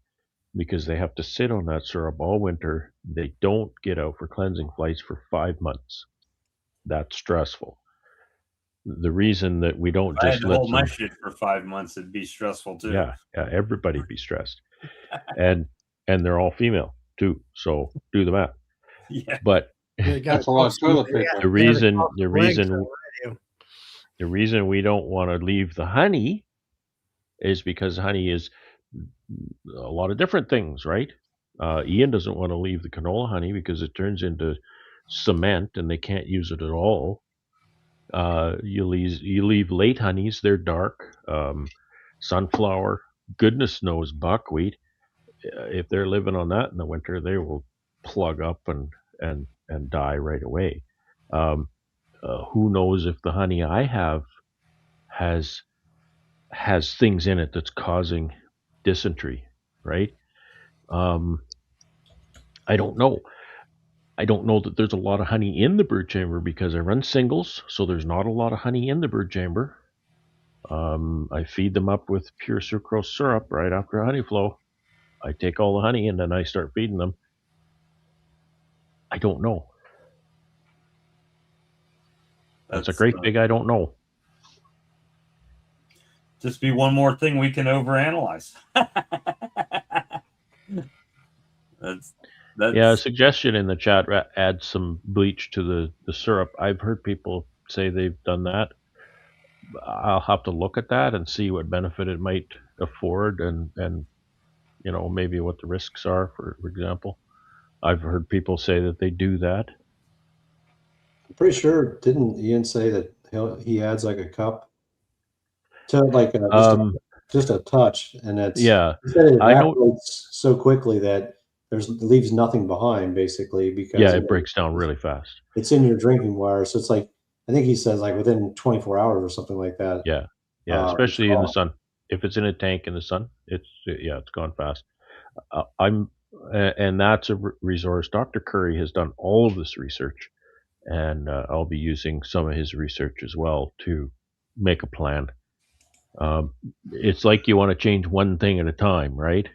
Speaker 4: because they have to sit on that syrup all winter. They don't get out for cleansing flights for 5 months. That's stressful. The reason that we don't
Speaker 2: If I had
Speaker 4: just
Speaker 2: to
Speaker 4: let
Speaker 2: hold my
Speaker 4: them,
Speaker 2: shit for 5 months, it'd be stressful too.
Speaker 4: yeah, everybody be stressed, and they're all female too. So do the math.
Speaker 2: Yeah.
Speaker 4: But
Speaker 5: They got
Speaker 3: That's a lot of toilet paper.
Speaker 4: the
Speaker 5: legs
Speaker 4: reason
Speaker 5: already.
Speaker 4: the reason we don't want to leave the honey is because honey is a lot of different things, right? Ian doesn't want to leave the canola honey because it turns into cement and they can't use it at all. You leave late honeys; they're dark. Sunflower, goodness knows buckwheat. If they're living on that in the winter, they will plug up and die right away. Um, who knows if the honey I have has things in it that's causing dysentery, right? Um, I don't know. I don't know that there's a lot of honey in the bird chamber because I run singles, so there's not a lot of honey in the bird chamber. I feed them up with pure sucrose syrup right after honey flow. I take all the honey and then I start feeding them. I don't know. That's a great big I don't know.
Speaker 2: just be one more thing we can overanalyze. that's
Speaker 4: Yeah, a suggestion in the chat: add some bleach to the syrup. I've heard people say they've done that. I'll have to look at that and see what benefit it might afford, and maybe what the risks are. For example, I've heard people say that they do that.
Speaker 6: I'm pretty sure, didn't Ian say that he adds like a cup to like just a touch, and
Speaker 4: Yeah,
Speaker 6: he said it
Speaker 4: I know.
Speaker 6: evaporates so quickly that it leaves nothing behind, basically, because
Speaker 4: Yeah, it breaks down really fast.
Speaker 6: it's in your drinking water. So it's like, I think he says like within 24 hours or something like that.
Speaker 4: Yeah, especially in the sun. If it's in a tank in the sun, it's gone fast. And that's a resource. Dr. Curry has done all of this research, and I'll be using some of his research as well to make a plan. It's like you want to change one thing at a time, right?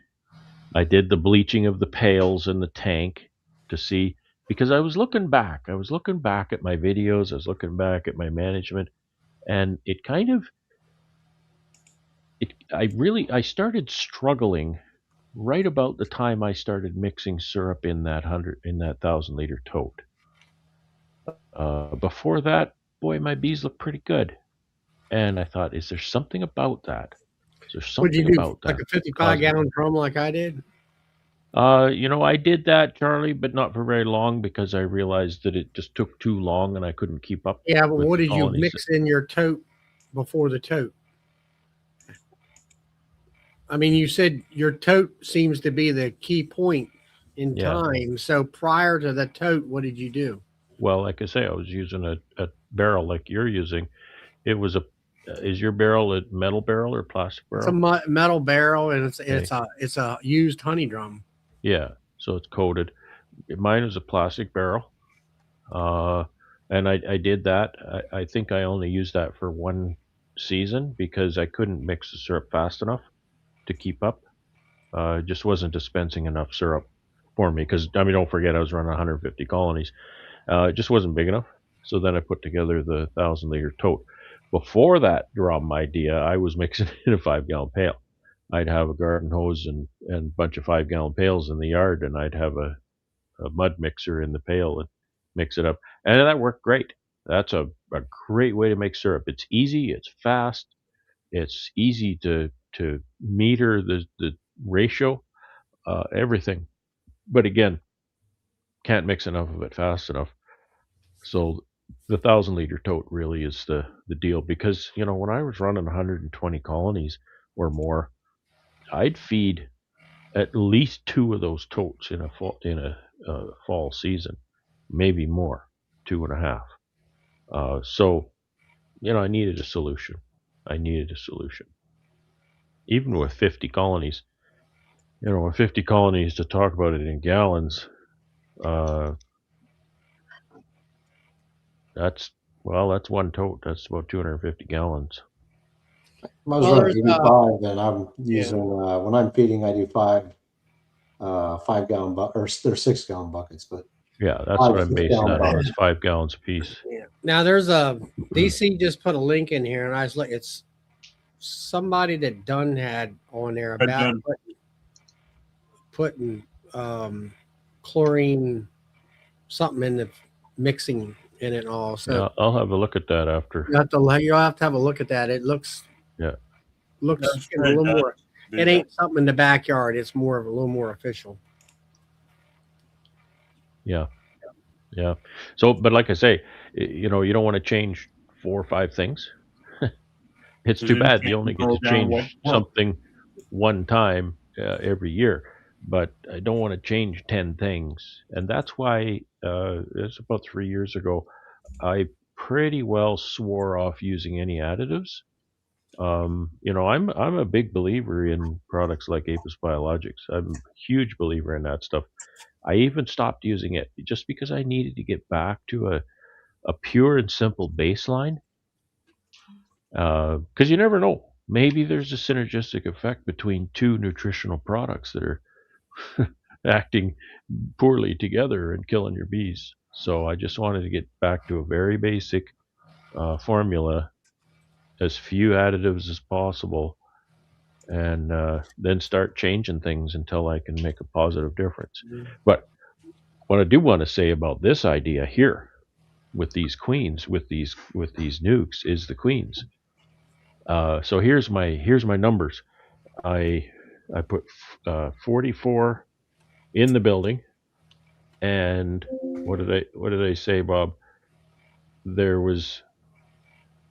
Speaker 4: I did the bleaching of the pails in the tank to see, because I was looking back. I was looking back at my videos. I was looking back at my management, and it kind of I started struggling right about the time I started mixing syrup in that 1,000-liter tote. Before that, boy, my bees look pretty good, and I thought, is there something about that? Is there
Speaker 5: Would you
Speaker 4: something
Speaker 5: do
Speaker 4: about
Speaker 5: like
Speaker 4: that?
Speaker 5: a 55-gallon drum like I did?
Speaker 4: I did that, Charlie, but not for very long, because I realized that it just took too long and I couldn't keep up.
Speaker 5: Yeah, but
Speaker 4: with
Speaker 5: what
Speaker 4: the
Speaker 5: did you
Speaker 4: colonies.
Speaker 5: mix in your tote before the tote? I mean, you said your tote seems to be the key point in time. So prior to the tote, what did you do?
Speaker 4: Well, like I say, I was using a barrel like you're using. It was is your barrel a metal barrel or plastic barrel?
Speaker 5: It's a metal barrel, and it's a used honey drum.
Speaker 4: Yeah, so it's coated. Mine is a plastic barrel, and I did that. I think I only used that for one season because I couldn't mix the syrup fast enough to keep up. It just wasn't dispensing enough syrup for me, because don't forget, I was running 150 colonies. It just wasn't big enough. So then I put together the 1,000-liter tote. Before that drum idea, I was mixing it in a 5-gallon pail. I'd have a garden hose and a bunch of 5-gallon pails in the yard, and I'd have a mud mixer in the pail and mix it up. And that worked great. That's a great way to make syrup. It's easy, it's fast, it's easy to meter the ratio, everything. But again, can't mix enough of it fast enough. So the 1,000-liter tote really is the deal, because when I was running 120 colonies or more, I'd feed at least 2 of those totes in a fall season, maybe more, 2.5. So I needed a solution. Even with 50 colonies, with 50 colonies, to talk about it in gallons, that's one tote. That's about 250 gallons.
Speaker 6: I was running 85, and I'm using when I'm feeding, I do 5-gallon or they're 6-gallon buckets, but
Speaker 4: yeah, that's what I'm basing that on, is 5 gallons a piece.
Speaker 5: Yeah. Now there's a DC just put a link in here, and I was like, it's somebody that Dunn had on there about putting chlorine something in the mixing in it all. So
Speaker 4: yeah, I'll have a look at that after.
Speaker 5: You'll have to have a look at that. It looks a little more. It ain't something in the backyard. It's more of a little more official.
Speaker 4: Yeah. So, but like I say, you don't want to change 4 or 5 things. It's too bad. You only get to change something one time every year. But I don't want to change 10 things, and that's why it's about 3 years ago I pretty well swore off using any additives. I'm a big believer in products like Apis Biologics. I'm a huge believer in that stuff. I even stopped using it just because I needed to get back to a pure and simple baseline. Because you never know. Maybe there's a synergistic effect between 2 nutritional products that are acting poorly together and killing your bees. So I just wanted to get back to a very basic formula as few additives as possible, and then start changing things until I can make a positive difference. But what I do want to say about this idea here with these queens, with these nukes, is the queens. So here's my numbers. I put 44 in the building, and what did I say, Bob? There was,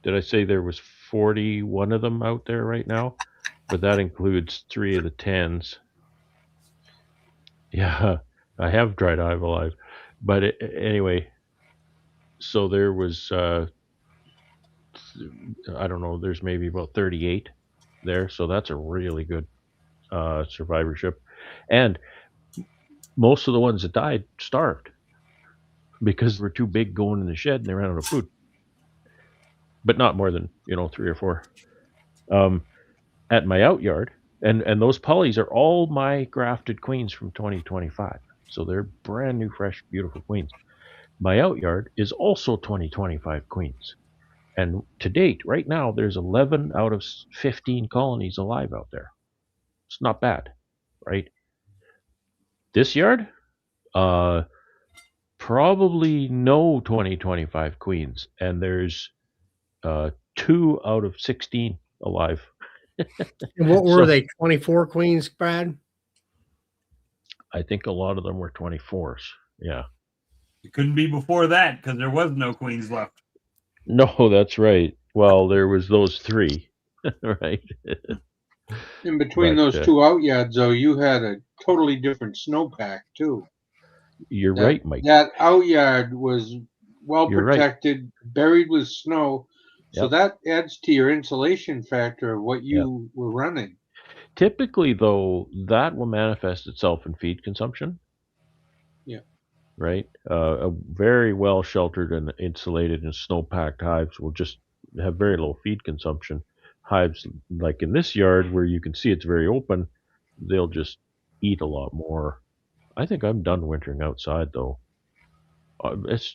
Speaker 4: did I say there was 41 of them out there right now? But that includes 3 of the 10s. Yeah, I have tried Hive Alive, but anyway, so there was I don't know, there's maybe about 38 there, so that's a really good survivorship, and most of the ones that died starved because they were too big going in the shed and they ran out of food, but not more than 3 or 4. At my out yard, and those polys are all my grafted queens from 2025, so they're brand new, fresh, beautiful queens. My out yard is also 2025 queens. And to date, right now, there's 11 out of 15 colonies alive out there. It's not bad, right? This yard, probably no 2025 queens, and there's 2 out of 16 alive.
Speaker 5: And what were
Speaker 4: So-
Speaker 5: they? 24 queens, Brad?
Speaker 4: I think a lot of them were 24s. Yeah.
Speaker 2: It couldn't be before that because there was no queens left.
Speaker 4: No, that's right. Well, there was those 3, right?
Speaker 3: In between
Speaker 4: But,
Speaker 3: those two out yards, though, you had a totally different snowpack too.
Speaker 4: You're
Speaker 3: That,
Speaker 4: right, Mike.
Speaker 3: That out yard was well
Speaker 4: You're right.
Speaker 3: protected, buried with snow. So
Speaker 4: Yep.
Speaker 3: that adds to your insulation factor of what you were running.
Speaker 4: Typically, though, that will manifest itself in feed consumption.
Speaker 3: Yeah.
Speaker 4: Right? A very well sheltered and insulated and snow-packed hives will just have very low feed consumption. Hives, like in this yard where you can see it's very open, they'll just eat a lot more. I think I'm done wintering outside, though. It's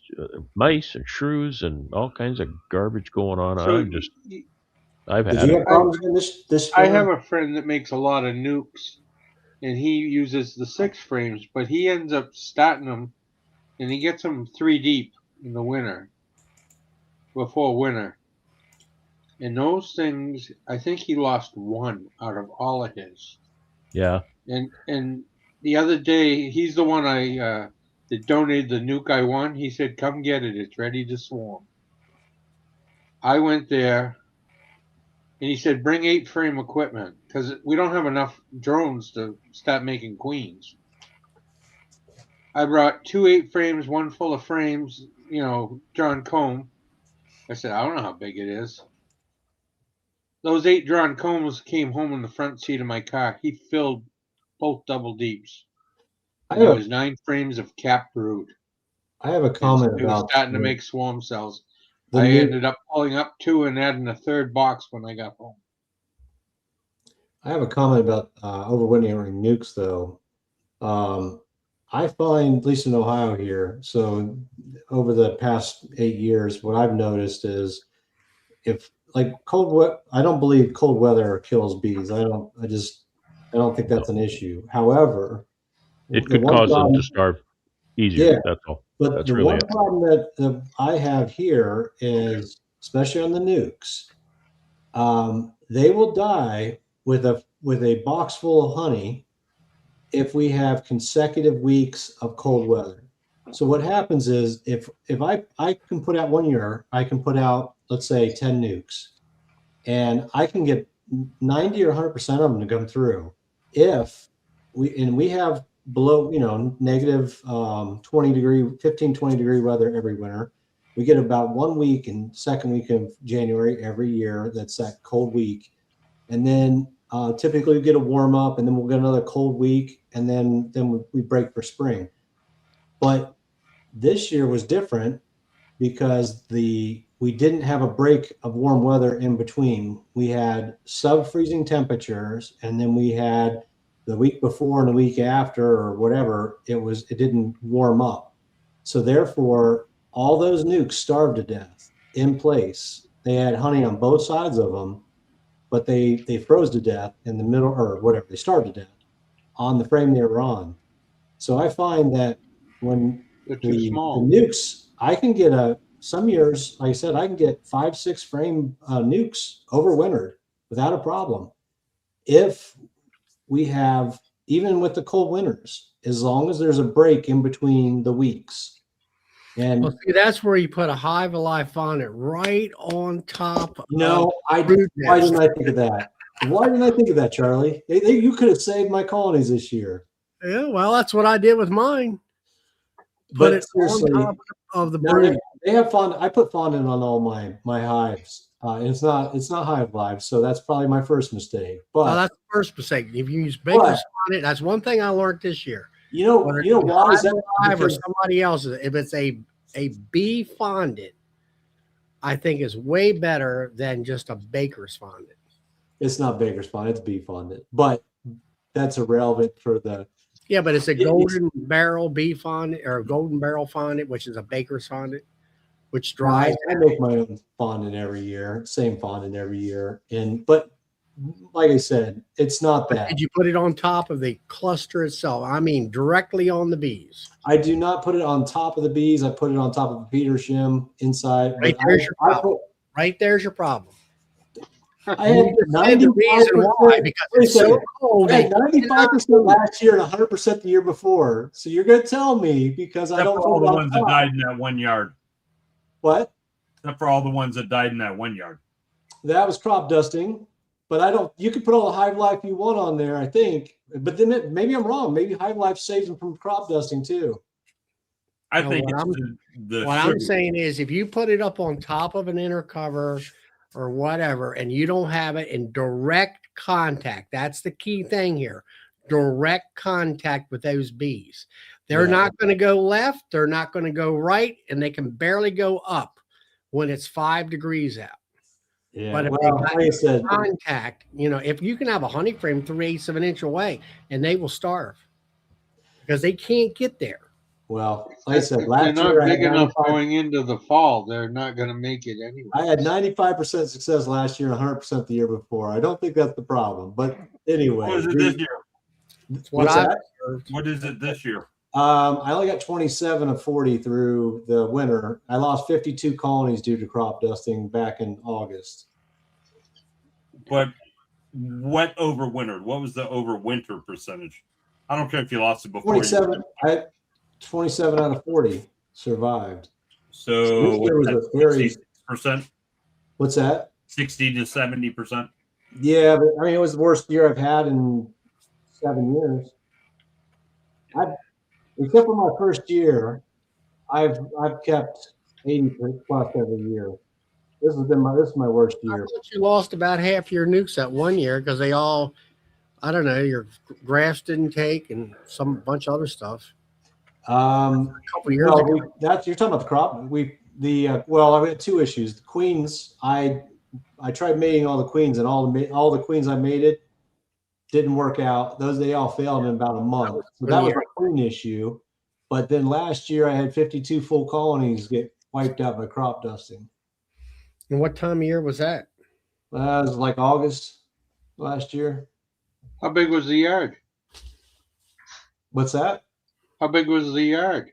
Speaker 4: mice and shrews and all kinds of garbage going on.
Speaker 3: So
Speaker 4: I've
Speaker 6: Did
Speaker 4: had
Speaker 6: you
Speaker 4: it.
Speaker 6: have problems again this
Speaker 3: I
Speaker 6: spring?
Speaker 3: have a friend that makes a lot of nukes, and he uses the 6 frames, but he ends up starting them, and he gets them 3 deep in the winter, before winter. And those things, I think he lost 1 out of all of his.
Speaker 4: Yeah.
Speaker 3: And the other day, he's the one that donated the nuke I won. He said, "Come get it. It's ready to swarm." I went there, and he said, "Bring 8 frame equipment because we don't have enough drones to start making queens." I brought 2 8 frames, 1 full of frames. John comb. I said, "I don't know how big it is." Those 8 drawn combs came home in the front seat of my car. He filled both double deeps. And there was 9 frames of capped brood.
Speaker 6: I have a comment
Speaker 3: It was
Speaker 6: about
Speaker 3: starting to make swarm cells.
Speaker 6: the
Speaker 3: I
Speaker 6: nuke.
Speaker 3: ended up pulling up 2 and adding a 3rd box when I got home.
Speaker 6: I have a comment about overwintering nukes, though. I find, at least in Ohio here, so over the past 8 years, what I've noticed is if like I don't believe cold weather kills bees. I don't think that's an issue. However,
Speaker 4: It
Speaker 6: the
Speaker 4: could
Speaker 6: one
Speaker 4: cause them
Speaker 6: problem-
Speaker 4: to starve easier.
Speaker 6: Yeah.
Speaker 4: That's all.
Speaker 6: But
Speaker 4: That's
Speaker 6: the
Speaker 4: really
Speaker 6: one
Speaker 4: it.
Speaker 6: problem that I have here is, especially on the nukes, they will die with a box full of honey if we have consecutive weeks of cold weather. So what happens is if I can put out 1 year, I can put out, let's say, 10 nukes, and I can get 90 or 100% of them to come through. If we have below, negative 20 degree, 15, 20 degree weather every winter. We get about 1 week in second week of January every year. That's that cold week. And then typically we get a warm up, and then we'll get another cold week, and then we break for spring. But this year was different because we didn't have a break of warm weather in between. We had sub-freezing temperatures, and then we had the week before and the week after, or whatever, it didn't warm up. So therefore, all those nukes starved to death in place. they had honey on both sides of them, but they froze to death in the middle, or whatever, they starved to death on the frame they were on. So I find that when
Speaker 3: They're too
Speaker 6: the
Speaker 3: small.
Speaker 6: nukes, I can get some years, like I said, I can get 5-6 frame nukes overwintered without a problem. If we have, even with the cold winters, as long as there's a break in between the weeks. And
Speaker 5: Well, see, that's where you put a Hive Alive fondant right on top of
Speaker 6: why
Speaker 5: brood nest.
Speaker 6: didn't I think of that? Why didn't I think of that, Charlie? You could have saved my colonies this year.
Speaker 5: Yeah, well, that's what I did with mine. Put
Speaker 6: But
Speaker 5: it
Speaker 6: seriously,
Speaker 5: on top of the
Speaker 6: now
Speaker 5: brood.
Speaker 6: they have fondant. I put fondant on all my hives. It's not Hive Live, so that's probably my first mistake.
Speaker 5: Well,
Speaker 6: But
Speaker 5: that's the first mistake. If you use Baker's fondant, that's one thing I learned this year. Whether
Speaker 6: you know
Speaker 5: it's
Speaker 6: why is that?
Speaker 5: Hive or
Speaker 6: Because
Speaker 5: somebody else's, if it's a bee fondant, I think is way better than just a Baker's fondant.
Speaker 6: it's not Baker's fondant, it's bee fondant. But that's irrelevant for the.
Speaker 5: Yeah, but it's a golden barrel bee fondant or a golden barrel fondant, which is a Baker's fondant, which dries.
Speaker 6: I make my own fondant every year, same fondant every year, but like I said, it's not that.
Speaker 5: Did you put it on top of the cluster itself? I mean, directly on the bees.
Speaker 6: I do not put it on top of the bees. I put it on top of a Peter shim inside.
Speaker 5: Right there's your problem. Right there's your problem.
Speaker 6: I had
Speaker 5: the reason why, because it's so cold.
Speaker 6: I had 95% last year and 100% the year before. So you're going to tell me because I don't.
Speaker 2: Except for all the ones that died in that 1 yard.
Speaker 6: What?
Speaker 2: Except for all the ones that died in that 1 yard.
Speaker 6: That was crop dusting, but I don't. You could put all the Hive Life you want on there, I think. But then maybe I'm wrong. Maybe Hive Life saves them from crop dusting too.
Speaker 2: I think what
Speaker 5: I'm saying is, if you put it up on top of an inner cover or whatever, and you don't have it in direct contact, that's the key thing here. Direct contact with those bees. They're not going to go left. They're not going to go right, and they can barely go up when it's 5 degrees out.
Speaker 6: Yeah,
Speaker 5: but if
Speaker 6: like I said,
Speaker 5: contact, if you can have a honey frame 3/8 of an inch away, and they will starve because they can't get there.
Speaker 6: Well, like I said, last
Speaker 3: they're
Speaker 6: year
Speaker 3: not big enough going into the fall. They're not going to make it anyway.
Speaker 6: I had 95% success last year, 100% the year before. I don't think that's the problem. But anyway,
Speaker 2: what is it this year?
Speaker 6: What
Speaker 2: is it this year?
Speaker 6: I only got 27 of 40 through the winter. I lost 52 colonies due to crop dusting back in August.
Speaker 2: But what overwintered? What was the overwinter percentage? I don't care if you lost it before.
Speaker 6: 27 out of 40 survived.
Speaker 2: So
Speaker 6: was a very
Speaker 2: 60%.
Speaker 6: What's that?
Speaker 2: 60 to 70%.
Speaker 6: Yeah, but I mean, it was the worst year I've had in 7 years. Except for my first year, I've kept 80 plus every year. This is my worst year.
Speaker 5: I thought you lost about half your nukes that 1 year because they all, I don't know, your graphs didn't take and some bunch of other stuff.
Speaker 6: A couple years ago. You're talking about the crop. I've got two issues. The queens, I tried mating all the queens, and all the queens I mated didn't work out. They all failed in about a month. So that was a queen issue. But then last year I had 52 full colonies get wiped out by crop dusting.
Speaker 5: And what time of year was that?
Speaker 6: It was like August last year.
Speaker 3: How big was the yard?
Speaker 6: What's that?
Speaker 3: How big was the yard?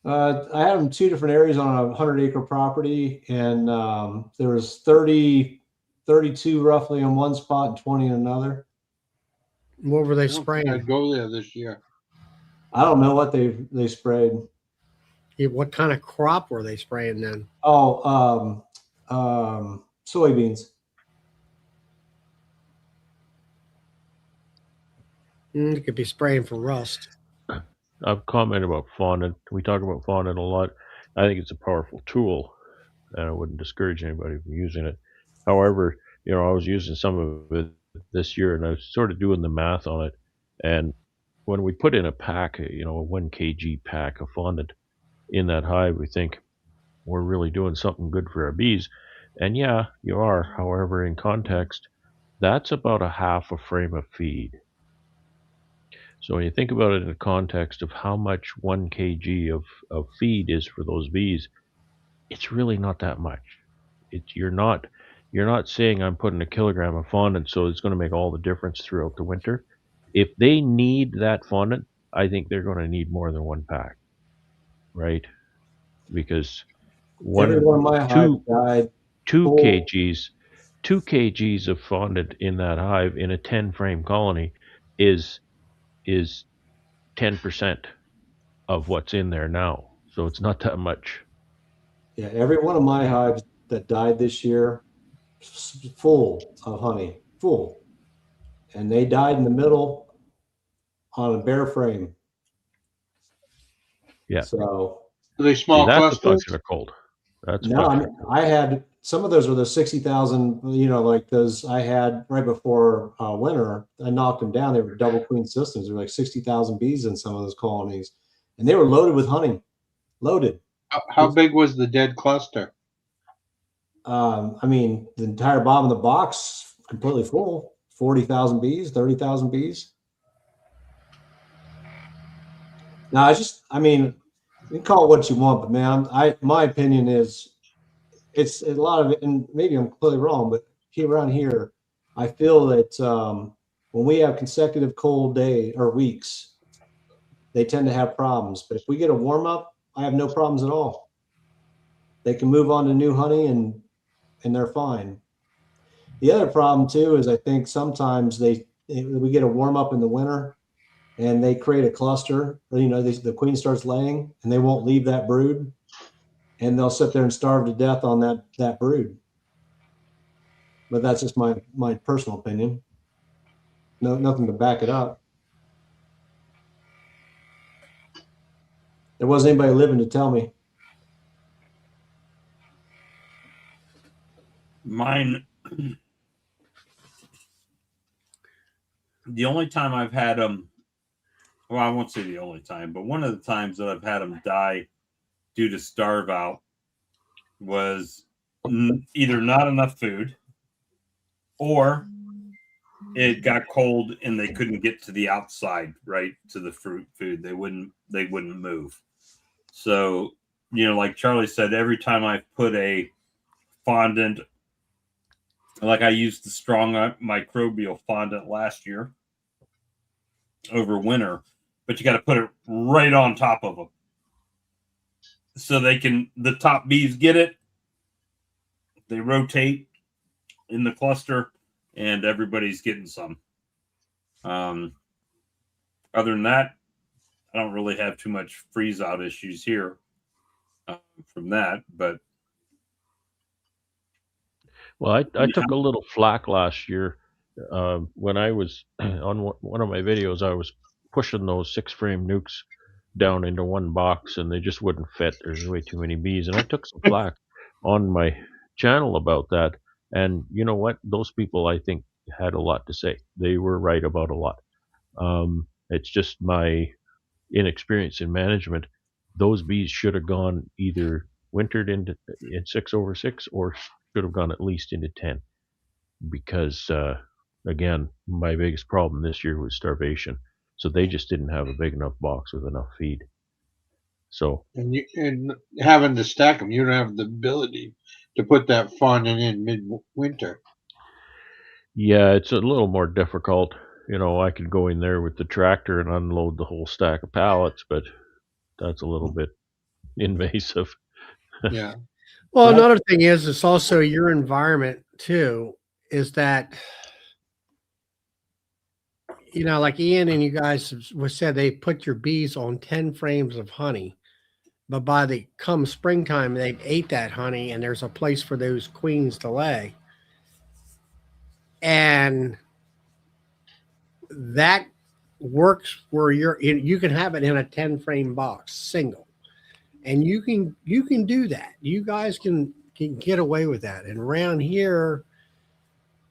Speaker 6: I had them 2 different areas on a 100-acre property, and there was 32 roughly in one spot and 20 in another.
Speaker 5: What were they spraying?
Speaker 3: I'd go there this year.
Speaker 6: I don't know what they sprayed.
Speaker 5: Yeah, what kind of crop were they spraying then?
Speaker 6: Oh, soybeans.
Speaker 5: You could be spraying for rust.
Speaker 4: I've commented about fondant. We talk about fondant a lot. I think it's a powerful tool, and I wouldn't discourage anybody from using it. However, I was using some of it this year, and I was sort of doing the math on it. And when we put in a pack, a 1 kg pack of fondant in that hive, we think we're really doing something good for our bees. And yeah, you are. However, in context, that's about a half a frame of feed. So when you think about it in the context of how much 1 kg of feed is for those bees, it's really not that much. you're not saying I'm putting a kilogram of fondant, so it's going to make all the difference throughout the winter. If they need that fondant, I think they're going to need more than one pack, right? Because
Speaker 6: Every one of my hives
Speaker 4: two
Speaker 6: died
Speaker 4: two
Speaker 6: full.
Speaker 4: kgs 2 kgs of fondant in that hive in a 10 frame colony is 10% of what's in there now. So it's not that much.
Speaker 6: Yeah, every one of my hives that died this year, full of honey, full, and they died in the middle on a bare frame.
Speaker 4: Yeah.
Speaker 6: So
Speaker 3: Are they
Speaker 4: See,
Speaker 3: small
Speaker 4: that's a
Speaker 3: clusters?
Speaker 4: function of cold. That's a
Speaker 6: no, I
Speaker 4: function
Speaker 6: mean,
Speaker 4: of cold.
Speaker 6: I had some of those were the 60,000, like those I had right before winter. I knocked them down. They were double queen systems. There were like 60,000 bees in some of those colonies, and they were loaded with honey, loaded.
Speaker 3: How big was the dead cluster?
Speaker 6: I mean, the entire bottom of the box completely full, 40,000 bees, 30,000 bees. Now, I mean, you can call it what you want, but man, my opinion is it's a lot of it, and maybe I'm completely wrong, but here around here, I feel that when we have consecutive cold day or weeks, they tend to have problems. But if we get a warm up, I have no problems at all. They can move on to new honey and they're fine. The other problem too is I think sometimes we get a warm up in the winter and they create a cluster. Or, the queen starts laying and they won't leave that brood, and they'll sit there and starve to death on that brood. But that's just my personal opinion. No, nothing to back it up. There wasn't anybody living to tell me.
Speaker 2: Mine, the only time I've had them, well, I won't say the only time, but one of the times that I've had them die due to starve out was either not enough food or it got cold and they couldn't get to the outside, right, to the fruit food. They wouldn't move. So, like Charlie said, every time I put a fondant, like I used the strong microbial fondant last year over winter, but you got to put it right on top of them so the top bees get it. They rotate in the cluster and everybody's getting some. Other than that, I don't really have too much freeze out issues here from that, but
Speaker 4: Well, I took a little flack last year when I was on one of my videos. I was pushing those 6 frame nukes down into one box, and they just wouldn't fit. There's way too many bees, and I took some flack on my channel about that. And you know what? Those people, I think, had a lot to say. They were right about a lot. It's just my inexperience in management. Those bees should have gone either wintered in 6/6 or should have gone at least into 10, because again, my biggest problem this year was starvation. So they just didn't have a big enough box with enough feed. So
Speaker 3: And having to stack them, you don't have the ability to put that fondant in midwinter.
Speaker 4: yeah, it's a little more difficult. I could go in there with the tractor and unload the whole stack of pallets, but that's a little bit invasive.
Speaker 3: Yeah.
Speaker 5: Well, another thing is it's also your environment too, is that, like Ian and you guys said, they put your bees on 10 frames of honey, but by the come springtime, they've ate that honey and there's a place for those queens to lay. And that works where you can have it in a 10 frame box single, and you can do that. You guys can get away with that. And around here,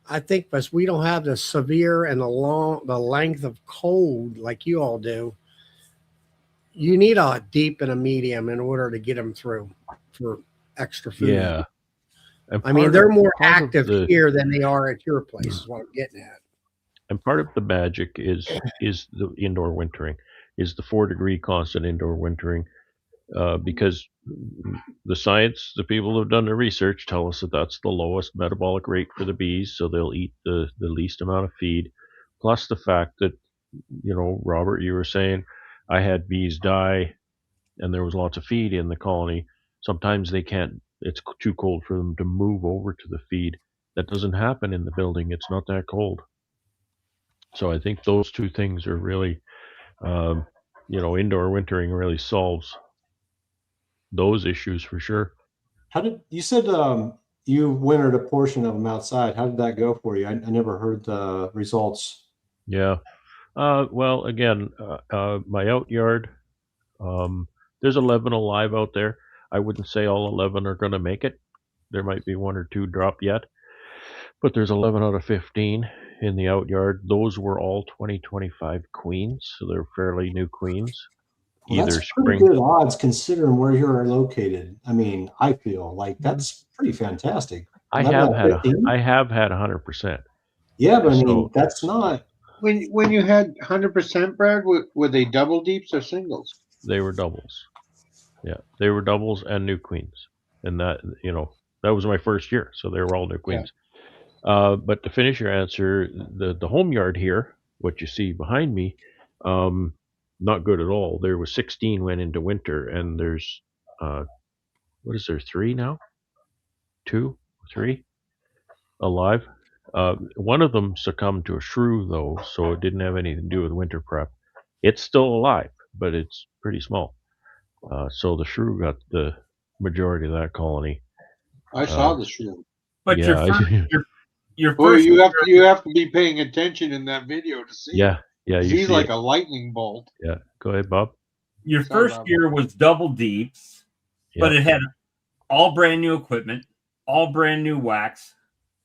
Speaker 5: I think, because we don't have the severe and the length of cold like you all do, you need a deep and a medium in order to get them through for extra food.
Speaker 4: Yeah. And
Speaker 5: I mean, they're more
Speaker 4: part of
Speaker 5: active here than they are at your place, is what I'm getting at.
Speaker 4: And part of the magic is the indoor wintering, is the 4 degree constant indoor wintering. because the science, the people who have done the research tell us that that's the lowest metabolic rate for the bees, so they'll eat the least amount of feed. Plus the fact that, Robert, you were saying I had bees die and there was lots of feed in the colony. Sometimes they can't, it's too cold for them to move over to the feed. That doesn't happen in the building. It's not that cold. So I think those two things are really, indoor wintering really solves those issues for sure.
Speaker 6: How did you said you wintered a portion of them outside? How did that go for you? I never heard the results.
Speaker 4: Yeah. Well, again, my out yard, there's 11 alive out there. I wouldn't say all 11 are going to make it. There might be one or two drop yet, but there's 11 out of 15 in the out yard. Those were all 2025 queens, so they're fairly new queens.
Speaker 6: Well,
Speaker 4: Either
Speaker 6: that's pretty
Speaker 4: spring.
Speaker 6: good odds considering where you're located. I mean, I feel like that's pretty fantastic.
Speaker 4: I
Speaker 6: 11
Speaker 4: have
Speaker 6: out of
Speaker 4: had
Speaker 6: 15?
Speaker 4: I have had 100%.
Speaker 6: Yeah, but I mean,
Speaker 4: So
Speaker 6: that's not.
Speaker 3: When you had 100%, Brad, were they double deeps or singles?
Speaker 4: they were doubles. Yeah, they were doubles and new queens, and that was my first year, so they were all new queens. But to finish your answer, the home yard here, what you see behind me, not good at all. There was 16 went into winter, and there's what is there, 3 now? 2, 3 alive. One of them succumbed to a shrew though, so it didn't have anything to do with winter prep. It's still alive, but it's pretty small. So the shrew got the majority of that colony.
Speaker 3: I saw the shrew.
Speaker 2: But
Speaker 4: Yeah,
Speaker 2: your
Speaker 3: Boy,
Speaker 2: first
Speaker 3: you have to be paying attention in that video to see.
Speaker 4: yeah, you
Speaker 3: He's
Speaker 4: see
Speaker 3: like
Speaker 4: it.
Speaker 3: a lightning bolt.
Speaker 4: Yeah, go ahead, Bob.
Speaker 2: Your
Speaker 3: Sorry,
Speaker 2: first
Speaker 3: Bob.
Speaker 2: year was double deeps, but
Speaker 4: Yeah.
Speaker 2: it had all brand new equipment, all brand new wax,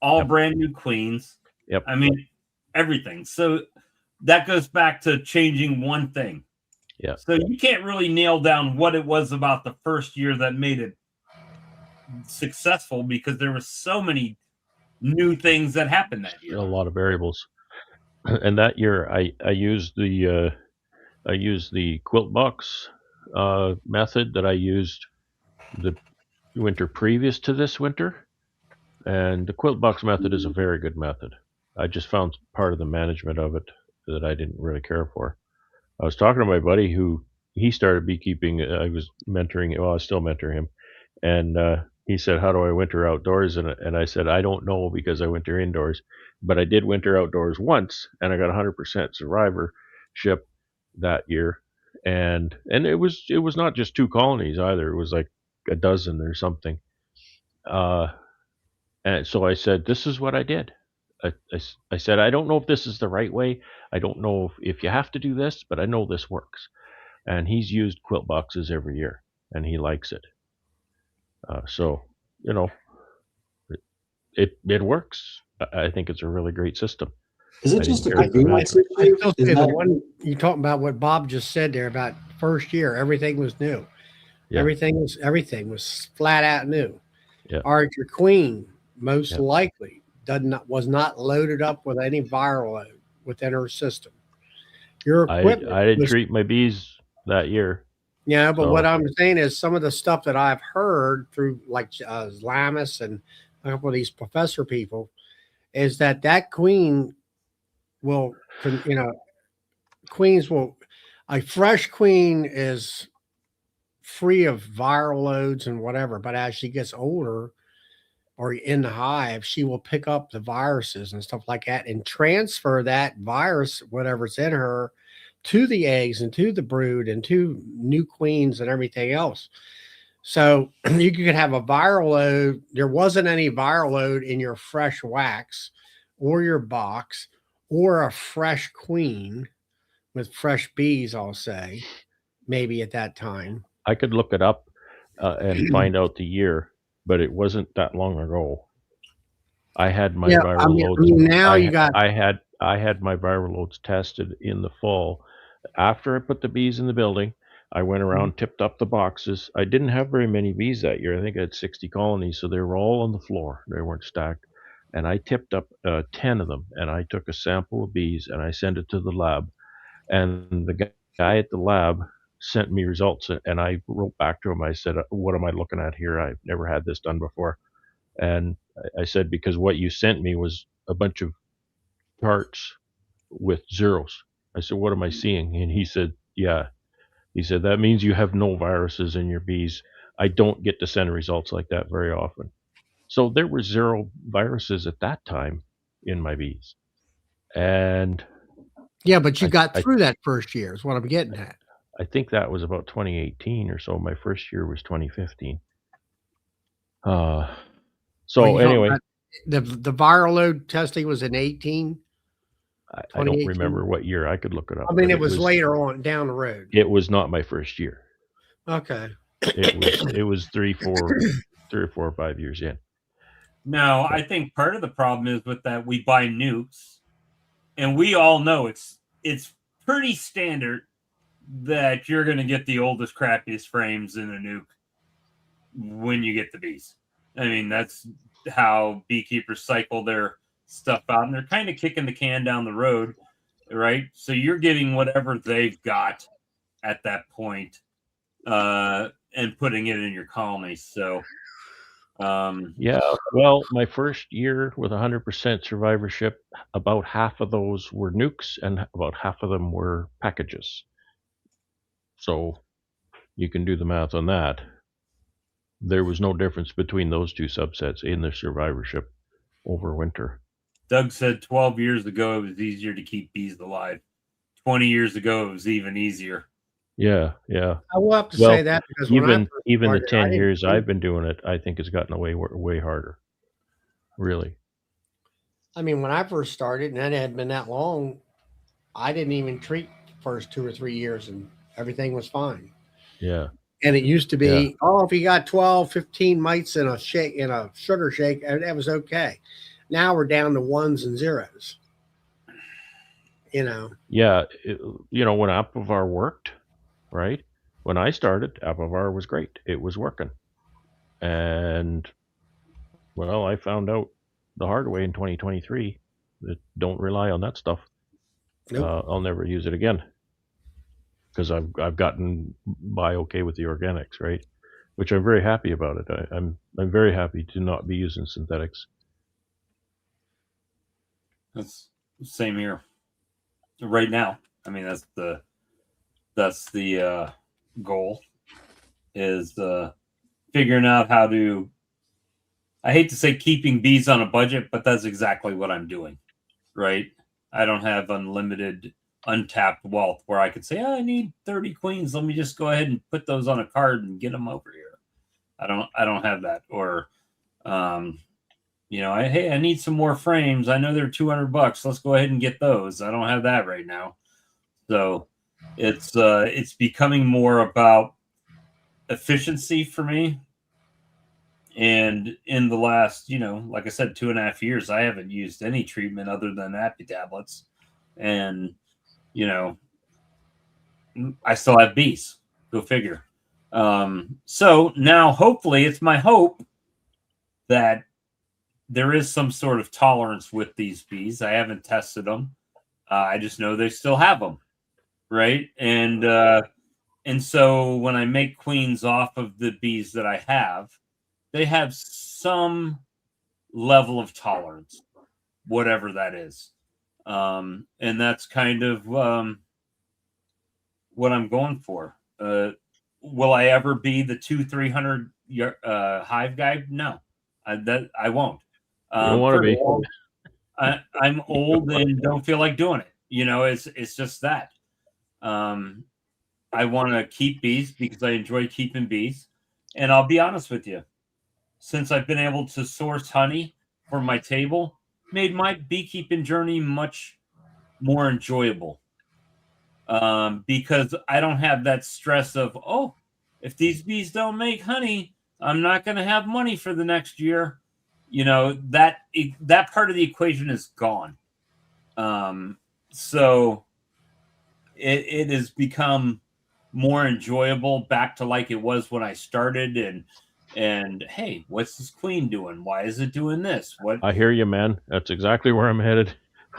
Speaker 2: all
Speaker 4: Yep.
Speaker 2: brand new queens.
Speaker 4: Yep.
Speaker 2: I mean, everything. So that goes back to changing one thing.
Speaker 4: Yeah.
Speaker 2: So you can't really nail down what it was about the first year that made it successful, because there were so many new things that happened that year.
Speaker 4: A lot of variables. And that year, I used the quilt box method that I used the winter previous to this winter, and the quilt box method is a very good method. I just found part of the management of it that I didn't really care for. I was talking to my buddy who he started beekeeping. I was mentoring. Well, I still mentor him, and he said, "How do I winter outdoors?" And I said, "I don't know because I winter indoors, but I did winter outdoors once, and I got 100% survivorship that year." And it was not just 2 colonies either. It was like a dozen or something. And so I said, "This is what I did." I said, "I don't know if this is the right way. I don't know if you have to do this, but I know this works." And he's used quilt boxes every year, and he likes it. So, it works. I think it's a really great system.
Speaker 6: Is it
Speaker 4: I
Speaker 6: just a
Speaker 4: didn't care for
Speaker 6: convenience
Speaker 4: that.
Speaker 5: I
Speaker 6: issue?
Speaker 5: still
Speaker 6: Is
Speaker 5: say the
Speaker 6: that,
Speaker 5: one you talking about what Bob just said there about first year, everything was new.
Speaker 4: Yeah.
Speaker 5: Everything was flat out new.
Speaker 4: Yeah.
Speaker 5: All right, your queen most
Speaker 4: Yeah.
Speaker 5: likely was not loaded up with any viral load within her system. Your equipment
Speaker 4: I didn't
Speaker 5: was,
Speaker 4: treat my bees that year.
Speaker 5: yeah, but what
Speaker 4: So-
Speaker 5: I'm saying is some of the stuff that I've heard through like Lamis and a couple of these professor people is that queen will, queens will, a fresh queen is free of viral loads and whatever, but as she gets older or in the hive, she will pick up the viruses and stuff like that and transfer that virus, whatever's in her, to the eggs and to the brood and to new queens and everything else. So you could have a viral load. There wasn't any viral load in your fresh wax or your box or a fresh queen with fresh bees, I'll say, maybe at that time.
Speaker 4: I could look it up and find out the year, but it wasn't that long ago. I had my viral loads.
Speaker 5: Now
Speaker 4: I had my viral loads tested in the fall. After I put the bees in the building, I went around, tipped up the boxes. I didn't have very many bees that year. I think I had 60 colonies, so they were all on the floor. They weren't stacked. And I tipped up 10 of them, and I took a sample of bees and I sent it to the lab. And the guy at the lab sent me results, and I wrote back to him. I said, "What am I looking at here? I've never had this done before." And I said, "Because what you sent me was a bunch of charts with zeros." I said, "What am I seeing?" And he said, "Yeah." He said, "That means you have no viruses in your bees. I don't get to send results like that very often." So there were 0 viruses at that time in my bees. And
Speaker 5: Yeah, but you
Speaker 4: I,
Speaker 5: got
Speaker 4: I,
Speaker 5: through that first year is what I'm getting at.
Speaker 4: I think that was about 2018 or so. My first year was 2015.
Speaker 5: Well,
Speaker 4: So
Speaker 5: you talking
Speaker 4: anyway,
Speaker 5: about the viral load testing was in 18,
Speaker 4: I don't
Speaker 5: 2018?
Speaker 4: remember what year. I could look it up,
Speaker 5: I mean,
Speaker 4: but
Speaker 5: it was later on down the road.
Speaker 4: it was not my first year.
Speaker 5: Okay.
Speaker 4: It was 3 or 4 or 5 years in.
Speaker 2: No, I think part of the problem is with that we buy nukes, and we all know it's pretty standard that you're going to get the oldest, crappiest frames in a nuke when you get the bees. I mean, that's how beekeepers cycle their stuff out, and they're kind of kicking the can down the road, right? So you're getting whatever they've got at that point, and putting it in your colony. So,
Speaker 4: Yeah, well, my first year with 100% survivorship, about half of those were nukes and about half of them were packages. So you can do the math on that. There was no difference between those two subsets in their survivorship over winter.
Speaker 2: Doug said 12 years ago it was easier to keep bees alive. 20 years ago it was even easier.
Speaker 4: Yeah, yeah.
Speaker 5: I will have to
Speaker 4: Well,
Speaker 5: say that because when I
Speaker 4: Even
Speaker 5: first
Speaker 4: even the
Speaker 5: started, I
Speaker 4: 10
Speaker 5: didn't
Speaker 4: years
Speaker 5: treat-
Speaker 4: I've been doing it, I think it's gotten way harder. Really.
Speaker 5: I mean, when I first started, and that hadn't been that long, I didn't even treat the first 2 or 3 years, and everything was fine.
Speaker 4: Yeah.
Speaker 5: And it used to be,
Speaker 4: Yeah.
Speaker 5: oh, if you got 12, 15 mites in a shake, in a sugar shake, that was okay. Now we're down to ones and zeros. You know,
Speaker 4: Yeah, when Apivar worked, right? When I started, Apivar was great. It was working. And well, I found out the hard way in 2023 that don't rely on that stuff.
Speaker 5: nope.
Speaker 4: I'll never use it again because I've gotten by okay with the organics, right? Which I'm very happy about it. I'm very happy to not be using synthetics.
Speaker 2: That's the same here. Right now. I mean, that's the goal, is figuring out how to, I hate to say keeping bees on a budget, but that's exactly what I'm doing, right? I don't have unlimited, untapped wealth where I could say, I need 30 queens. Let me just go ahead and put those on a card and get them over here. I don't have that. Or, hey, I need some more frames. I know they're $200. Let's go ahead and get those. I don't have that right now. So it's becoming more about efficiency for me. And in the last, like I said, 2.5 years, I haven't used any treatment other than Appy tablets. And, I still have bees. Go figure. So now, hopefully, it's my hope that there is some sort of tolerance with these bees. I haven't tested them. I just know they still have them, right? And so when I make queens off of the bees that I have, they have some level of tolerance, whatever that is. And that's kind of what I'm going for. Will I ever be the 200-300 hive guy? No, I won't.
Speaker 4: You don't want to be.
Speaker 2: I'm old and don't feel like doing it. It's just that. I want to keep bees because I enjoy keeping bees. And I'll be honest with you, since I've been able to source honey for my table, made my beekeeping journey much more enjoyable. Because I don't have that stress of, if these bees don't make honey, I'm not going to have money for the next year. That part of the equation is gone. So it has become more enjoyable, back to like it was when I started. And hey, what's this queen doing? Why is it doing this? What?
Speaker 4: I hear you, man. That's exactly where I'm headed.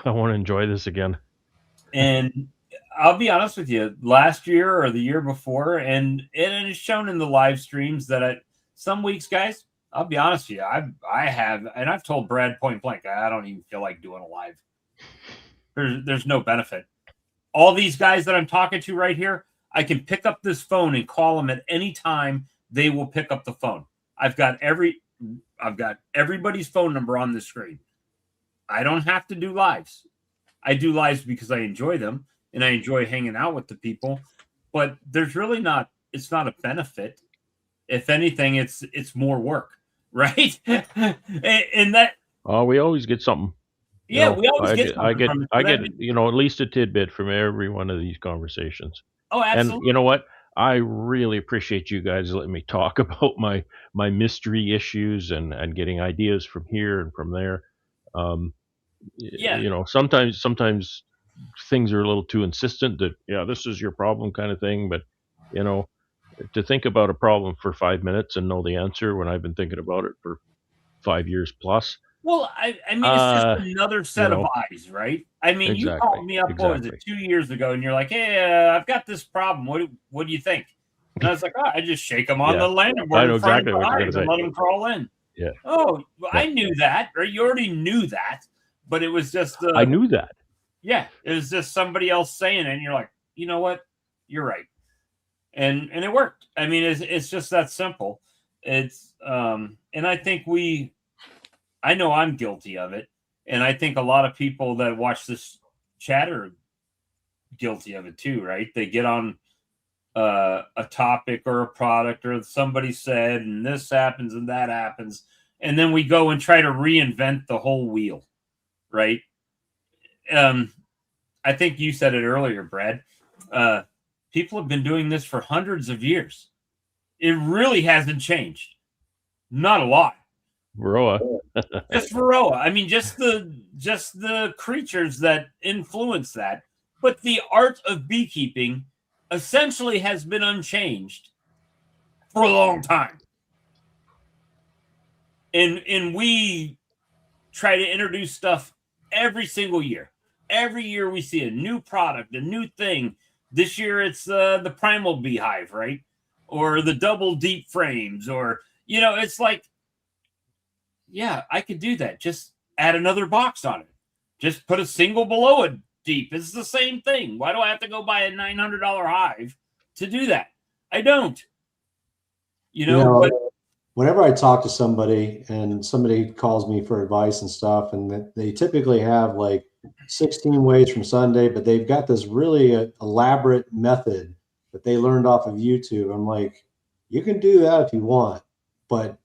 Speaker 4: I want to enjoy this again.
Speaker 2: And I'll be honest with you. Last year or the year before, and it is shown in the live streams that some weeks, guys, I'll be honest with you. I have, and I've told Brad point blank, I don't even feel like doing a live. There's no benefit. All these guys that I'm talking to right here, I can pick up this phone and call them at any time. They will pick up the phone. I've got everybody's phone number on the screen. I don't have to do lives. I do lives because I enjoy them and I enjoy hanging out with the people. But there's really not. It's not a benefit. If anything, it's more work, right? and that.
Speaker 4: Oh, we always get something.
Speaker 2: Yeah,
Speaker 4: we always get something. I get at least a tidbit from every one of these conversations.
Speaker 2: Oh, absolutely.
Speaker 4: And you know what? I really appreciate you guys letting me talk about my mystery issues and getting ideas from here and from there.
Speaker 2: Yeah.
Speaker 4: Sometimes things are a little too insistent that, this is your problem kind of thing. But, to think about a problem for 5 minutes and know the answer when I've been thinking about it for 5 years plus.
Speaker 2: Well, I mean, it's just another set of eyes, right? I mean, you called me up, what was it, 2 years ago, and you're like, hey, I've got this problem. What do you think? And I was like, I just shake them on the landing board in front of the hive and let them crawl in.
Speaker 4: Yeah.
Speaker 2: Oh, well, I knew that, or you already knew that, but it was just
Speaker 4: I knew that.
Speaker 2: Yeah, it was just somebody else saying it, and you're like, you know what? You're right. And it worked. I mean, it's just that simple. It's and I think I know I'm guilty of it, and I think a lot of people that watch this chat are guilty of it too, right? They get on a topic or a product or somebody said, and this happens and that happens, and then we go and try to reinvent the whole wheel, right? I think you said it earlier, Brad. People have been doing this for hundreds of years. It really hasn't changed. Not a lot.
Speaker 4: Varroa.
Speaker 2: Just Varroa. I mean, just the creatures that influence that. But the art of beekeeping essentially has been unchanged for a long time. And we try to introduce stuff every single year. Every year we see a new product, a new thing. This year it's the primal beehive, right? Or the double deep frames, or it's like, yeah, I could do that. Just add another box on it. Just put a single below it deep. It's the same thing. Why do I have to go buy a $900 hive to do that? I don't. But
Speaker 6: whenever I talk to somebody and somebody calls me for advice and stuff, and they typically have like 16 ways from Sunday, but they've got this really elaborate method that they learned off of YouTube. I'm like, you can do that if you want, but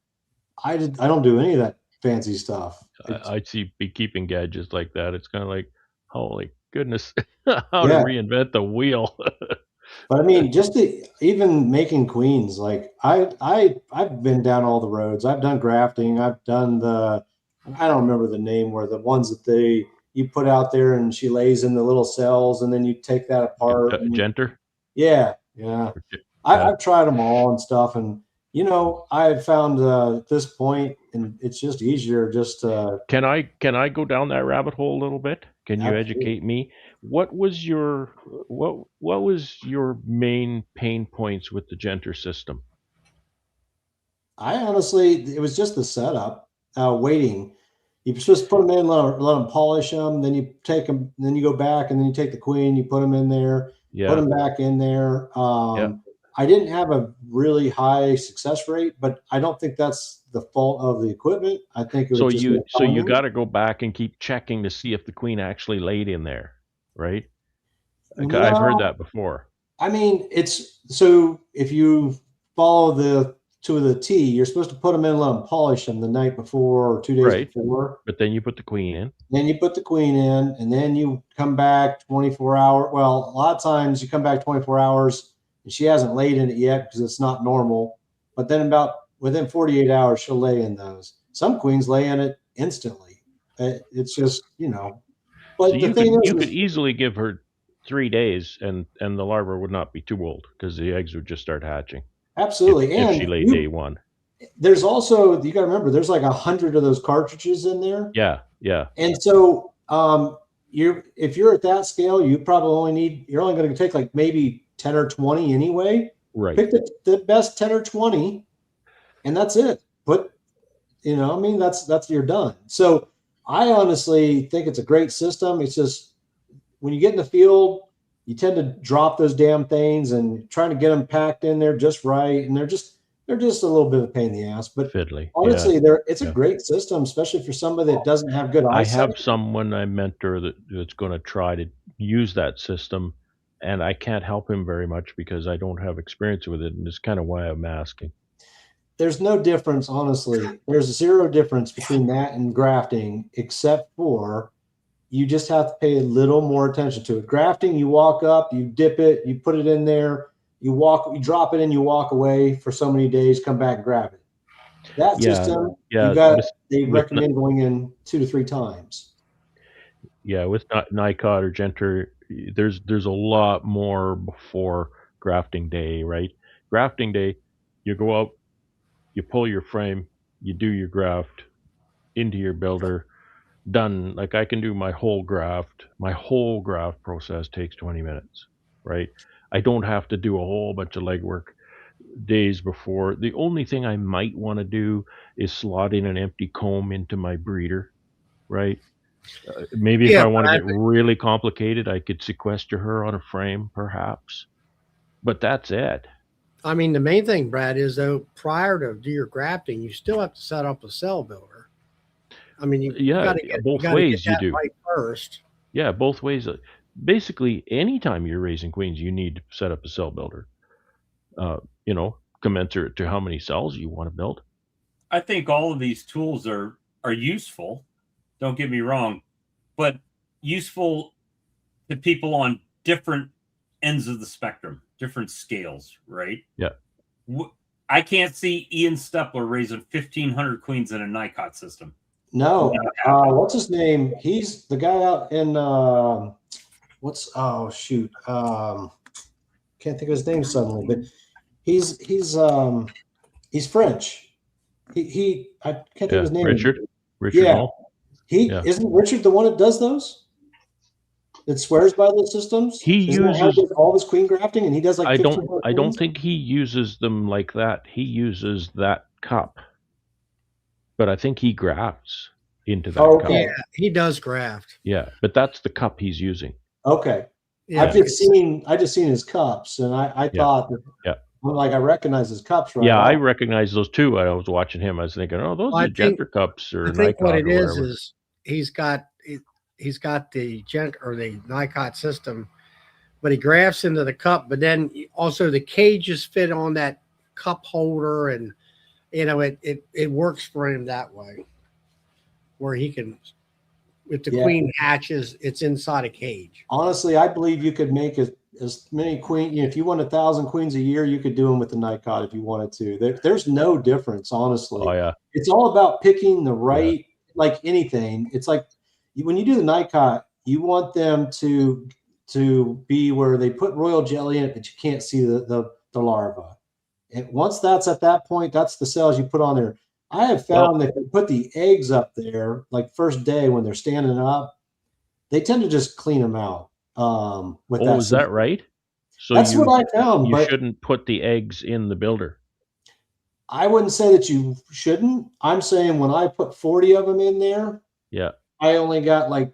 Speaker 6: I don't do any of that fancy stuff.
Speaker 4: I see beekeeping gadgets like that. It's kind of like, holy goodness, how to reinvent the wheel.
Speaker 6: But I mean, just even making queens, like I've been down all the roads. I've done grafting. I've done I don't remember the name, where the ones that you put out there and she lays in the little cells and then you take that apart.
Speaker 4: Genter?
Speaker 6: Yeah. I've tried them all and stuff. And, I've found at this point, and it's just easier just
Speaker 4: Can I go down that rabbit hole a little bit? Can you educate me? What was your main pain points with the Genter system?
Speaker 6: I honestly, it was just the setup, waiting. You're supposed to put them in, let them polish them, then you take them, then you go back, and then you take the queen, you put them in there, put them back in there. I didn't have a really high success rate, but I don't think that's the fault of the equipment. I think it was
Speaker 4: you got to go back and keep checking to see if the queen actually laid in there, right? I've heard that before.
Speaker 6: I mean, so if you follow to the T, you're supposed to put them in and let them polish them the night before or 2 days before.
Speaker 4: But then you put the queen in.
Speaker 6: Then you put the queen in, and then you come back 24 hours. Well, a lot of times you come back 24 hours and she hasn't laid in it yet because it's not normal. But then within 48 hours, she'll lay in those. Some queens lay in it instantly. It's just, But
Speaker 4: so
Speaker 6: the thing
Speaker 4: you could easily give her 3 days and the larva would not be too old because the eggs would just start hatching.
Speaker 6: Absolutely.
Speaker 4: If she laid day one. There's
Speaker 6: also, you got to remember, there's like 100 of those cartridges in there.
Speaker 4: Yeah.
Speaker 6: And so if you're at that scale, you probably you're only going to take like maybe 10 or 20 anyway.
Speaker 4: Right.
Speaker 6: Pick the best 10 or 20, and that's it. But that's you're done. So I honestly think it's a great system. It's just when you get in the field, you tend to drop those damn things and trying to get them packed in there just right, and they're just a little bit of a pain in the ass. But
Speaker 4: Fiddly.
Speaker 6: honestly, it's a
Speaker 4: Yeah.
Speaker 6: great system, especially for somebody that doesn't have good
Speaker 4: I
Speaker 6: eyesight.
Speaker 4: have someone I mentor that's going to try to use that system, and I can't help him very much because I don't have experience with it, and it's kind of why I'm asking.
Speaker 6: There's no difference, honestly. There's zero difference between that and grafting, except for you just have to pay a little more attention to it. Grafting, you walk up, you dip it, you put it in there, you drop it in, you walk away for so many days, come back and grab it. That system, they recommend going in 2 to 3 times.
Speaker 4: Yeah, with Nicot or Genter, there's a lot more before grafting day, right? Grafting day, you go out, you pull your frame, you do your graft into your builder, done. Like I can do my whole graft process takes 20 minutes, right? I don't have to do a whole bunch of legwork days before. The only thing I might want to do is slot in an empty comb into my breeder, right? Maybe if I want to get really complicated, I could sequester her on a frame, perhaps. But that's it.
Speaker 5: I mean, the main thing, Brad, is though prior to do your grafting, you still have to set up a cell builder. I mean, you got to get
Speaker 4: both ways. You do
Speaker 5: right first.
Speaker 4: Yeah, both ways. Basically, anytime you're raising queens, you need to set up a cell builder. Commensurate to how many cells you want to build.
Speaker 2: I think all of these tools are useful. Don't get me wrong, but useful to people on different ends of the spectrum, different scales, right?
Speaker 4: Yeah.
Speaker 2: I can't see Ian Stepler raising 1,500 queens in a Nicot system.
Speaker 6: No. What's his name? He's the guy out in can't think of his name suddenly, but he's French. I can't think of his name.
Speaker 4: Richard
Speaker 6: yeah.
Speaker 4: Hall?
Speaker 6: Isn't Richard the one that does those? That swears by those systems?
Speaker 4: He uses
Speaker 6: all this queen grafting, and he does like.
Speaker 4: I don't think he uses them like that. He uses that cup, but I think he grafts into that cup.
Speaker 5: Yeah, he does graft.
Speaker 4: Yeah, but that's the cup he's using.
Speaker 6: Okay.
Speaker 5: Yeah.
Speaker 6: I just seen his cups, and I thought that, I recognize his cups right
Speaker 4: Yeah,
Speaker 6: off.
Speaker 4: I recognize those too. When I was watching him, I was thinking, oh, those are Genter cups or
Speaker 5: I think
Speaker 4: Nicot
Speaker 5: what it
Speaker 4: or whatever.
Speaker 5: is he's got the Gent or the Nicot system, but he grafts into the cup, but then also the cages fit on that cup holder, and it works for him that way, where he can, if the queen hatches, it's inside a cage.
Speaker 6: Honestly, I believe you could make as many queen. If you want 1,000 queens a year, you could do them with the Nicot if you wanted to. There's no difference, honestly.
Speaker 4: Oh yeah,
Speaker 6: it's all about picking the right, like anything. It's like when you do the Nicot, you want them to be where they put royal jelly in it, but you can't see the larva. And once that's at that point, that's the cells you put on there. I have found that if you put the eggs up there, like first day when they're standing up, they tend to just clean them out.
Speaker 4: Is that right? So
Speaker 6: that's what I found.
Speaker 4: You shouldn't put the eggs in the builder.
Speaker 6: I wouldn't say that you shouldn't. I'm saying when I put 40 of them in there, I only got like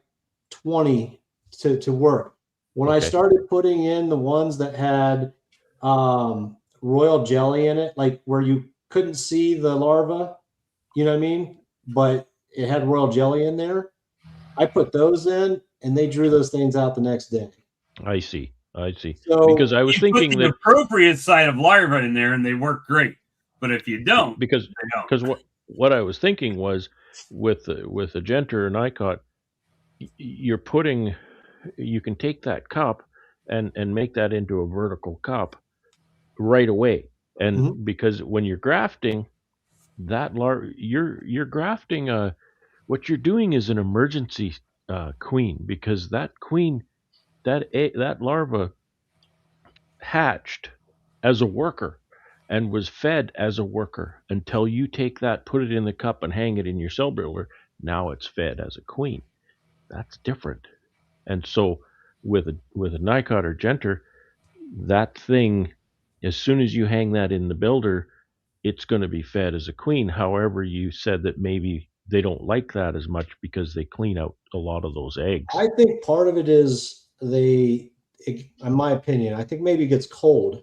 Speaker 6: 20 to work. When I started putting in the ones that had royal jelly in it, like where you couldn't see the larva, you know what I mean? But it had royal jelly in there. I put those in, and they drew those things out the next day.
Speaker 4: I see.
Speaker 6: So
Speaker 4: because I was thinking
Speaker 2: put the appropriate side of larva in there, and they work great. But if you don't,
Speaker 4: because what I was thinking was with the Genter and Nicot, you can take that cup and make that into a vertical cup right away. And because when you're grafting that you're grafting what you're doing is an emergency queen, because that queen, that larva hatched as a worker and was fed as a worker until you take that, put it in the cup and hang it in your cell builder. Now it's fed as a queen. That's different. And so with a Nicot or Genter, that thing, as soon as you hang that in the builder, it's going to be fed as a queen. However, you said that maybe they don't like that as much because they clean out a lot of those eggs.
Speaker 6: I think part of it is in my opinion, I think maybe it gets cold.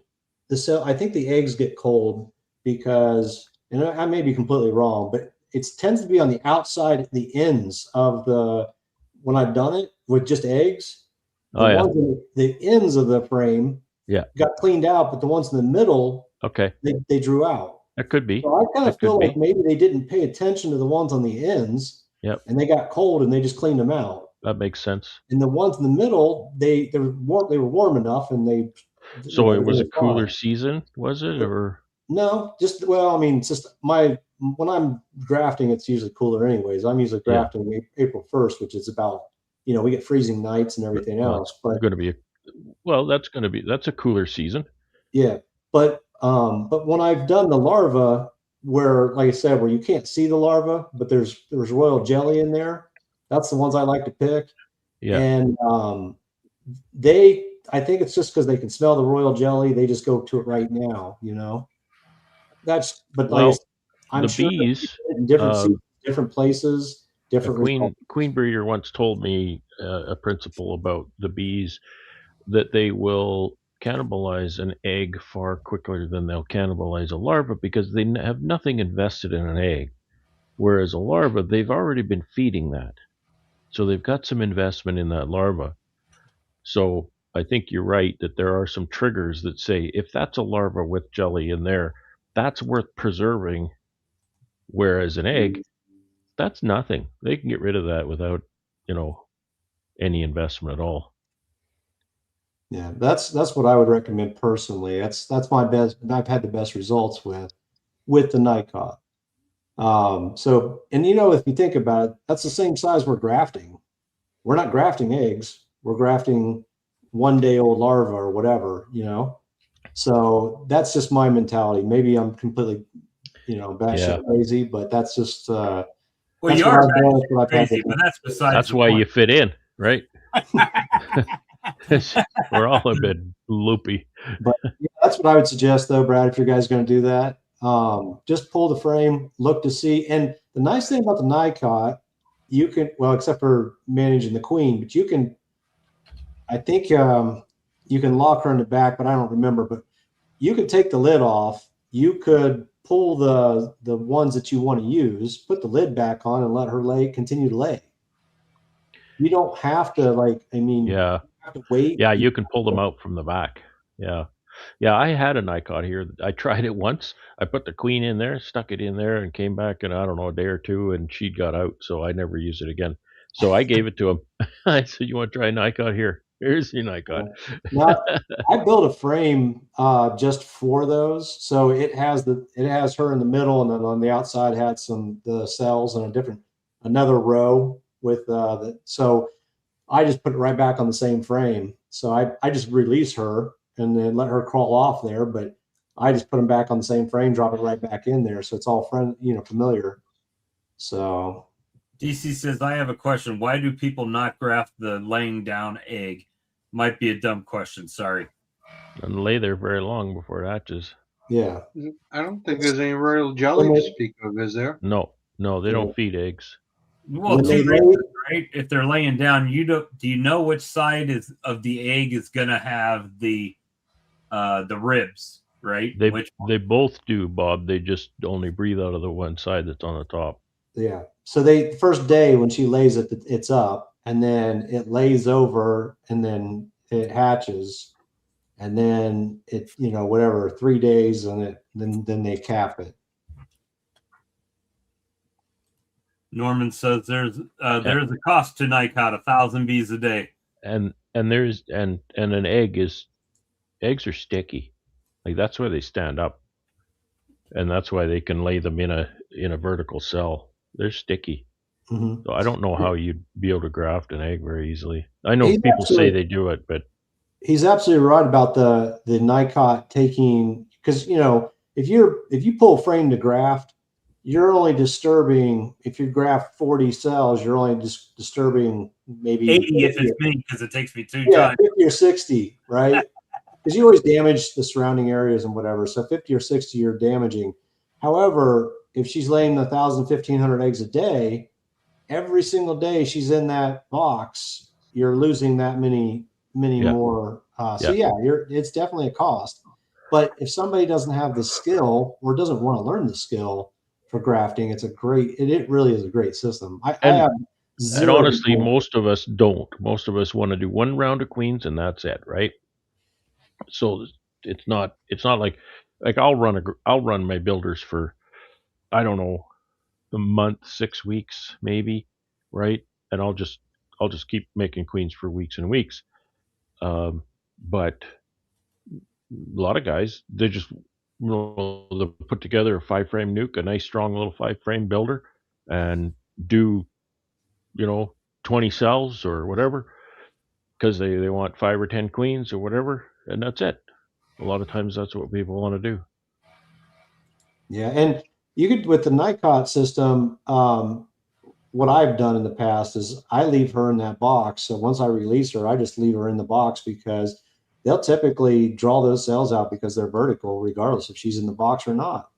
Speaker 6: I think the eggs get cold because, and I may be completely wrong, but it tends to be on the outside, the ends of when I've done it with just eggs, the ends of the frame got cleaned out, but the ones in the middle, they drew out.
Speaker 4: That could be.
Speaker 6: So I kind of feel like maybe they didn't pay attention to the ones on the ends.
Speaker 4: Yep.
Speaker 6: And they got cold and they just cleaned them out.
Speaker 4: That makes sense.
Speaker 6: And the ones in the middle, they were warm enough, and they.
Speaker 4: So it was a cooler season, was it, or
Speaker 6: no? It's just when I'm grafting, it's usually cooler anyways. I'm usually grafting April 1st, which is about we get freezing nights and everything else. But
Speaker 4: going to be that's a cooler season.
Speaker 6: Yeah, but when I've done the larva, where, like I said, where you can't see the larva, but there's royal jelly in there. That's the ones I like to pick.
Speaker 4: Yeah.
Speaker 6: And I think it's just because they can smell the royal jelly. They just go to it right now, I'm
Speaker 4: the
Speaker 6: sure
Speaker 4: bees
Speaker 6: in different seasons, different places, different.
Speaker 4: Queen breeder once told me a principle about the bees, that they will cannibalize an egg far quicker than they'll cannibalize a larva because they have nothing invested in an egg. Whereas a larva, they've already been feeding that. So they've got some investment in that larva. So I think you're right that there are some triggers that say if that's a larva with jelly in there, that's worth preserving. Whereas an egg, that's nothing. They can get rid of that without, any investment at all.
Speaker 6: Yeah, that's what I would recommend personally. That's my best. I've had the best results with the Nicot. So, and if you think about it, that's the same size we're grafting. We're not grafting eggs. We're grafting 1-day-old larva or whatever, So that's just my mentality. Maybe I'm completely, batshit crazy, but that's just.
Speaker 2: Well, you are crazy, but that's besides.
Speaker 4: That's why you fit in, right? We're all a bit loopy.
Speaker 6: But that's what I would suggest, though, Brad. If you guys going to do that, just pull the frame, look to see. And the nice thing about the Nicot, you can, except for managing the queen, but you can. I think you can lock her in the back, but I don't remember. But you could take the lid off. You could pull the ones that you want to use, put the lid back on, and let her continue to lay. You don't have to have to wait.
Speaker 4: Yeah, you can pull them out from the back. Yeah. I had a Nicot here. I tried it once. I put the queen in there, stuck it in there, and came back in, I don't know, a day or two, and she got out. So I never used it again. So I gave it to him. I said, "You want to try a Nicot? Here. Here's your Nicot."
Speaker 6: Now, I built a frame just for those. So it has her in the middle, and then on the outside had the cells and another row with so I just put it right back on the same frame. So I just release her and then let her crawl off there, but I just put them back on the same frame, drop it right back in there. So it's all familiar. So
Speaker 2: DC says, I have a question. Why do people not graft the laying down egg? Might be a dumb question. Sorry.
Speaker 4: And lay there very long before it hatches.
Speaker 6: Yeah.
Speaker 3: I don't think there's any royal jelly to speak of, is there?
Speaker 4: No, they don't feed eggs.
Speaker 2: Well, two reasons, right? If they're laying down, do you know which side of the egg is gonna have the ribs, right?
Speaker 4: They both do, Bob. They just only breathe out of the one side that's on the top.
Speaker 6: Yeah. So the first day when she lays it, it's up, and then it lays over, and then it hatches, and then it 3 days, and then they cap it.
Speaker 2: Norman says there's a cost to Nicot, 1,000 bees a day.
Speaker 4: And there's and an eggs are sticky. Like that's why they stand up. And that's why they can lay them in a vertical cell. They're sticky.
Speaker 6: Mm-hmm.
Speaker 4: So I don't know how you'd be able to graft an egg very easily. I know people say they do it, but
Speaker 6: he's absolutely right about the Nicot taking, because if you pull a frame to graft, you're only disturbing, if you graft 40 cells, you're only just disturbing maybe
Speaker 2: 80 if
Speaker 6: 50
Speaker 2: it's me, because it takes me 2
Speaker 6: yeah,
Speaker 2: times.
Speaker 6: 50 or 60, right? Because you always damage the surrounding areas and whatever. So 50 or 60 you're damaging. However, if she's laying 1,000, 1,500 eggs a day, every single day she's in that box, you're losing that many
Speaker 4: Yeah.
Speaker 6: more. So yeah, it's definitely a cost. But if somebody doesn't have the skill or doesn't want to learn the skill for grafting, it really is a great system. I
Speaker 4: And
Speaker 6: have
Speaker 4: And
Speaker 6: zero.
Speaker 4: honestly, most of us don't. Most of us want to do one round of queens and that's it, right? So it's not like I'll run my builders for, I don't know, a month, 6 weeks maybe, right? And I'll just keep making queens for weeks and weeks. But a lot of guys, they just, they'll put together a 5-frame nuke, a nice strong little 5-frame builder, and do, 20 cells or whatever, because they want 5 or 10 queens or whatever, and that's it. A lot of times that's what people want to do.
Speaker 6: Yeah, and you could, with the Nikot system, what I've done in the past is I leave her in that box. So once I release her, I just leave her in the box because they'll typically draw those cells out because they're vertical, regardless if she's in the box or not.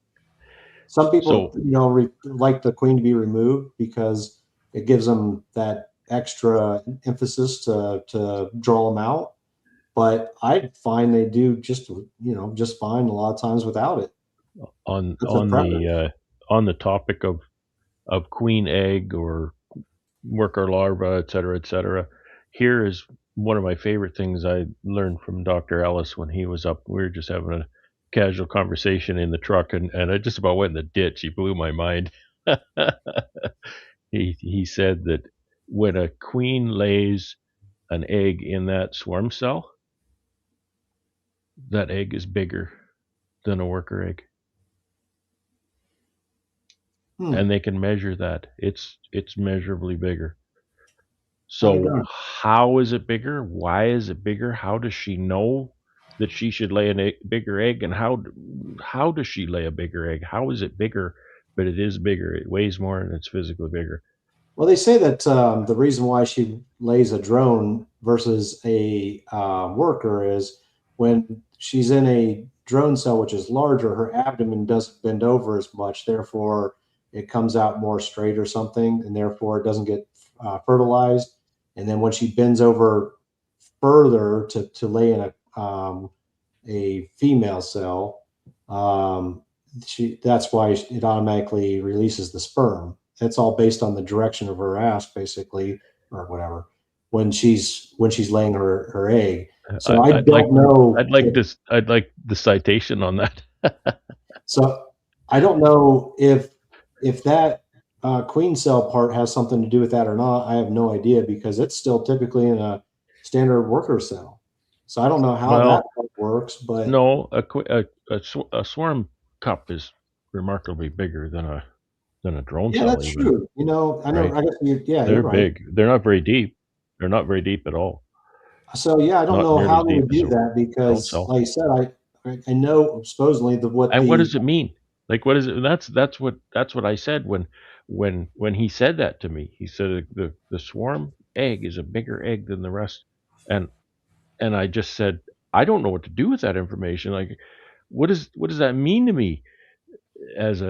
Speaker 6: Some people,
Speaker 4: So
Speaker 6: like the queen to be removed because it gives them that extra emphasis to draw them out. But I find they do just fine a lot of times without it.
Speaker 4: on
Speaker 6: It's a
Speaker 4: on
Speaker 6: preference.
Speaker 4: the topic of queen egg or worker larva, et cetera, here is one of my favorite things I learned from Dr. Ellis when he was up. We were just having a casual conversation in the truck, and I just about went in the ditch. He blew my mind. He said that when a queen lays an egg in that swarm cell, that egg is bigger than a worker egg. And they can measure that. It's measurably bigger. So how is it bigger? Why is it bigger? How does she know that she should lay a bigger egg? And how does she lay a bigger egg? How is it bigger? But it is bigger. It weighs more and it's physically bigger.
Speaker 6: Well, they say that the reason why she lays a drone versus a worker is when she's in a drone cell, which is larger, her abdomen doesn't bend over as much. Therefore, it comes out more straight or something, and therefore it doesn't get fertilized. And then when she bends over further to lay in a female cell, that's why it automatically releases the sperm. That's all based on the direction of her ass, basically, or whatever, when she's laying her egg. So
Speaker 4: I'd like
Speaker 6: know.
Speaker 4: I'd like the citation on that.
Speaker 6: So I don't know if that queen cell part has something to do with that or not. I have no idea because it's still typically in a standard worker cell. So I don't know how that works, but
Speaker 4: no, a swarm cup is remarkably bigger than a drone cell.
Speaker 6: that's
Speaker 4: even.
Speaker 6: true. I know.
Speaker 4: Right?
Speaker 6: I guess
Speaker 4: They're
Speaker 6: you're right.
Speaker 4: big. They're not very deep. They're not very deep at all.
Speaker 6: So yeah, I don't
Speaker 4: Not
Speaker 6: know
Speaker 4: nearly
Speaker 6: how they
Speaker 4: deep
Speaker 6: would
Speaker 4: as
Speaker 6: do
Speaker 4: a
Speaker 6: that
Speaker 4: drone
Speaker 6: because,
Speaker 4: cell.
Speaker 6: like I said, I know supposedly
Speaker 4: And what does it mean? Like, what is it? That's what I said when he said that to me. He said the swarm egg is a bigger egg than the rest, and I just said I don't know what to do with that information. Like, what does that mean to me as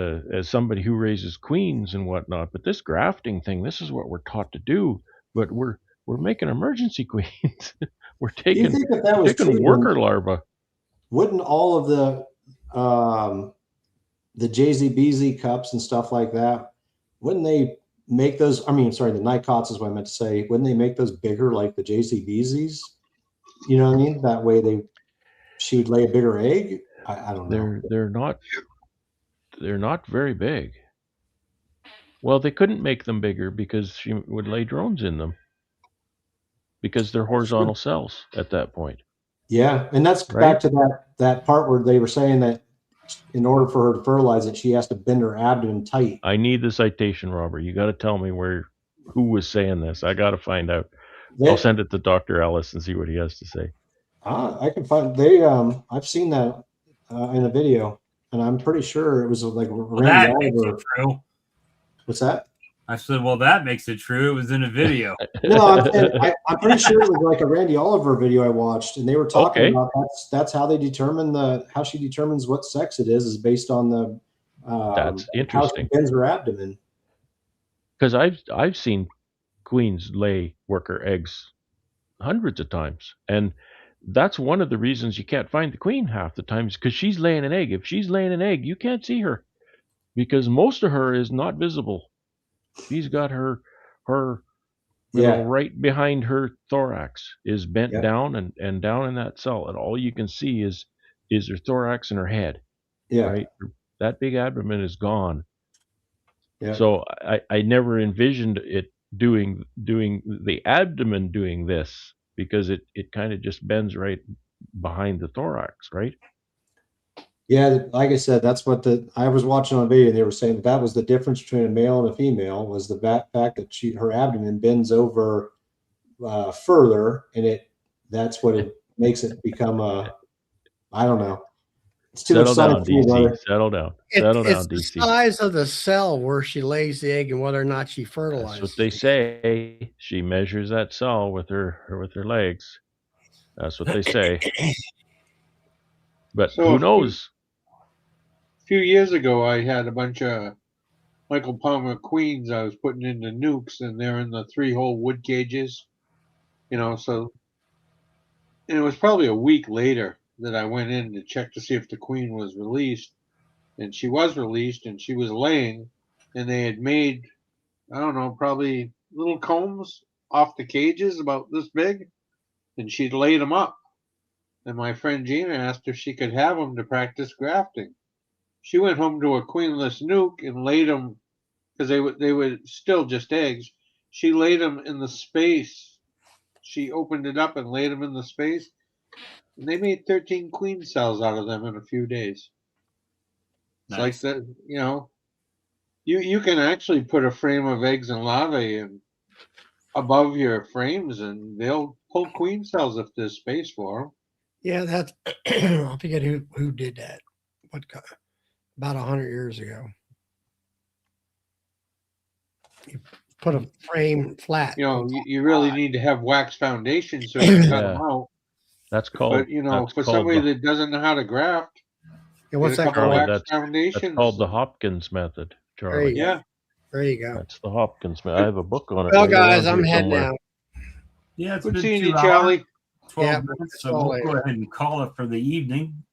Speaker 4: somebody who raises queens and whatnot? But this grafting thing, this is what we're taught to do. But we're making emergency queens. we're
Speaker 6: Do you
Speaker 4: taking
Speaker 6: think that was true?
Speaker 4: worker larvae.
Speaker 6: Wouldn't all of the JZBZ cups and stuff like that, wouldn't they make those? I mean, sorry, the Nikots is what I meant to say. Wouldn't they make those bigger like the JZBZs? You know what I mean? That way she would lay a bigger egg. I don't know.
Speaker 4: They're not very big. Well, they couldn't make them bigger because she would lay drones in them because they're horizontal cells at that point.
Speaker 6: Yeah, and that's
Speaker 4: right?
Speaker 6: back to that part where they were saying that in order for her to fertilize it, she has to bend her abdomen tight.
Speaker 4: I need the citation, Robert. You got to tell me who was saying this. I got to find out. I'll send it to Dr. Ellis and see what he has to say.
Speaker 6: I can find I've seen that in a video. and I'm pretty sure it was like
Speaker 2: Well,
Speaker 6: Randy
Speaker 2: that makes
Speaker 6: Oliver.
Speaker 2: it true.
Speaker 6: What's that?
Speaker 2: I said, well, that makes it true. It was in a video.
Speaker 6: No, I'm pretty sure it was like a Randy Oliver video I watched, and they were talking
Speaker 4: Okay.
Speaker 6: about that's how they determine how she determines what sex it is based on the
Speaker 4: That's
Speaker 6: how she
Speaker 4: interesting.
Speaker 6: bends her abdomen.
Speaker 4: Because I've seen queens lay worker eggs hundreds of times, and that's one of the reasons you can't find the queen half the time is because she's laying an egg. If she's laying an egg, you can't see her because most of her is not visible. She's got her
Speaker 6: Yeah,
Speaker 4: right behind her thorax is bent
Speaker 6: Yeah.
Speaker 4: down and down in that cell, and all you can see is her thorax and her head.
Speaker 6: yeah,
Speaker 4: Right, that big abdomen is gone.
Speaker 6: yeah.
Speaker 4: So I never envisioned it doing the abdomen doing this because it kind of just bends right behind the thorax, right?
Speaker 6: Yeah, like I said, that's what I was watching on video. And they were saying that was the difference between a male and a female was the fact that her abdomen bends over further, and that's what it makes it become a. I don't know. It's too
Speaker 4: Settle
Speaker 6: much science
Speaker 4: down,
Speaker 6: for me,
Speaker 4: DC.
Speaker 6: brother.
Speaker 4: Settle down. Settle
Speaker 5: It's
Speaker 4: down,
Speaker 5: the
Speaker 4: DC.
Speaker 5: size of the cell where she lays the egg and whether or not she
Speaker 4: That's
Speaker 5: fertilizes.
Speaker 4: what they say. She measures that cell with her legs. That's what they say. But
Speaker 3: So
Speaker 4: who knows?
Speaker 3: A few years ago, I had a bunch of Michael Palmer queens I was putting into nukes, and they're in the 3-hole wood cages. So and it was probably a week later that I went in to check to see if the queen was released, and she was released, and she was laying, and they had made, I don't know, probably little combs off the cages about this big, and she'd laid them up. And my friend Gina asked if she could have them to practice grafting. She went home to a queenless nuke and laid them because they were still just eggs. She laid them in the space. She opened it up and laid them in the space, and they made 13 queen cells out of them in a few days. It's like
Speaker 2: Nice.
Speaker 3: that, you can actually put a frame of eggs and larvae in above your frames, and they'll pull queen cells if there's space for them.
Speaker 5: Yeah, that's I forget who did that. About 100 years ago. You put a frame flat.
Speaker 3: You really need to have wax foundation so you can cut them out.
Speaker 4: That's called.
Speaker 3: But for somebody that doesn't know how to graft,
Speaker 5: Yeah, what's
Speaker 3: get a
Speaker 5: that
Speaker 3: couple
Speaker 5: called?
Speaker 3: wax
Speaker 4: That's
Speaker 3: foundations.
Speaker 4: called the Hopkins method,
Speaker 5: There
Speaker 4: Charlie.
Speaker 5: you go.
Speaker 3: Yeah.
Speaker 5: There you go.
Speaker 4: That's the Hopkins method. I have a book on it.
Speaker 5: Well,
Speaker 4: right
Speaker 5: guys,
Speaker 4: around
Speaker 5: I'm
Speaker 4: here
Speaker 5: heading
Speaker 4: somewhere.
Speaker 5: out.
Speaker 2: Yeah, it's
Speaker 3: Good
Speaker 2: been
Speaker 3: seeing
Speaker 2: 2
Speaker 3: you,
Speaker 2: hours,
Speaker 3: Charlie.
Speaker 2: 12
Speaker 5: Yeah,
Speaker 2: minutes,
Speaker 5: it's
Speaker 2: so
Speaker 5: all
Speaker 2: we'll go
Speaker 5: later.
Speaker 2: ahead and call it for the evening.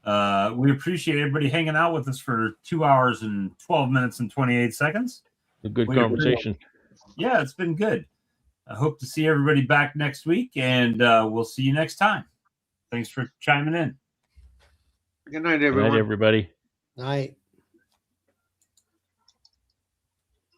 Speaker 2: We appreciate everybody hanging out with us for 2 hours and 12 minutes and 28 seconds.
Speaker 4: A good
Speaker 2: We
Speaker 4: conversation.
Speaker 2: Yeah, it's been good. I hope to see everybody back next week, and we'll see you next time. Thanks for chiming in.
Speaker 3: Good night,
Speaker 4: Good
Speaker 3: everyone.
Speaker 4: night, everybody.
Speaker 5: Night.